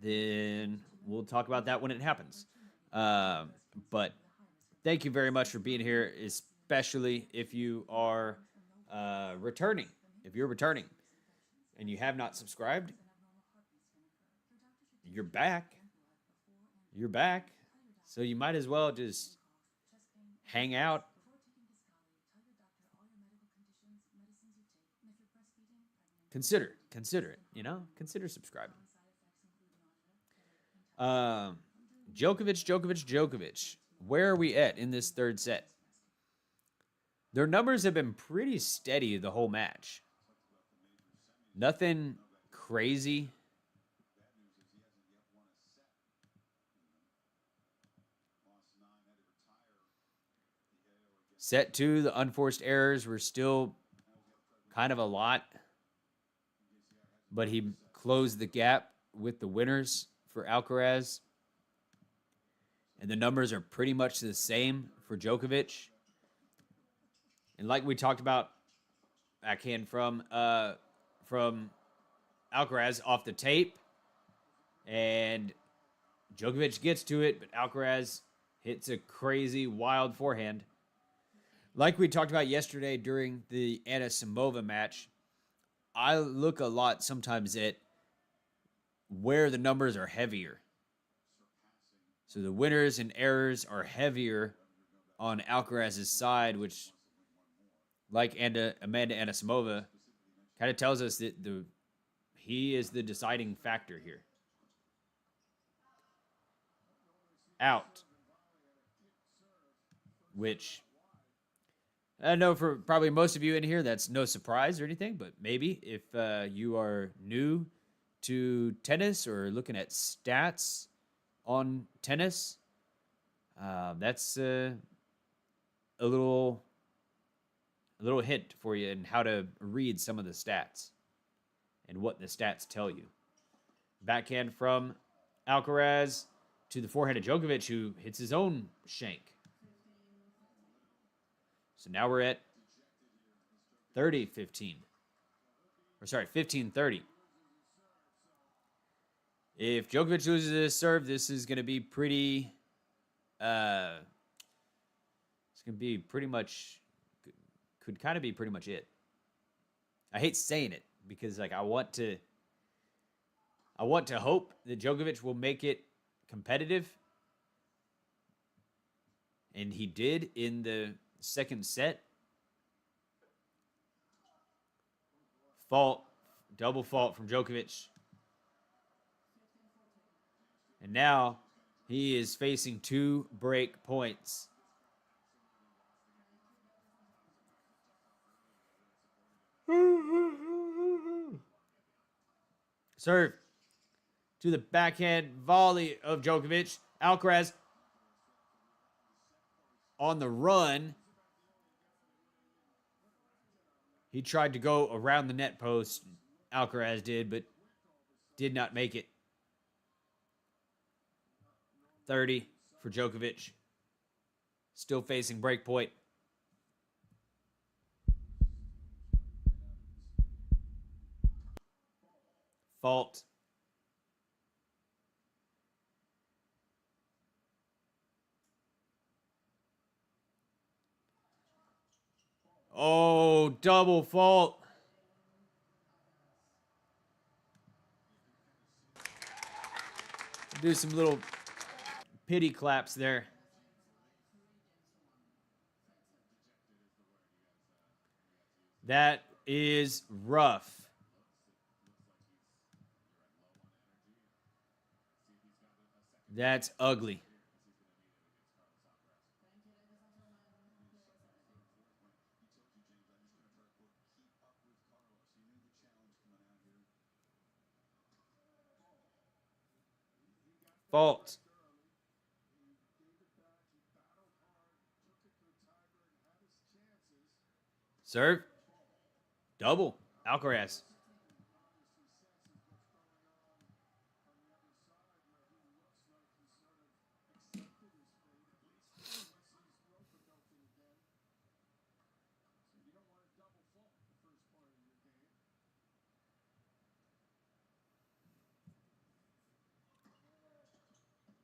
then we'll talk about that when it happens. But thank you very much for being here, especially if you are returning. If you're returning and you have not subscribed, you're back. You're back. So you might as well just hang out. Consider it, consider subscribing. Djokovic. Where are we at in this third set? Their numbers have been pretty steady the whole match. Nothing crazy. Set 2, the unforced errors were still kind of a lot. But he closed the gap with the winners for Alcaraz. And the numbers are pretty much the same for Djokovic. And like we talked about backhand from Alcaraz off the tape. And Djokovic gets to it, but Alcaraz hits a crazy, wild forehand. Like we talked about yesterday during the Anisimova match, I look a lot sometimes at where the numbers are heavier. So the winners and errors are heavier on Alcaraz's side, which, like Amanda Anisimova, kind of tells us that he is the deciding factor here. Out. Which I know for probably most of you in here, that's no surprise or anything, but maybe if you are new to tennis or looking at stats on tennis, that's a little hint for you in how to read some of the stats and what the stats tell you. Backhand from Alcaraz to the forehand of Djokovic, who hits his own shank. So now we're at 30-15. Or sorry, 15-30. If Djokovic loses this serve, this is going to be pretty... it's going to be pretty much... Could kind of be pretty much it. I hate saying it because I want to hope that Djokovic will make it competitive. And he did in the second set. Double fault from Djokovic. And now he is facing 2 break points. Serve to the backhand volley of Djokovic. Alcaraz on the run. He tried to go around the net post. Alcaraz did, but did not make it. 30 for Djokovic. Still facing break point. Fault. Oh, double fault. Do some little pity claps there. That is rough. That's ugly. Fault. Serve. Double. Alcaraz.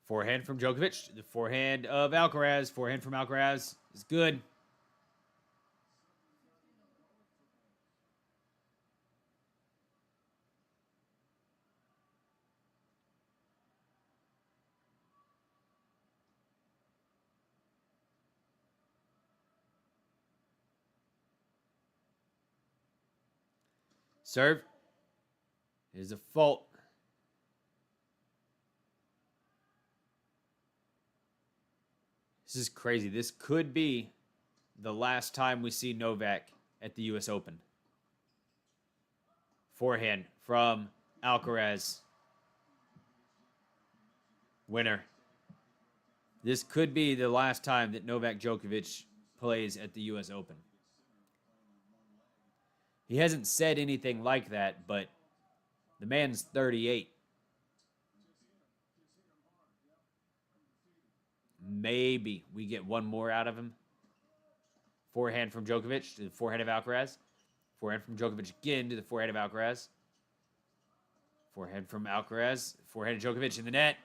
Forehand from Djokovic. The forehand of Alcaraz. Forehand from Alcaraz is good. Serve. It is a fault. This is crazy. This could be the last time we see Novak at the U.S. Open. Forehand from Alcaraz. Winner. This could be the last time that Novak Djokovic plays at the U.S. Open. He hasn't said anything like that, but the man's 38. Maybe we get one more out of him. Forehand from Djokovic to the forehand of Alcaraz. Forehand from Djokovic again to the forehand of Alcaraz. Forehand from Alcaraz. Forehand of Djokovic in the net.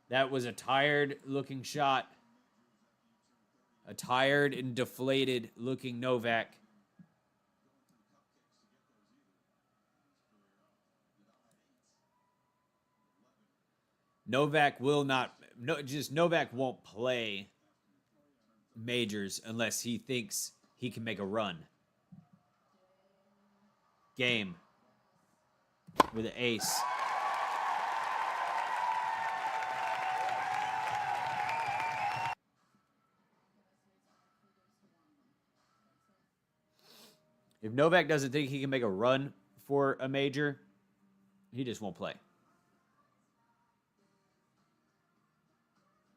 That was a tired-looking shot. A tired and deflated-looking Novak. Novak will not... Novak won't play majors unless he thinks he can make a run. Game. With an ace. If Novak doesn't think he can make a run for a major, he just won't play.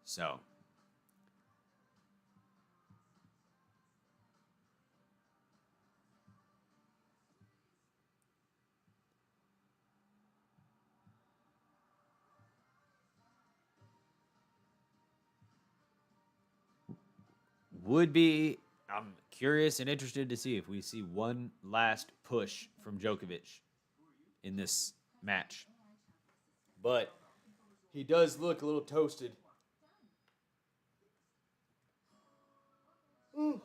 So. I'm curious and interested to see if we see one last push from Djokovic in this match. But he does look a little toasted. Ooh.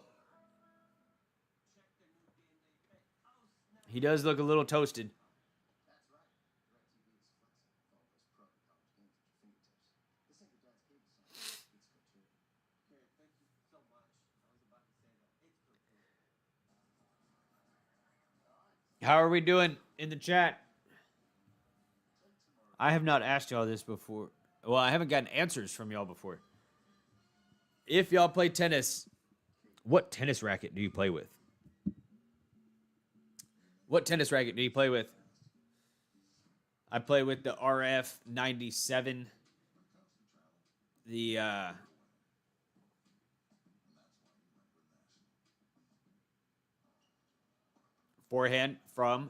He does look a little toasted. How are we doing in the chat? I have not asked y'all this before. Well, I haven't gotten answers from y'all before. If y'all play tennis, what tennis racket do you play with? What tennis racket do you play with? I play with the RF97. The Forehand from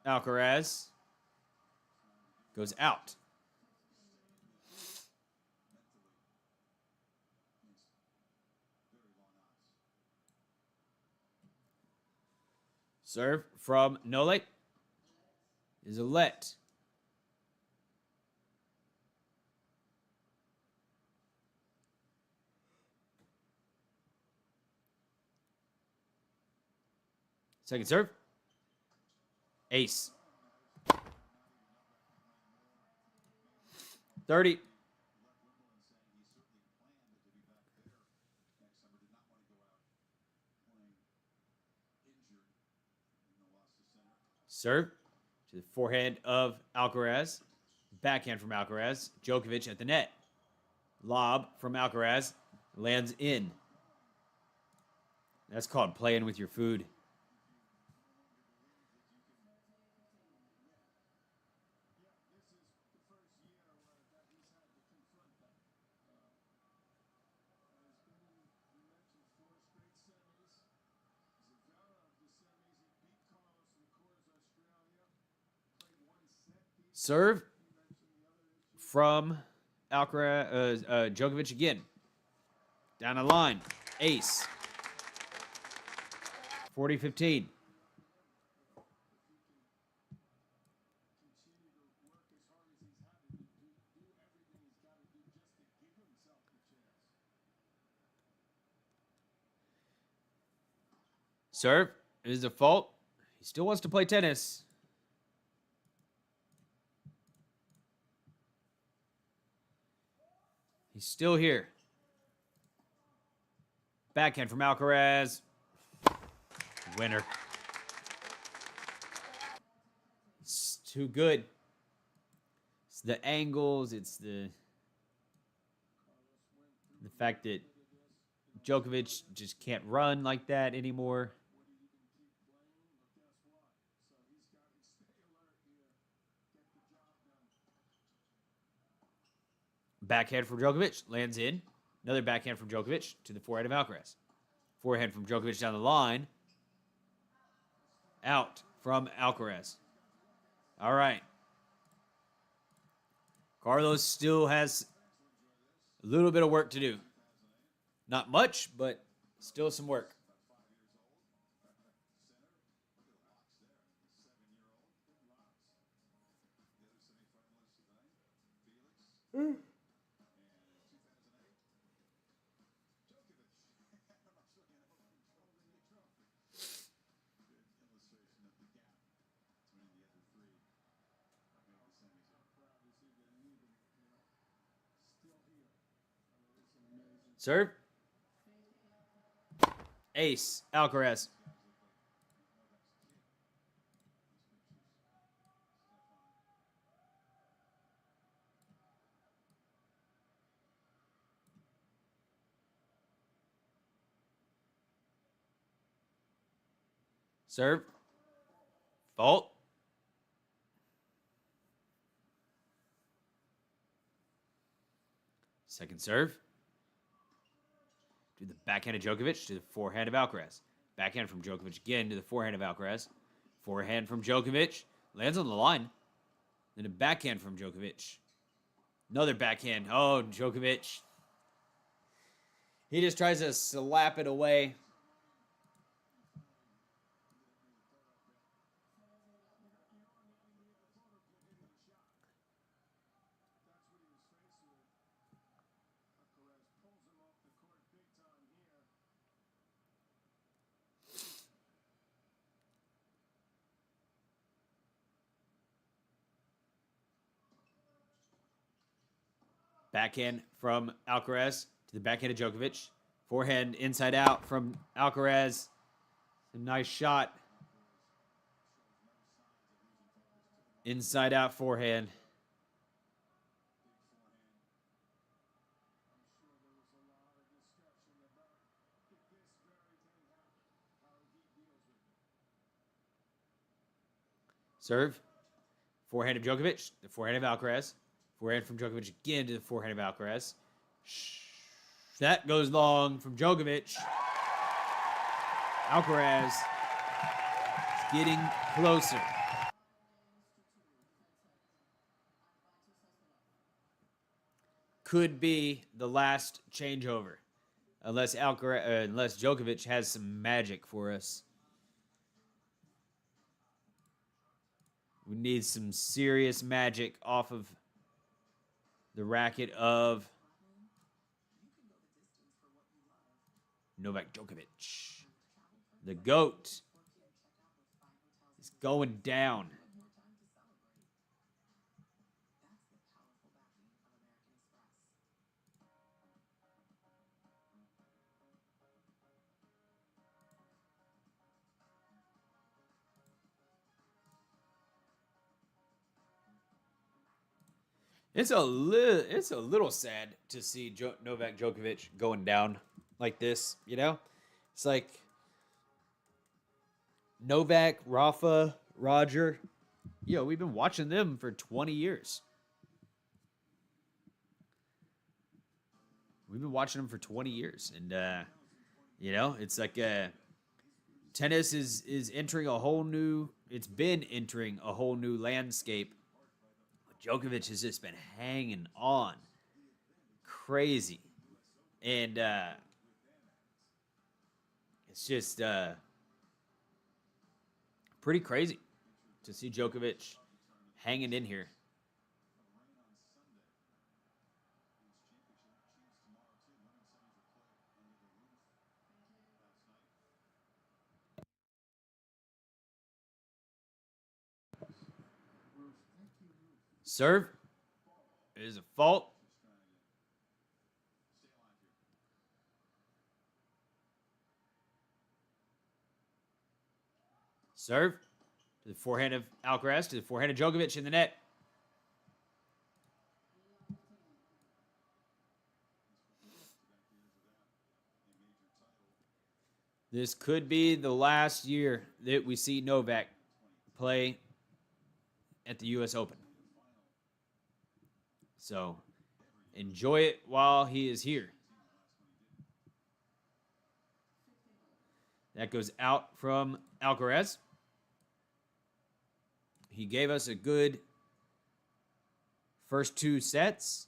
Alcaraz. Goes out. Serve from Nole is a let. Second serve. Ace. 30. Serve to the forehand of Alcaraz. Backhand from Alcaraz. Djokovic at the net. Lob from Alcaraz. Lands in. That's called playing with your food. Serve from Alcaraz, Djokovic again. Down the line. Ace. 40-15. Serve is a fault. He still wants to play tennis. He's still here. Backhand from Alcaraz. Winner. It's too good. It's the angles. It's the fact that Djokovic just can't run like that anymore. Backhand from Djokovic. Lands in. Another backhand from Djokovic to the forehand of Alcaraz. Forehand from Djokovic down the line. Out from Alcaraz. All right. Carlos still has a little bit of work to do. Not much, but still some work. Serve. Ace. Alcaraz. Serve. Fault. Second serve. To the backhand of Djokovic to the forehand of Alcaraz. Backhand from Djokovic again to the forehand of Alcaraz. Forehand from Djokovic. Lands on the line. Then a backhand from Djokovic. Another backhand. Oh, Djokovic. He just tries to slap it away. Backhand from Alcaraz to the backhand of Djokovic. Forehand inside out from Alcaraz. A nice shot. Inside out forehand. Serve. Forehand of Djokovic. The forehand of Alcaraz. Forehand from Djokovic again to the forehand of Alcaraz. That goes long from Djokovic. Alcaraz is getting closer. Could be the last changeover, unless unless Djokovic has some magic for us. We need some serious magic off of the racket of Novak Djokovic. The GOAT is going down. It's a little sad to see Novak Djokovic going down like this. You know, it's like Novak, Rafa, Roger. You know, we've been watching them for 20 years. We've been watching them for 20 years, and you know, it's like tennis is entering a whole new. It's been entering a whole new landscape. Djokovic has just been hanging on, crazy, and it's just pretty crazy to see Djokovic hanging in here. Serve is a fault. Serve to the forehand of Alcaraz, to the forehand of Djokovic in the net. This could be the last year that we see Novak play at the U.S. Open. So enjoy it while he is here. That goes out from Alcaraz. He gave us a good first two sets,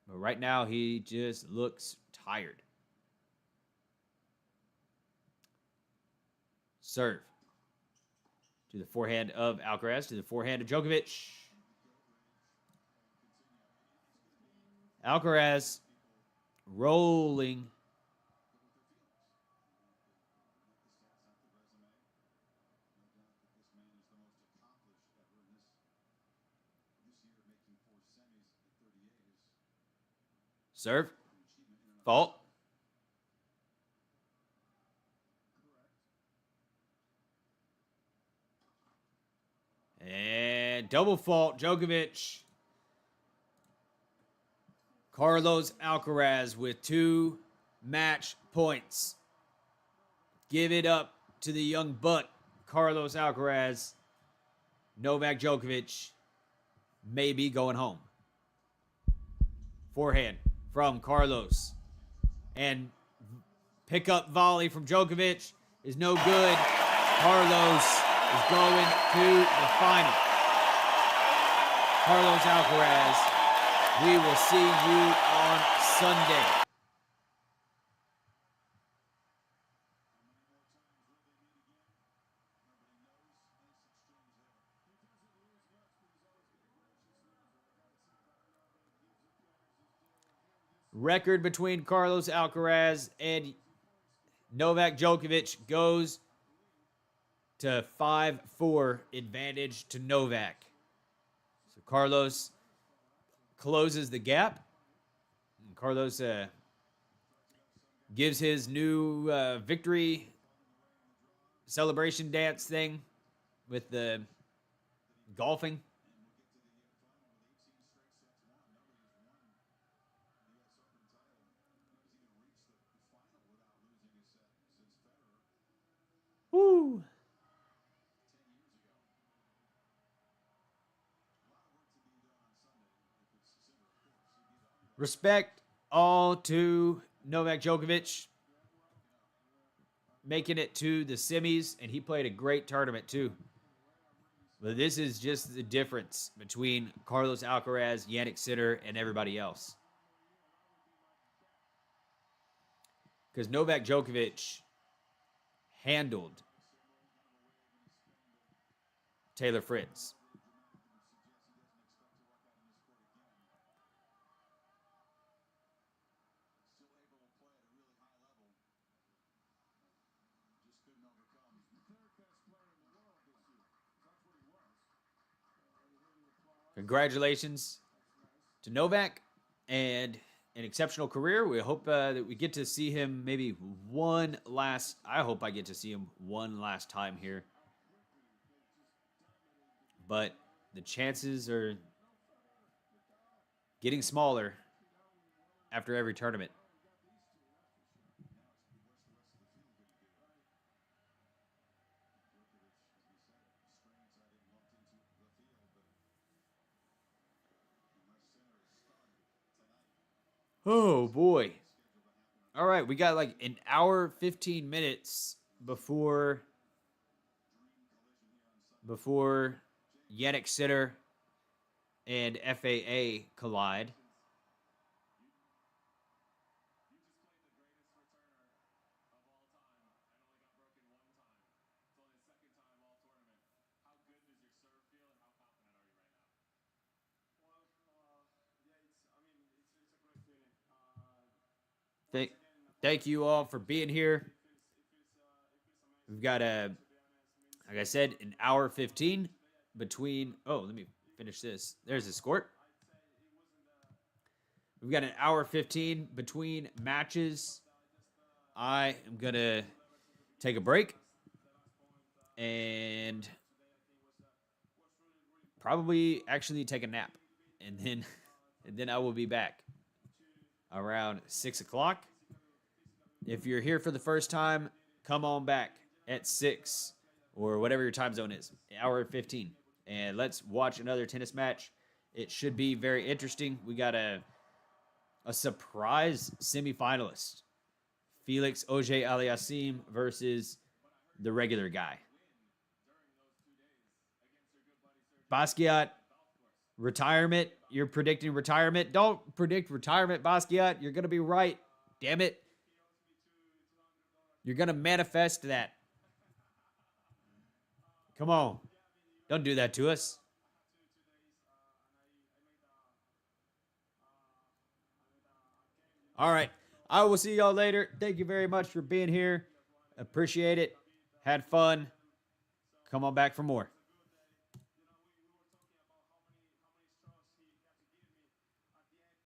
but right now he just looks tired. Serve to the forehand of Alcaraz, to the forehand of Djokovic. Alcaraz rolling. Serve. Fault. And double fault, Djokovic. Carlos Alcaraz with 2 match points. Give it up to the young buck, Carlos Alcaraz. Novak Djokovic may be going home. Forehand from Carlos. And pickup volley from Djokovic is no good. Carlos is going to the final. Carlos Alcaraz, we will see you on Sunday. Record between Carlos Alcaraz and Novak Djokovic goes to 5-4 advantage to Novak. So Carlos closes the gap. And Carlos gives his new victory celebration dance thing with the golfing. Woo! Respect all to Novak Djokovic. making it to the semis, and he played a great tournament too. But this is just the difference between Carlos Alcaraz, Yannick Sinner, and everybody else. Because Novak Djokovic handled Taylor Fritz. Congratulations to Novak and an exceptional career. We hope that we get to see him maybe one last. I hope I get to see him one last time here. But the chances are getting smaller after every tournament. Oh boy. All right, we got like an hour 15 minutes before Yannick Sinner and FAA collide. Thank you all for being here. We've got like I said, an hour 15 between. Oh, let me finish this. There's the score. We've got an hour 15 between matches. I am gonna take a break and probably actually take a nap, and then I will be back around 6 o'clock. If you're here for the first time, come on back at 6 or whatever your time zone is, hour 15, and let's watch another tennis match. It should be very interesting. We got a surprise semifinalist, Felix Auger-Aliassime versus the regular guy. Basquiat, retirement. You're predicting retirement. Don't predict retirement, Basquiat. You're going to be right. Damn it. You're going to manifest that. Come on. Don't do that to us. All right. I will see y'all later. Thank you very much for being here. Appreciate it. Had fun. Come on back for more.